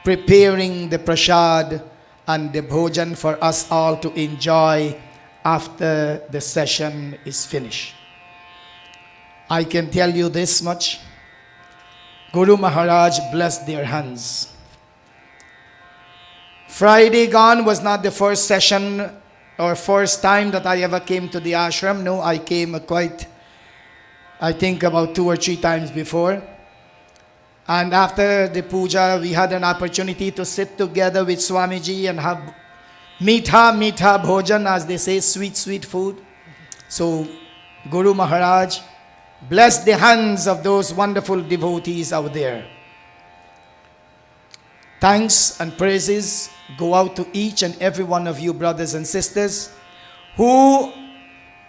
preparing the prasad and the bhojan for us all to enjoy after the session is finished. I can tell you this much. Guru Maharaj blessed their hands. Friday gone was not the first session or first time that I ever came to the ashram. No, I came I think about 2 or 3 times before. And after the puja, we had an opportunity to sit together with Swamiji and have mitha bhojan, as they say, sweet food. So Guru Maharaj blessed the hands of those wonderful devotees out there. Thanks and praises go out to each and every one of you, brothers and sisters, who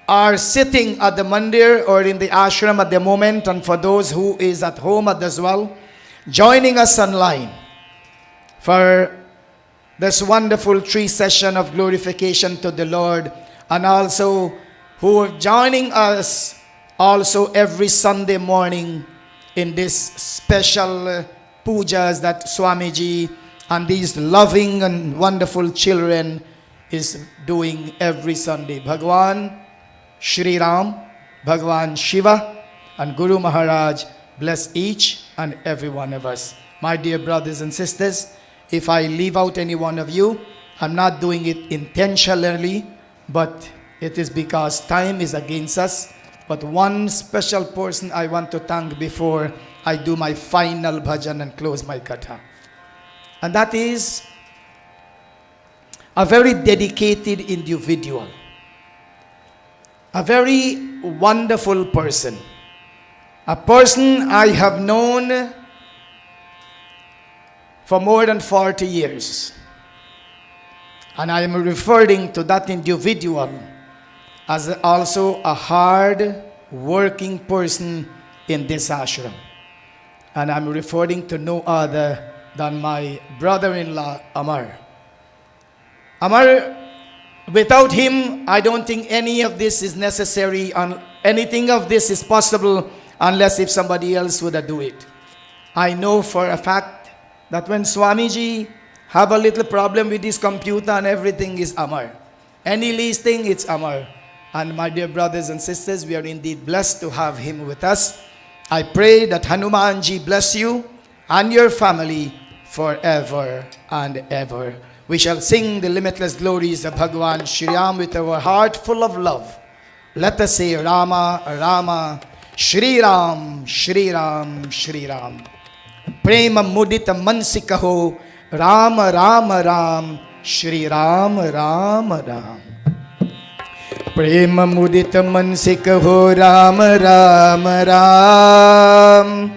are sitting at the Mandir or in the ashram at the moment, and for those who is at home as well, joining us online for this wonderful 3 session of glorification to the Lord, and also who are joining us also every Sunday morning in this special pujas that Swamiji and these loving and wonderful children is doing every Sunday. Bhagwan Shri Ram, Bhagwan Shiva and Guru Maharaj bless each and every one of us. My dear brothers and sisters, if I leave out any one of you, I'm not doing it intentionally, but it is because time is against us. But one special person I want to thank before I do my final bhajan and close my katha. And that is a very dedicated individual, a very wonderful person, a person I have known for more than 40 years. And I am referring to that individual as also a hard working person in this ashram. And I'm referring to no other than my brother-in-law, Amar. Amar, without him, I don't think any of this is necessary, and anything of this is possible unless if somebody else would do it. I know for a fact that when Swamiji have a little problem with his computer and everything is Amar. Any least thing, it's Amar. And my dear brothers and sisters, we are indeed blessed to have him with us. I pray that Hanumanji bless you and your family forever and ever. We shall sing the limitless glories of Bhagwan Shri Ram with our heart full of love. Let us say Rama, Rama, Shri Ram, Shri Ram, Shri Ram. Prema mudita mansi kaho, Ram, Ram, Ram, Shri Ram, Ram, Ram. Prema mudita mansi kaho, Ram, Ram, Ram,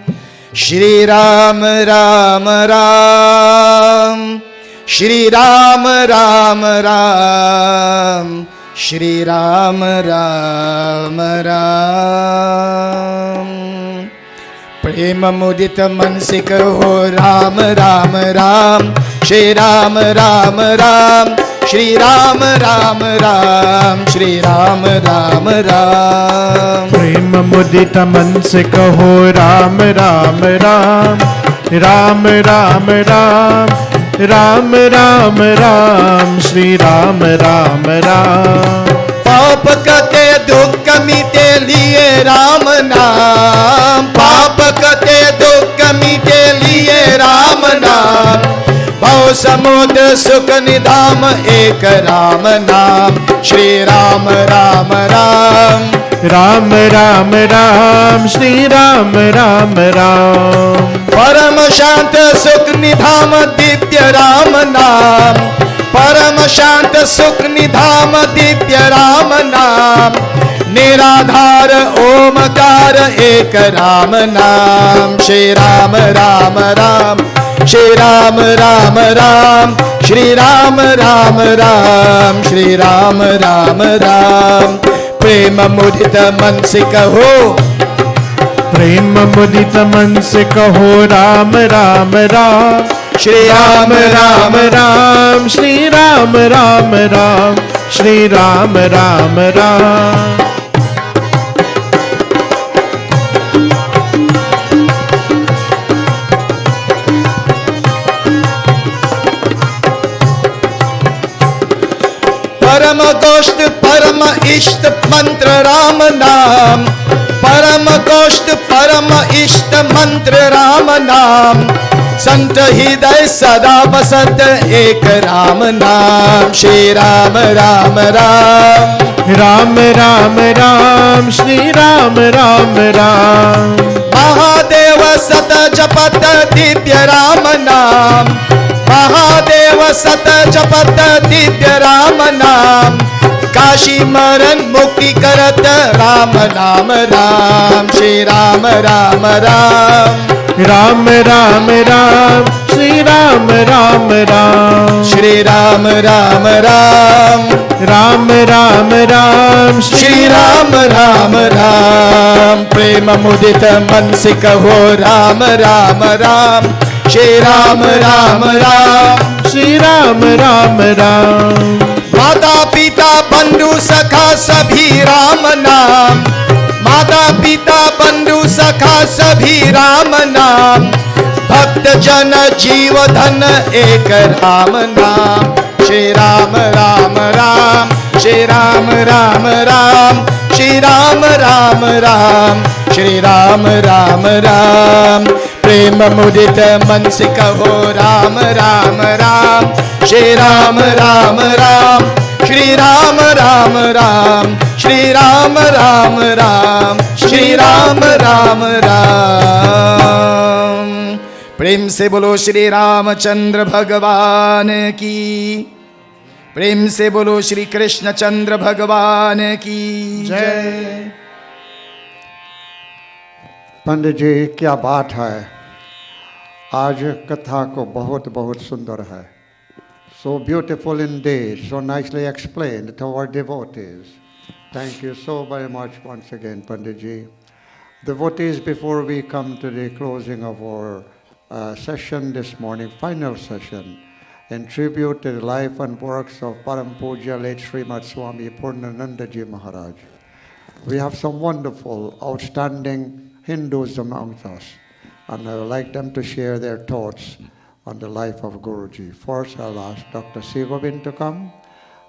Shri Ram, Ram, Ram, Shri Ram, Ram, Ram, Shri Ram, Ram, Ram. Prema mudita mansi kaho, Ram, Ram, Ram, Shri Ram, Ram, Ram, Shri Ram, Ram, Ram, Shri Ram, Ram, Ram. प्रेम मुदित मन से कहो राम राम राम, राम राम राम, राम राम राम, श्री राम राम राम. पाप कटे दुख मिटे लिए राम नाम, पाप कटे दुख मिटे लिए राम नाम. भव समुद्र सुख निधाम एक राम नाम, श्री राम राम राम. राम राम राम, श्री राम राम राम. परम शांत सुख निधाम दिव्य राम नाम, परम शांत सुख निधाम दिव्य राम नाम. निराधार ओमकार एक राम नाम, श्री राम राम राम, श्री राम राम राम, श्री राम राम राम, श्री राम राम राम. प्रेम मुदित मन से कहो, प्रेम मुदित मन से कहो राम राम राम, श्री राम राम राम, श्री राम राम राम, श्री राम राम राम. परम गोष्ठ परम इष्ट मंत्र राम नाम, परम गोष्ठ परम इष्ट मंत्र राम नाम, संत हृदय सदा बसत एक राम नाम। श्री राम राम राम, राम राम राम, श्री राम राम राम। महादेव सत जपत दिव्य राम नाम, महादेव सत जपत दिव्य राम नाम, काशी मरण मुक्ति करत राम नाम राम। श्री राम राम राम, राम राम राम, श्री राम राम राम। श्री राम राम राम, राम राम राम, श्री राम राम राम। प्रेम मुदित मन से कहो राम राम राम। श्री राम राम राम, श्री राम राम राम। माता पिता बंधु सखा सभी राम नाम, माता पिता बंधु सखा सभी राम नाम, भक्त जन जीव धन एक राम नाम। श्री राम राम राम, श्री राम राम राम, श्री राम राम राम, श्री राम राम राम। प्रेम मुदित मन से कहो राम राम राम। श्री राम राम राम, श्री राम राम राम, श्री राम राम राम, श्री राम राम राम। प्रेम से बोलो श्री रामचंद्र भगवान की, प्रेम से बोलो श्री कृष्णचंद्र भगवान की जय। पंडित जी क्या बात है, आज कथा को बहुत बहुत सुंदर है। So beautiful indeed, so nicely explained to our devotees. Thank you so very much once again, Panditji. Devotees, before we come to the closing of our session this morning, final session, in tribute to the life and works of Param Puja late Srimad Swami Purnananda Ji Maharaj, we have some wonderful, outstanding Hindus among us, and I would like them to share their thoughts on the life of Guruji. First, I'll ask Dr. C. Govind to come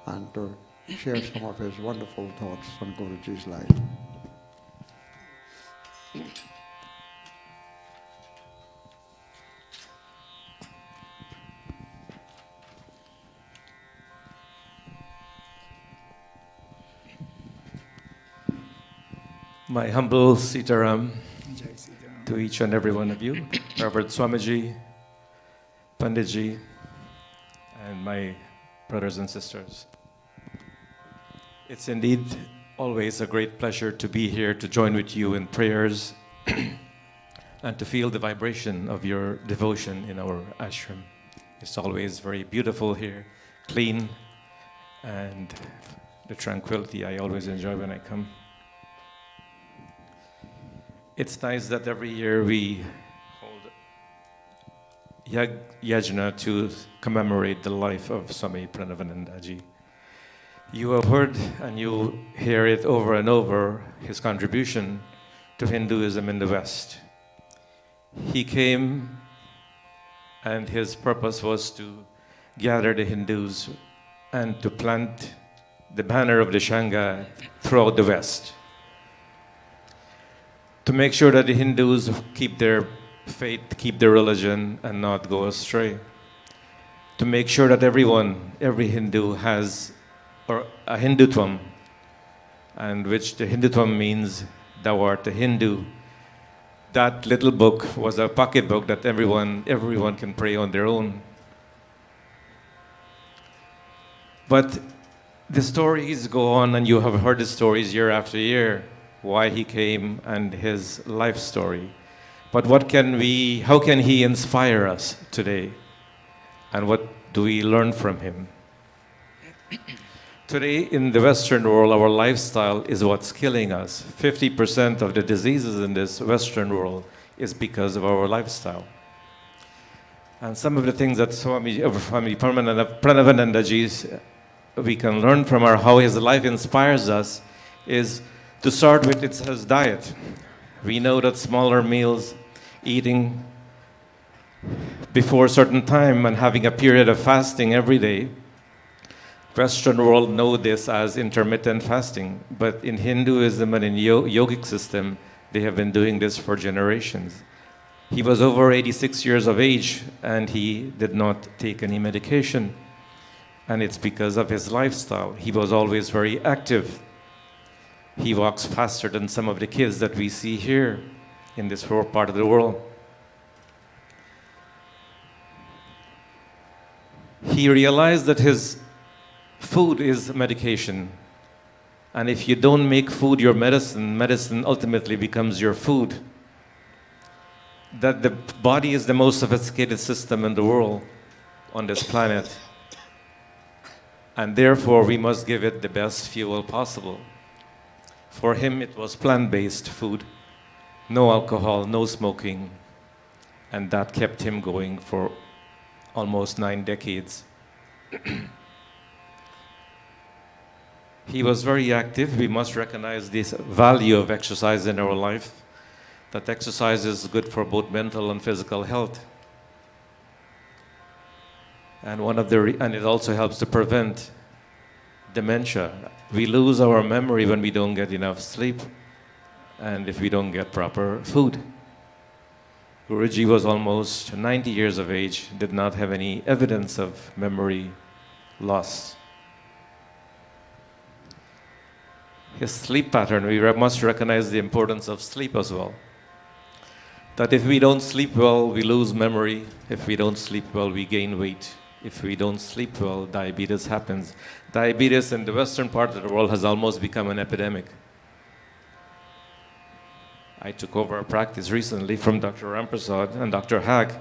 and to share some of his wonderful thoughts on Guruji's life. My humble Sitaram to each and every one of you, Reverend Swamiji, Panditji, and my brothers and sisters. It's indeed always a great pleasure to be here to join with you in prayers and to feel the vibration of your devotion in our ashram. It's always very beautiful here, clean, and the tranquility I always enjoy when I come. It's nice that every year we hold Yajna to commemorate the life of Swami Pranav Ji. You have heard and you hear it over and over, his contribution to Hinduism in the West. He came and his purpose was to gather the Hindus and to plant the banner of the Shanga throughout the West, to make sure that the Hindus keep their faith, keep their religion, and not go astray. To make sure that every Hindu has or a Hindutvam, and which the Hindutvam means thou art a Hindu. That little book was a pocket book that everyone can pray on their own. But the stories go on, and you have heard the stories year after year, why he came and his life story. But how can he inspire us today? And what do we learn from him? Today in the Western world, our lifestyle is what's killing us. 50% of the diseases in this Western world is because of our lifestyle. And some of the things that Swami Pranav Ji's we can learn from how his life inspires us is to start with his diet. We know that smaller meals, eating before a certain time and having a period of fasting every day Western world know this as intermittent fasting, but in Hinduism and in yogic system, they have been doing this for generations. He was over 86 years of age and he did not take any medication. And it's because of his lifestyle. He was always very active. He walks faster than some of the kids that we see here in this whole part of the world. He realized that his food is medication. And if you don't make food your medicine, medicine ultimately becomes your food. That the body is the most sophisticated system in the world on this planet. And therefore, we must give it the best fuel possible. For him, it was plant-based food, no alcohol, no smoking, and that kept him going for almost 9 decades. He was very active. We must recognize this value of exercise in our life, that exercise is good for both mental and physical health. And and it also helps to prevent dementia. We lose our memory when we don't get enough sleep and if we don't get proper food. Guruji was almost 90 years of age, did not have any evidence of memory loss. His sleep pattern, we must recognize the importance of sleep as well. That if we don't sleep well, we lose memory. If we don't sleep well, we gain weight. If we don't sleep well, diabetes happens. Diabetes in the western part of the world has almost become an epidemic. I took over a practice recently from Dr. Ramprasad and Dr. Hag,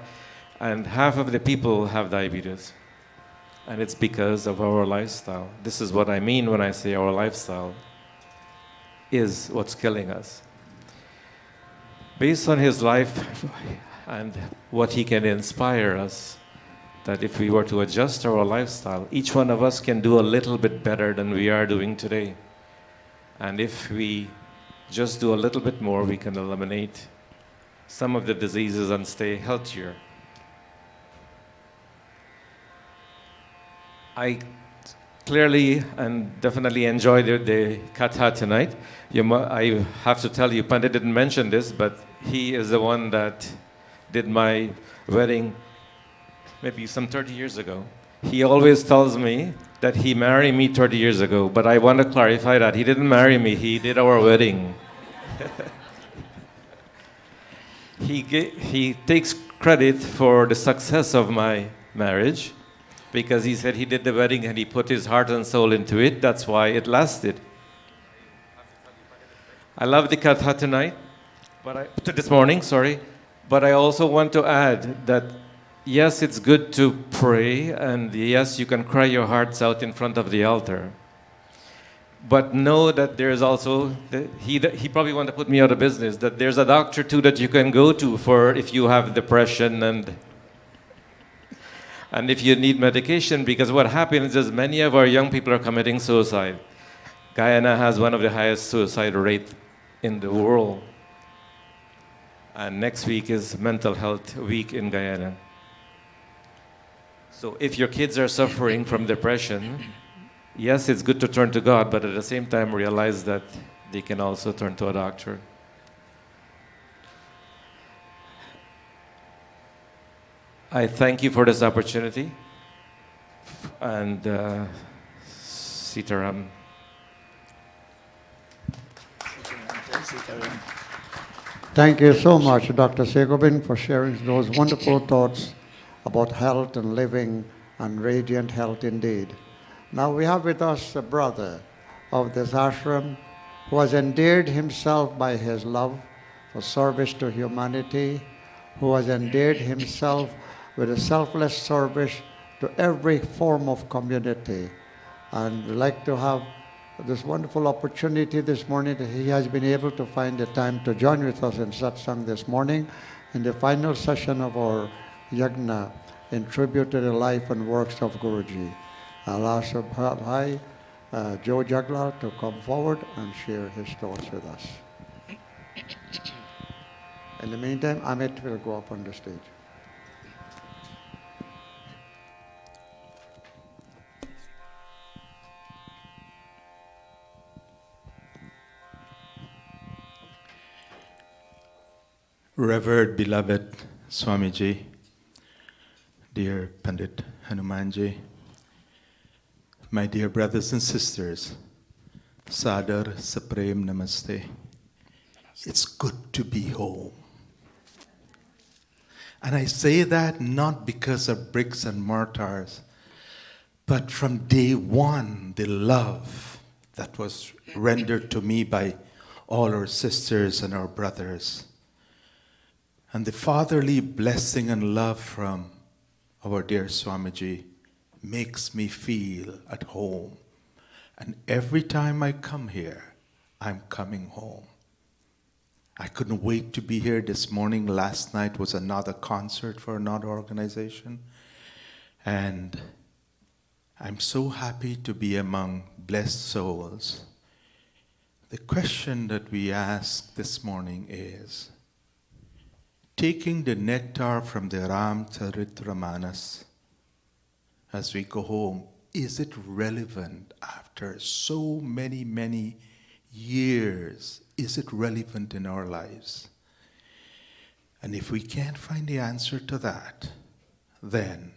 and half of the people have diabetes. And it's because of our lifestyle. This is what I mean when I say our lifestyle is what's killing us. Based on his life and what he can inspire us, that if we were to adjust our lifestyle, each one of us can do a little bit better than we are doing today. And if we just do a little bit more, we can eliminate some of the diseases and stay healthier. I clearly and definitely enjoyed the katha tonight. I have to tell you, Pandit didn't mention this, but he is the one that did my wedding maybe some 30 years ago. He always tells me that he married me 30 years ago, but I want to clarify that. He didn't marry me, he did our wedding. He takes credit for the success of my marriage because he said he did the wedding and he put his heart and soul into it. That's why it lasted. I love the katha tonight, this morning, sorry. But I also want to add that yes, it's good to pray, and yes, you can cry your hearts out in front of the altar. But know that there's also, he probably want to put me out of business, that there's a doctor too that you can go to for if you have depression and if you need medication, because what happens is many of our young people are committing suicide. Guyana has one of the highest suicide rates in the world. And next week is Mental Health Week in Guyana. So if your kids are suffering from depression, yes, it's good to turn to God, but at the same time realize that they can also turn to a doctor. I thank you for this opportunity. And Sitaram. Thank you so much, Dr. Segobin, for sharing those wonderful thoughts about health and living and radiant health indeed. Now we have with us a brother of this ashram who has endeared himself by his love for service to humanity, who has endeared himself with a selfless service to every form of community. And we'd like to have this wonderful opportunity this morning that he has been able to find the time to join with us in satsang this morning in the final session of our Yajna in tribute to the life and works of Guruji. I'll ask Bhai Joe Jagla to come forward and share his thoughts with us. In the meantime, Amit will go up on the stage. Revered, beloved Swamiji, dear Pandit Hanumanji, my dear brothers and sisters, Sadar Supreme Namaste. It's good to be home. And I say that not because of bricks and mortars, but from day one, the love that was rendered to me by all our sisters and our brothers, and the fatherly blessing and love from our dear Swamiji makes me feel at home. And every time I come here, I'm coming home. I couldn't wait to be here this morning. Last night was another concert for another organization. And I'm so happy to be among blessed souls. The question that we ask this morning is, taking the nectar from the Ramanas as we go home, is it relevant after so many years? Is it relevant in our lives? And if we can't find the answer to that, then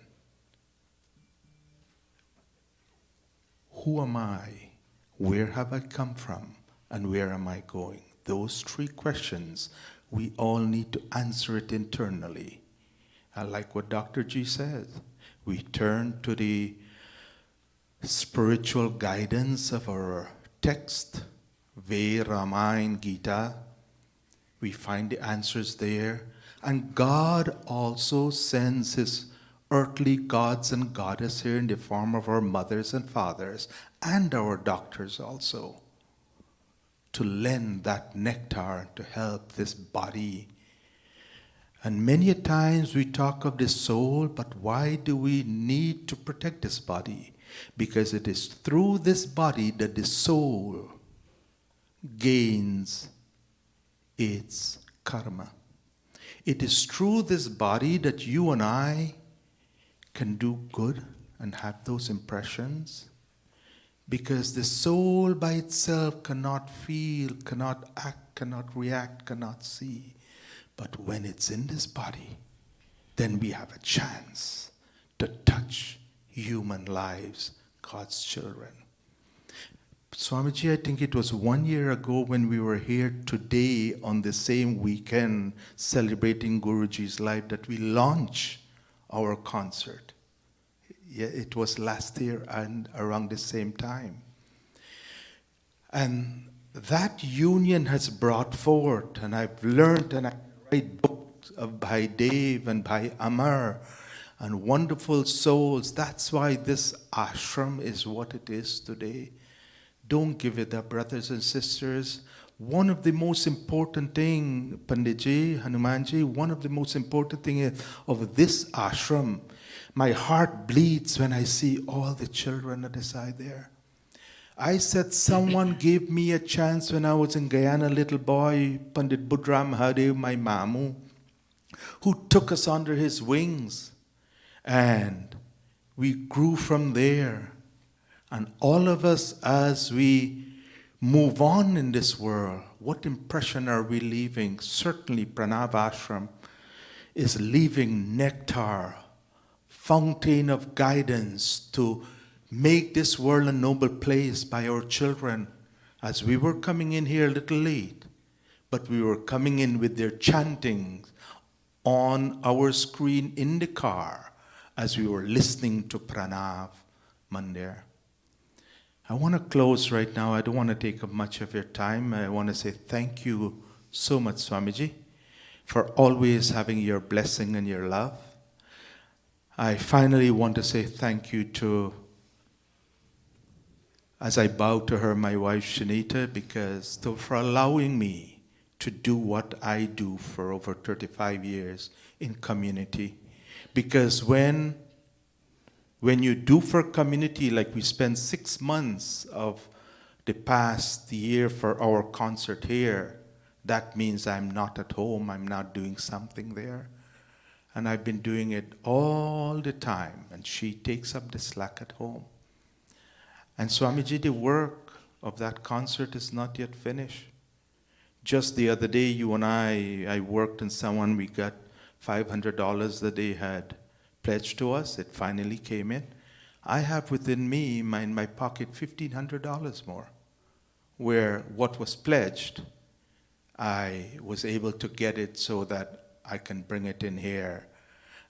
who am I? Where have I come from? And where am I going? Those three questions, we all need to answer it internally. I like what Dr. G says. We turn to the spiritual guidance of our text, Ved, Ramayana, Gita. We find the answers there. And God also sends His earthly gods and goddesses here in the form of our mothers and fathers and our doctors also, to lend that nectar to help this body. And many a times we talk of the soul, but why do we need to protect this body? Because it is through this body that the soul gains its karma. It is through this body that you and I can do good and have those impressions. Because the soul by itself cannot feel, cannot act, cannot react, cannot see. But when it's in this body, then we have a chance to touch human lives, God's children. Swamiji, I think it was 1 year ago when we were here today on the same weekend celebrating Guruji's life that we launched our concert. Yeah, it was last year and around the same time. And that union has brought forth, and I've learned, and I read books by Dave and by Amar, and wonderful souls. That's why this ashram is what it is today. Don't give it up, brothers and sisters. One of the most important thing, Panditji, Hanumanji, one of the most important thing of this ashram, my heart bleeds when I see all the children at the side there. I said someone gave me a chance when I was in Guyana, little boy, Pandit Budram Hadev, my mamu, who took us under his wings. And we grew from there. And all of us, as we move on in this world, what impression are we leaving? Certainly Pranav Ashram is leaving nectar, fountain of guidance to make this world a noble place by our children. As we were coming in here a little late, but we were coming in with their chanting on our screen in the car as we were listening to Pranav Mandir. I want to close right now. I don't want to take up much of your time. I want to say thank you so much, Swamiji, for always having your blessing and your love. I finally want to say thank you to, as I bow to her, my wife Shanita, for allowing me to do what I do for over 35 years in community. Because when you do for community, like we spent 6 months of the past year for our concert here, that means I'm not at home, I'm not doing something there. And I've been doing it all the time, and she takes up the slack at home. And Swamiji, the work of that concert is not yet finished. Just the other day, you and I worked in someone, we got $500 that they had pledged to us. It finally came in. I have within me, in my pocket, $1,500 more, where what was pledged, I was able to get it so that I can bring it in here.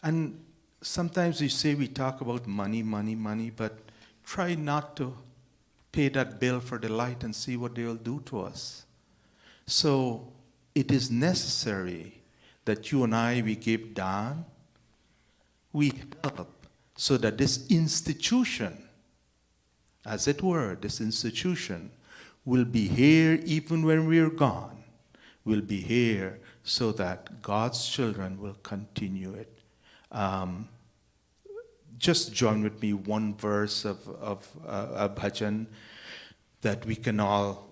And sometimes we say we talk about money, money, money, but try not to pay that bill for the light and see what they'll do to us. So it is necessary that you and I, we give down, we help, so that this institution, as it were, this institution will be here even when we're gone, will be here so that God's children will continue it. Just join with me one verse of a bhajan that we can all,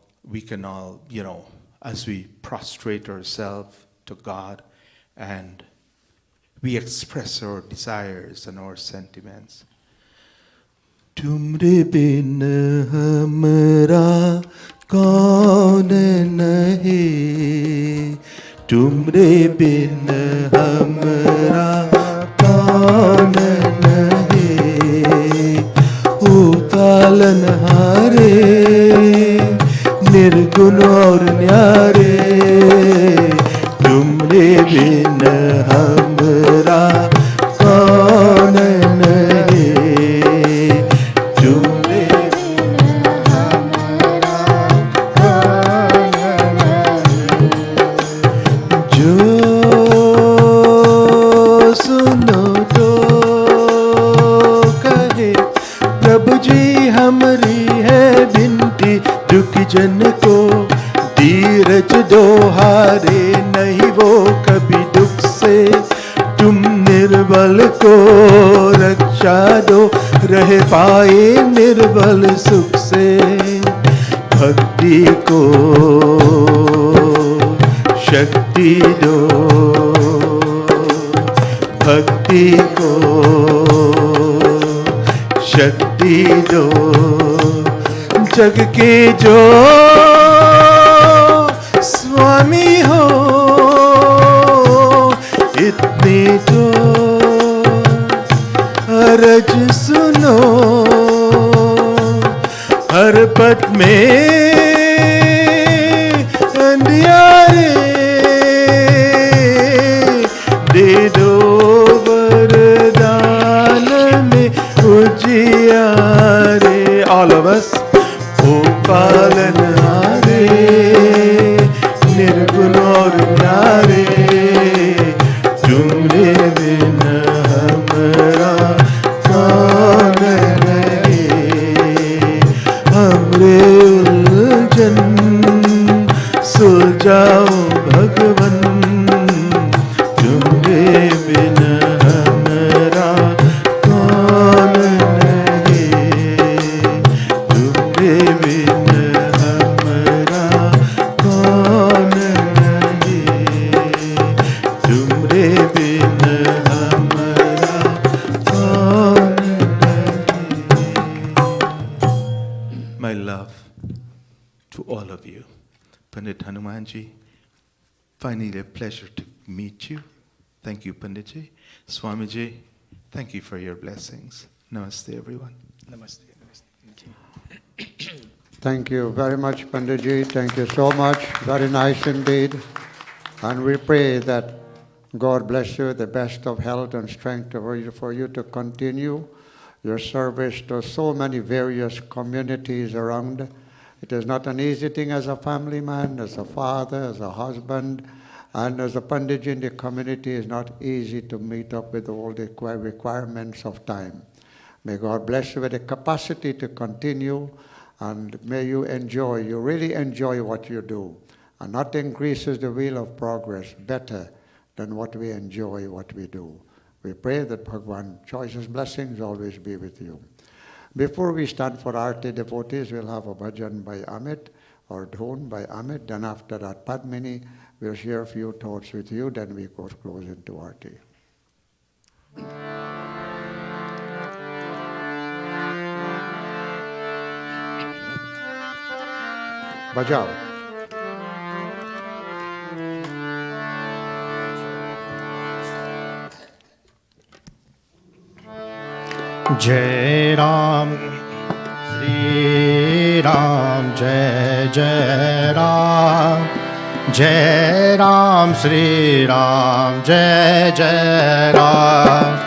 as we prostrate ourselves to God and we express our desires and our sentiments. Tumre bin hamra kaun nahi, tumre bin hamra kaun nahi, upalan hare निर्गुण और न्यारे तुमरे बिन हमरा कौन नहीं तुमरे बिन हमरा कौन नहीं जो सुनो तो कहे प्रभु जी हमरी है बिनती दुख जन को धीरज दो हारे नहीं वो कभी दुख से तुम निर्बल को रक्षा दो रह पाए निर्बल सुख से भक्ति को शक्ति दो भक्ति को शक्ति दो जग के जो स्वामी हो इतनी तो अरज सुनो हर पथ में अंधियारे दे दो वरदान में उजियारे all of us पालन हारे निर्गुण और न्यारे तुमरे बिन हमरा कौन नहीं हमरे उलझन सुलझाओ भगवन तुमरे बिन हमरा कौन नहीं तुमरे बिन Finally, a pleasure to meet you. Thank you, Panditji. Swamiji, thank you for your blessings. Namaste, everyone. Namaste. Thank you very much, Panditji. Thank you so much. Very nice indeed. And we pray that God bless you, the best of health and strength for you to continue your service to so many various communities around. It is not an easy thing as a family man, as a father, as a husband, and as a Panditji in the community. It's not easy to meet up with all the requirements of time. May God bless you with the capacity to continue, and may you really enjoy what you do. And nothing increases the wheel of progress better than what we enjoy, what we do. We pray that Bhagwan choices blessings always be with you. Before we stand for Aarti devotees, we'll have a bhajan by Amit, or dhun by Amit. Then after that, Padmini will share a few thoughts with you. Then we go close into Aarti. Bajao. जय राम श्री राम जय जय राम, जय राम श्री राम जय जय राम,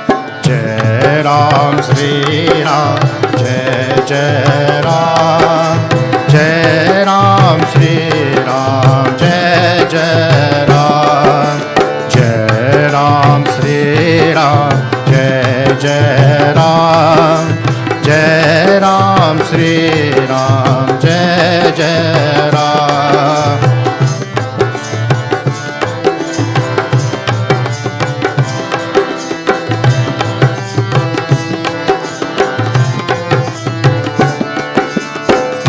जय राम श्री राम जय जय राम, जय राम श्री राम जय जय राम, जय राम श्री राम जय जय राम, जय राम श्री राम जय जय राम।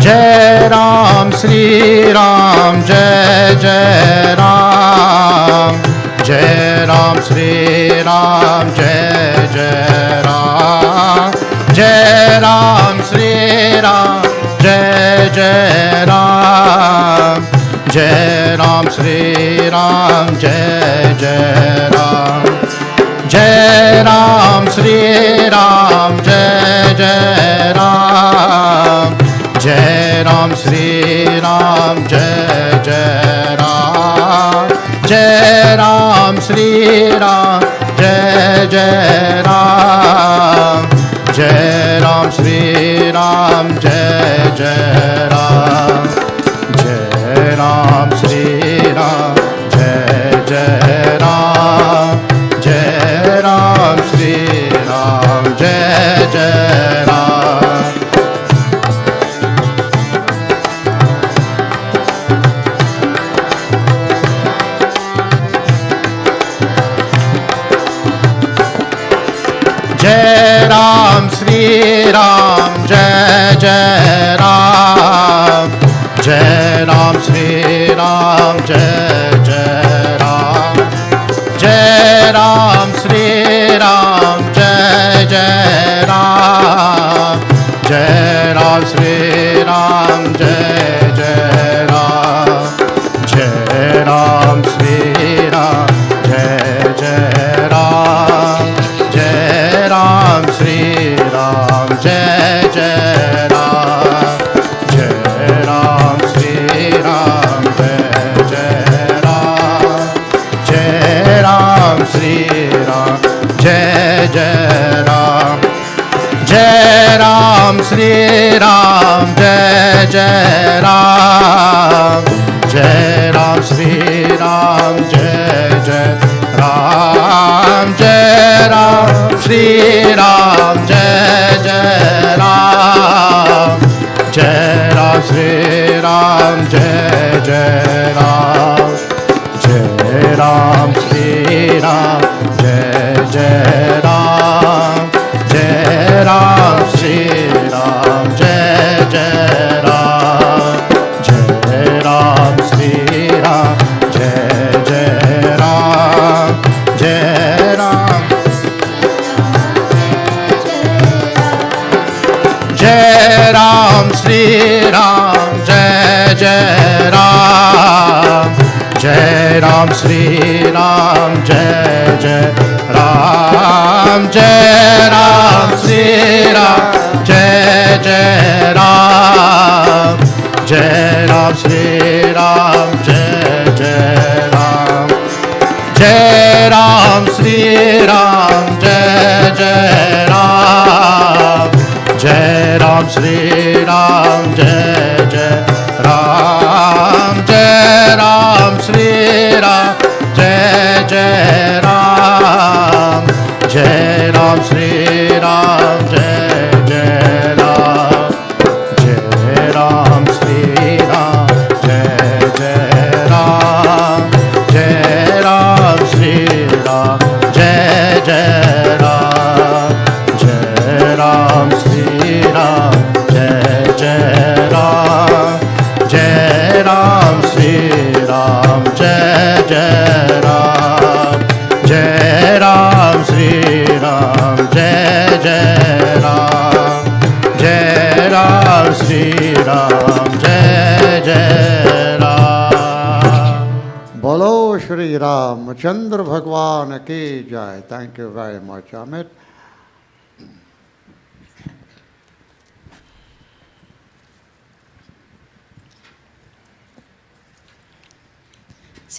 जय राम श्री राम जय जय राम, जय राम श्री राम जय जय राम, जय राम श्री राम जय जय राम, जय राम श्री राम जय जय राम, जय राम श्री राम जय जय राम, जय राम श्री राम जय जय राम, जय राम श्री राम जय जय राम, जय राम श्री राम जय जय राम, जय राम श्री राम जय जय राम, जय राम श्री राम जय जय राम। जय राम श्री राम जय जय राम, जय राम श्री राम जय जय राम, जय राम श्री राम जय जय राम, जय राम श्री राम जय जय राम, जय राम श्री राम जय जय राम, जय राम श्री राम जय जय राम, जय राम श्री राम जय जय राम, जय राम श्री राम जय जय राम, जय राम श्री राम जय जय राम, जय राम श्री राम जय जय राम, जय राम श्री राम जय जय राम, जय राम श्री राम जय जय राम, जय राम श्री राम जय जय राम, जय राम श्री राम जय जय राम, जय राम श्री राम जय जय राम, जय राम, जय राम श्री राम जय जय राम, जय राम श्री राम जय जय राम, जय राम श्री राम जय जय राम, जय राम श्री राम जय जय राम, जय राम श्री राम जय जय राम, जय राम श्री राम जय जय राम, जय राम श्री राम जय जय राम, जय राम श्री राम जय जय राम, जय राम श्री राम जय जय राम, जय राम श्री राम जय जय राम, जय राम श्री राम जय जय राम, जय राम श्री राम जय जय राम, जय राम श्री राम जय जय राम, जय राम श्री राम जय जय राम। बोलो श्री रामचंद्र भगवान की जय। Thank you very much, Amit.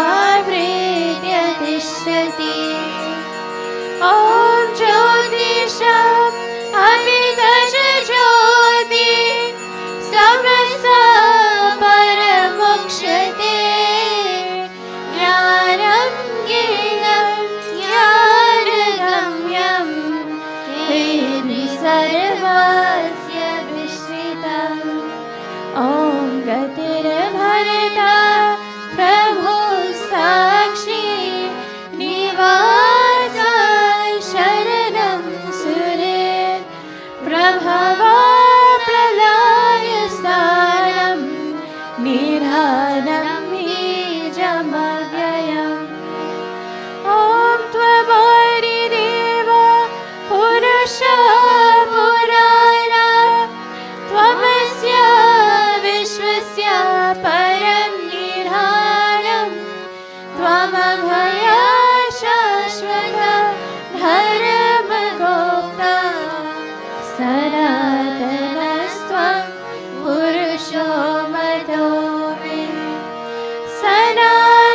सर्वमावृत्य तिष्ठति ॐ ज्योतिषम् अभिदश ज्योति समसा परमोक्षते ज्ञानं ज्ञेयं ज्ञानगम्यं हृदि सर्वस्य विश्रितम् ॐ गतिर्भरता प्रभु साक्षी निवासाय शरणं सुरे प्रभवा प्रलयस्थानं निधानं बीजमव्ययम् ॐ त्वमरिदेव पुरुषः पुराण त्वमस्य विश्वस्य परं निधानं त्वमभया शाश्वत धर्मगोप्ता सनातनस्त्वं पुरुषो मतो मे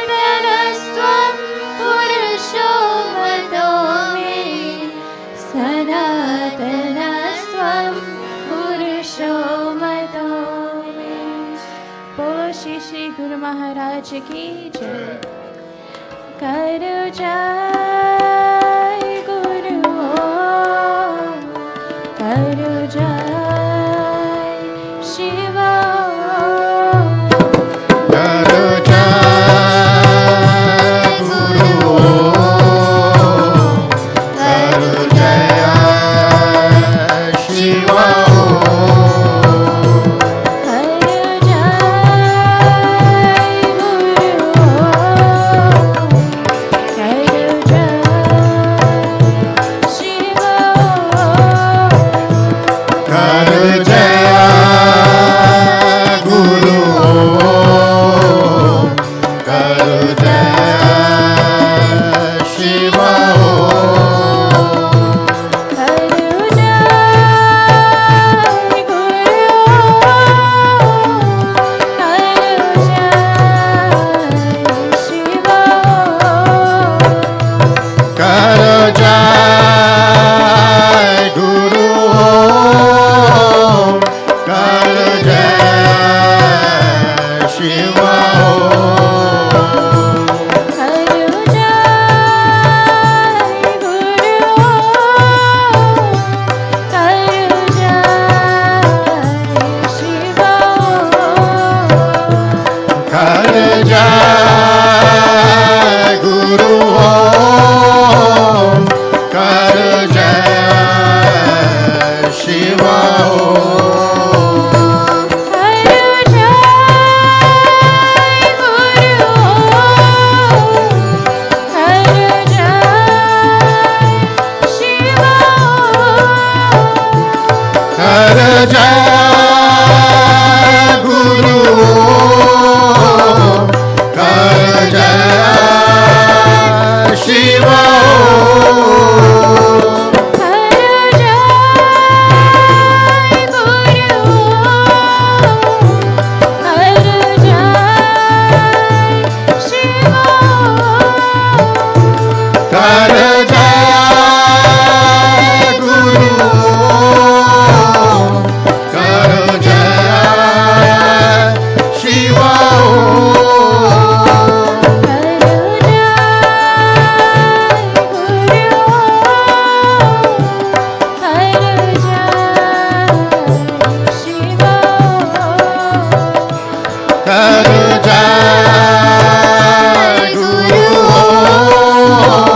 सनातनस्त्वं पुरुषो मतो मे सनातनस्त्वं पुरुषो मतो मे बोलो श्री श्री गुरु महाराज की जय करो जय गुरु ओम करो जय शिव ओम करो जय गुरु ओम, करो जय शिव ओम। करो जय गुरु ओम करो जय शिव ओम करो जय गुरु ओम, करो जय शिव ओम। करो जय गुरु ओम करो जय शिव ओम करो जय गुरु ओम, करो जय शिव ओम। करो जय गुरु ओम करो जय शिव ओम करो जय गुरु ओम, करो जय शिव ओम। करो जय गुरु ओम करो जय शिव ओम करो जय गुरु ओम, करो जय शिव ओम। करो जय गुरु ओम करो जय शिव ओम करो जय गुरु ओम, करो जय शिव ओम। करो जय गुरु ओम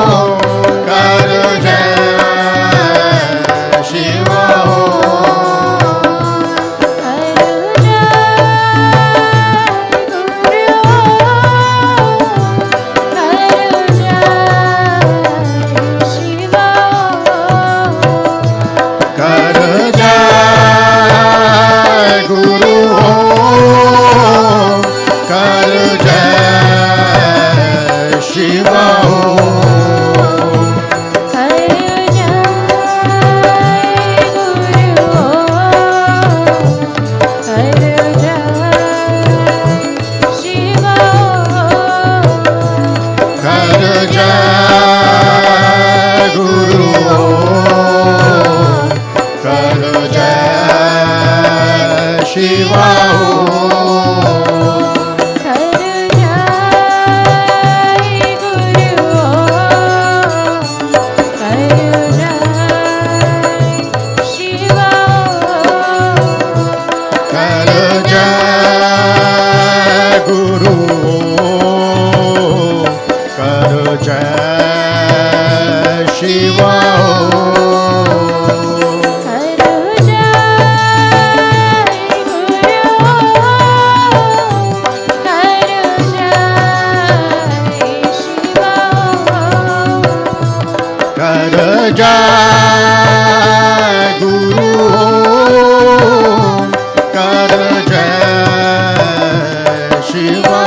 कर जय गुरु ओम कर जय शिवा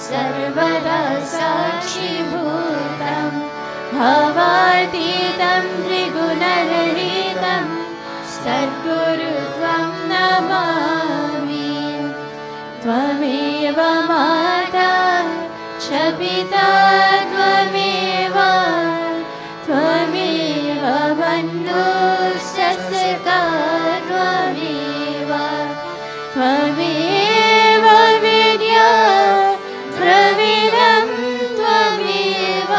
सर्वदा साक्षिभूतं भवातीतं त्रिगुणरहितं सद्गुरुत्वं नमामि। त्वमेव माता च पिता त्वमेव त्वमेव बन्धुश्च सखा त्वमेव त्वमेव विद्या द्रविणं त्वमेव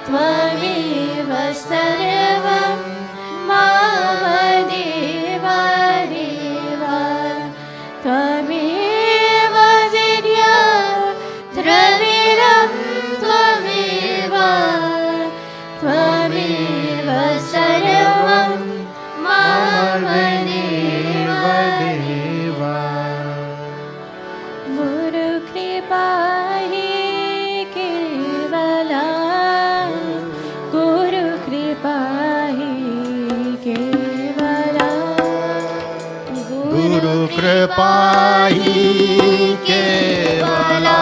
त्वमेव सर्वं मम देव देव त्वमेव विद्या द्रविणं त्वमेव त्वमेव सर्वं मम देव देव। गुरुकृपा हि केवला गुरुकृपा हि केवला गुरु कृपा ही केवला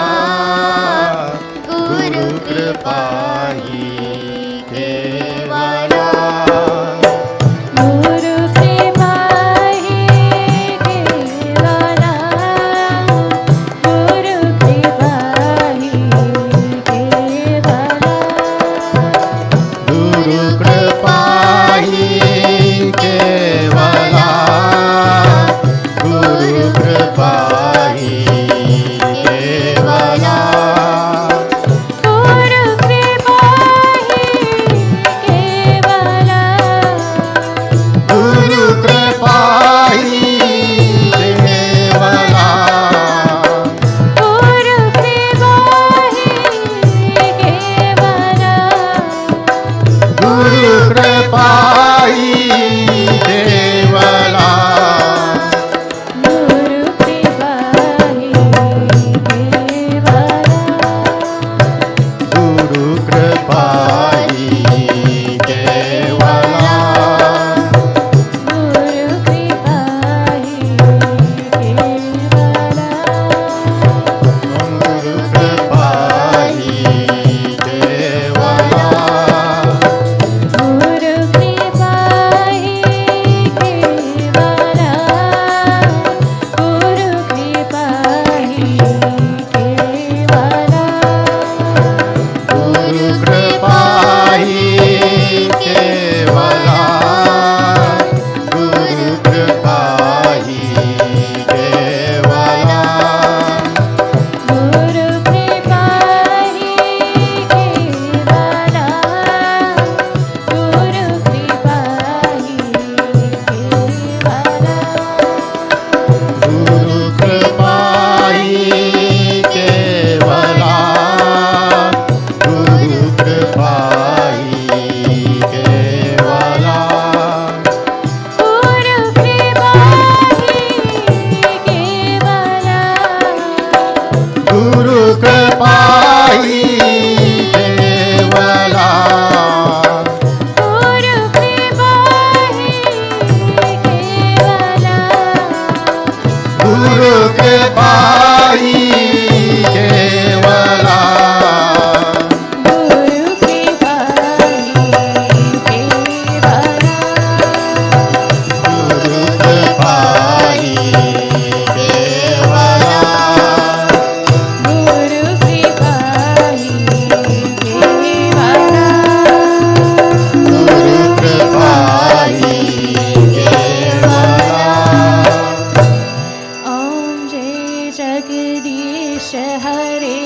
हरे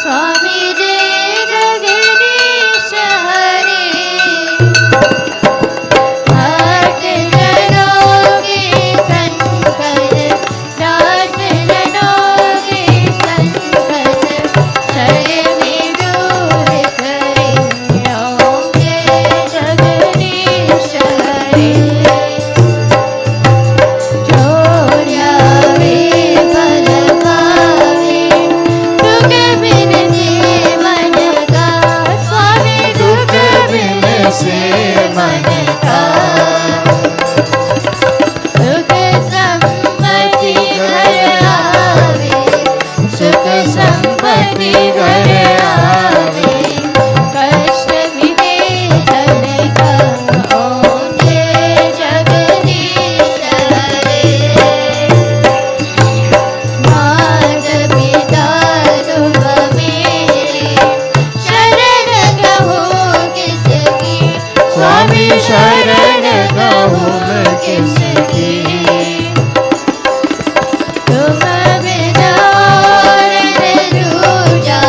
स्वामी जय जगदीश हरे भक्त जनों के संकट दास जनों के संकट क्षण में दूर करे ओम जय जगदीश हरे जोड़ियावे फल पावे दुख बिन से मन का स्वामी दुख बिन से मन का सुख संपत्ति घर आवे सुख संपत्ति घर आवे कष्ट मिटे धन का ओम जय जगदीश हरे मात पिता तुम मेरे शरण कहो किसकी स्वामी शरण कहो मैं किसकी तुम बिना और न दूजा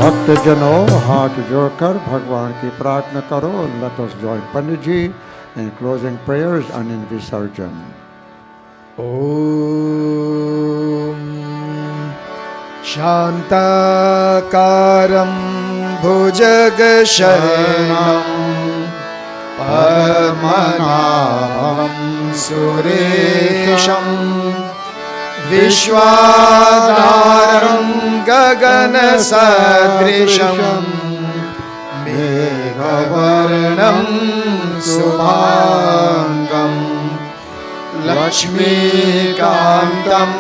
भक्तजनों हाथ जोड़कर भगवान की प्रार्थना करो. Let us join Pandit ji in closing prayers and in Visarjan. Om Shantakaram Bhujagashayanam Padmanabham Suresham Vishwadaram Gaganasadrisham Meghavarnam Subhangam Lakshmikantam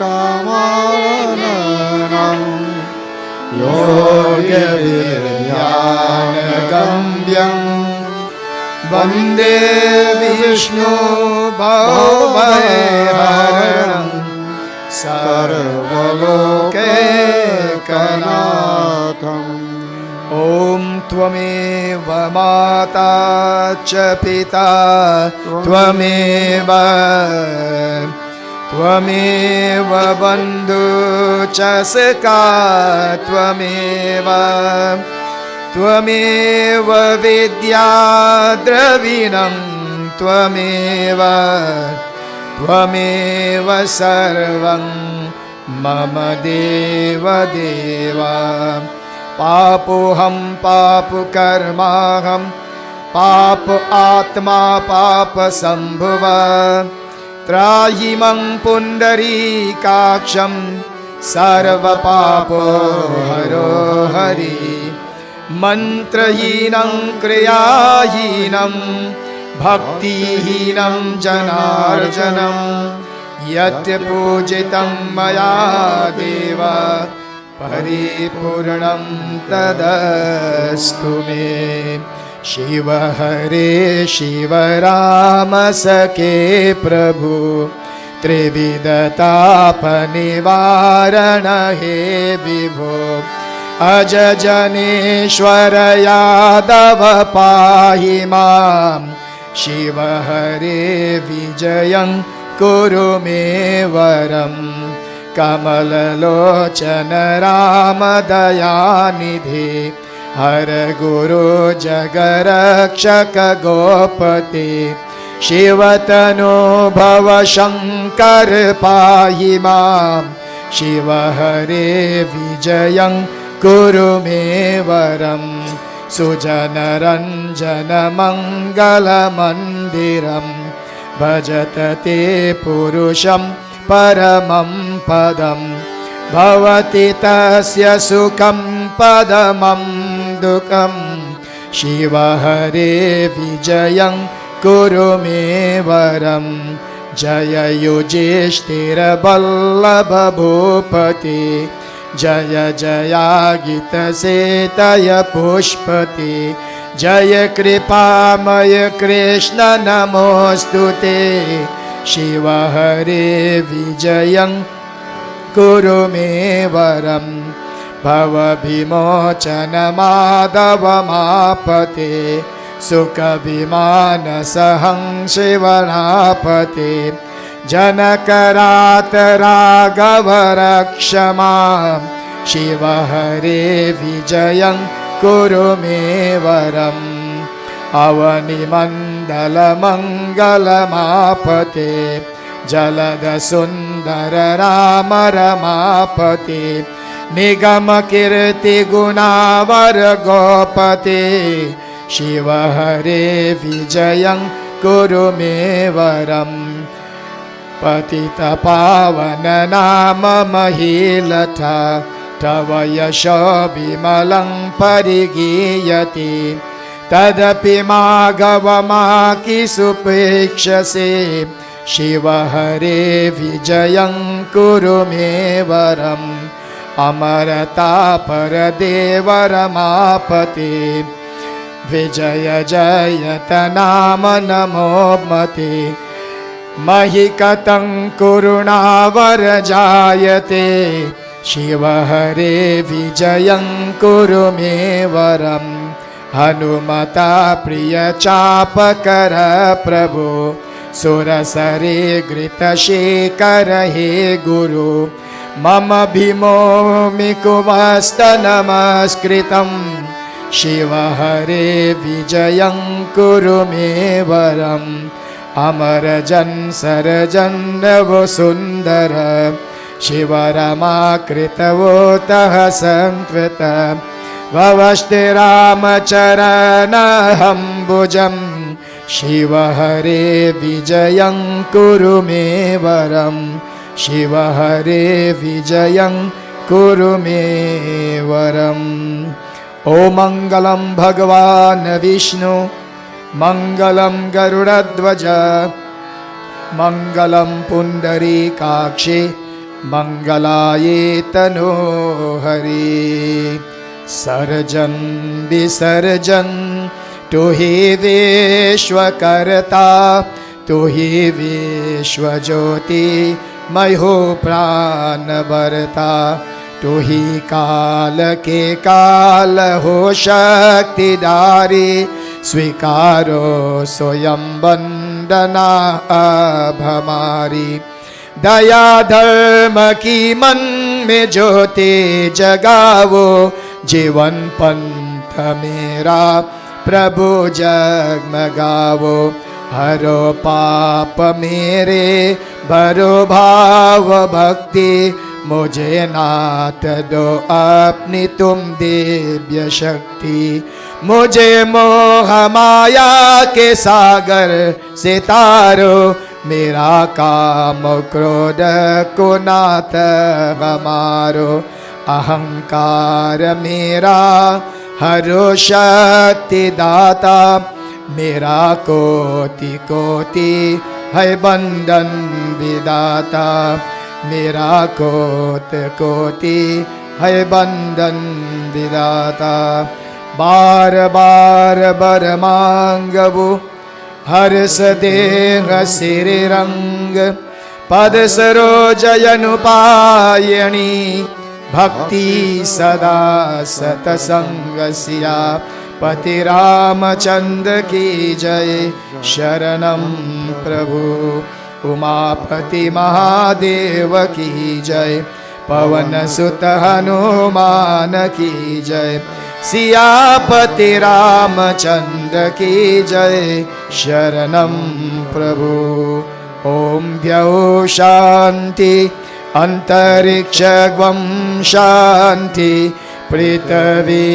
Kamaranam Yogaviryanagambyam Vande Vishnu Bhavaiharanam Sarvalokekanatham. Om Tvameva Mata Cha Pita Tvameva Bandhu Cha Sakha Tvameva Vidya Dravinam Tvameva Sarvam Mama Deva Deva. Papoham papu karmaham pap atma papa sambhava trahimam pundari kaksham sarva papo haro hari mantrahinam kriyahinam bhaktihinam janarjanam yat pujitam maya deva Paripurnam tadastu me. Shiva Hare Shiva Rama Sakhe Prabhu Trividata Nivarana He Vibho Ajajaneshwara Yadava Pahimam Shiva Hare Vijayam Kuru Me Varam Kamalalochana Rama Dayanidhi Har Guru Jagarakshaka Gopati Shivatanu Bhava Shankar Pahimam Shiva Hare Vijayam Kuru Me Varam Sujanaranjana Mangala Mandiram Bhajatate Purusham Paramam Padam Bhavati Tasya Sukham Padamam Dukam Shiva Hare Vijayam Kuru Me Varam Jaya Yujishtira Vallabha Bhupati Jaya Jaya Gita Setaya Pushpati Jaya Kripamaya Krishna Namostute Shiva Hare Vijayam Kuru Me Varam Bhava Bhimochana Madhava Mapate Sukha Vimana Saham Shivanapate Janakarata Raghava Rakshamam Shiva Hare Vijayam Kuru Me Varam Avani Mandala Mangala Mapate Jalada Sundara Rama Ramapate Nigama Kirti Gunavara Gopate Shiva Hare Vijayam Kuru Me Varam Patita Pavana Nama Mahilata Tava Yasho Bimalang Parigiyati Tadapi Magavamaki Supekshase Shiva Hare Vijayam Kuru Me Varam Amarata Paradeva Ramapate Vijaya Jayata Nama Namo Mate Mahikatang Kurunavara Jayate Shiva Hare Vijayam Kuru Me Varam Hanumata Priya Chapakara Prabhu Surasare Grita Shekara He Guru मम भीमोऽमिकुमस्तनमस्कृतं शिव हरे विजयं कुरु मे वरम् अमरजन सरजन्नवो सुन्दर शिव रमाकृतवोतः संत्वत ववस्ते रामचरणहम्बुजं शिव हरे विजयं कुरु मे वरम् शिव हरे विजयं कुरु मे वरम् ओ मङ्गलं भगवान् विष्णु मङ्गलं गरुडध्वज मङ्गलं पुण्डरीकाक्षे मङ्गलाये तनोहरि सर्जन विसर्जन तु हि विश्वकर्ता तु हि विश्वज्योति मयो प्राणभर्ता तु हि काल के काल हो शक्तिधारी स्वीकारो स्वयं वंदना अब हमारी दया धर्म की मन में ज्योति जगावो जीवन पंथ मेरा प्रभु जगमगावो हरो पाप मेरे भरो भाव भक्ति मुझे नाथ दो अपनी तुम दिव्य शक्ति मुझे मोह माया के सागर से तारो मेरा काम क्रोध को नाथ हमारो अहंकार मेरा हरो शक्ति दाता मेरा कोटि कोटि है बंधन विदाता मेरा कोटि कोटि है बंधन विदाता बार बार बर मांगबो हर्ष देह सिर रंग पद सरोजयनुपायणी भक्ति सदा सतसंग सिया पति रामचंद्र की जय शरणम प्रभु उमापति महादेव की जय पवन सुत हनुमान की जय सियापति रामचंद्र की जय शरणम प्रभु ओम द्यौ शांति अंतरिक्षगं शांति पृथ्वी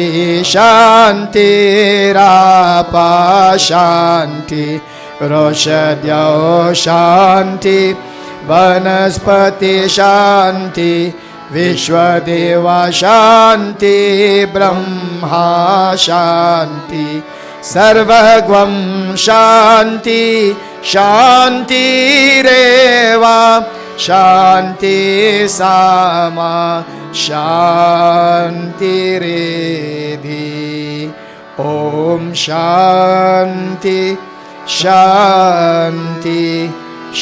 शांतिरापा शांति रोषद्यौ शांति वनस्पति शांति विश्वदेवा शांति ब्रह्मा शांति सर्वगं शांति शांतिरेवा शांति सामा शांतिरेधि ओम शांति शांति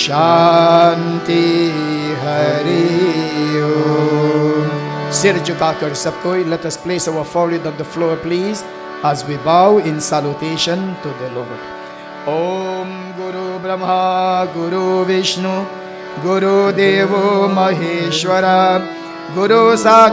शांति हरि ओम। सिर झुकाकर सब कोई let us place our forehead on the floor please as we bow in salutation to the Lord. Om Guru Brahma Guru Vishnu Guru Devo Maheshwara Guru Sakshat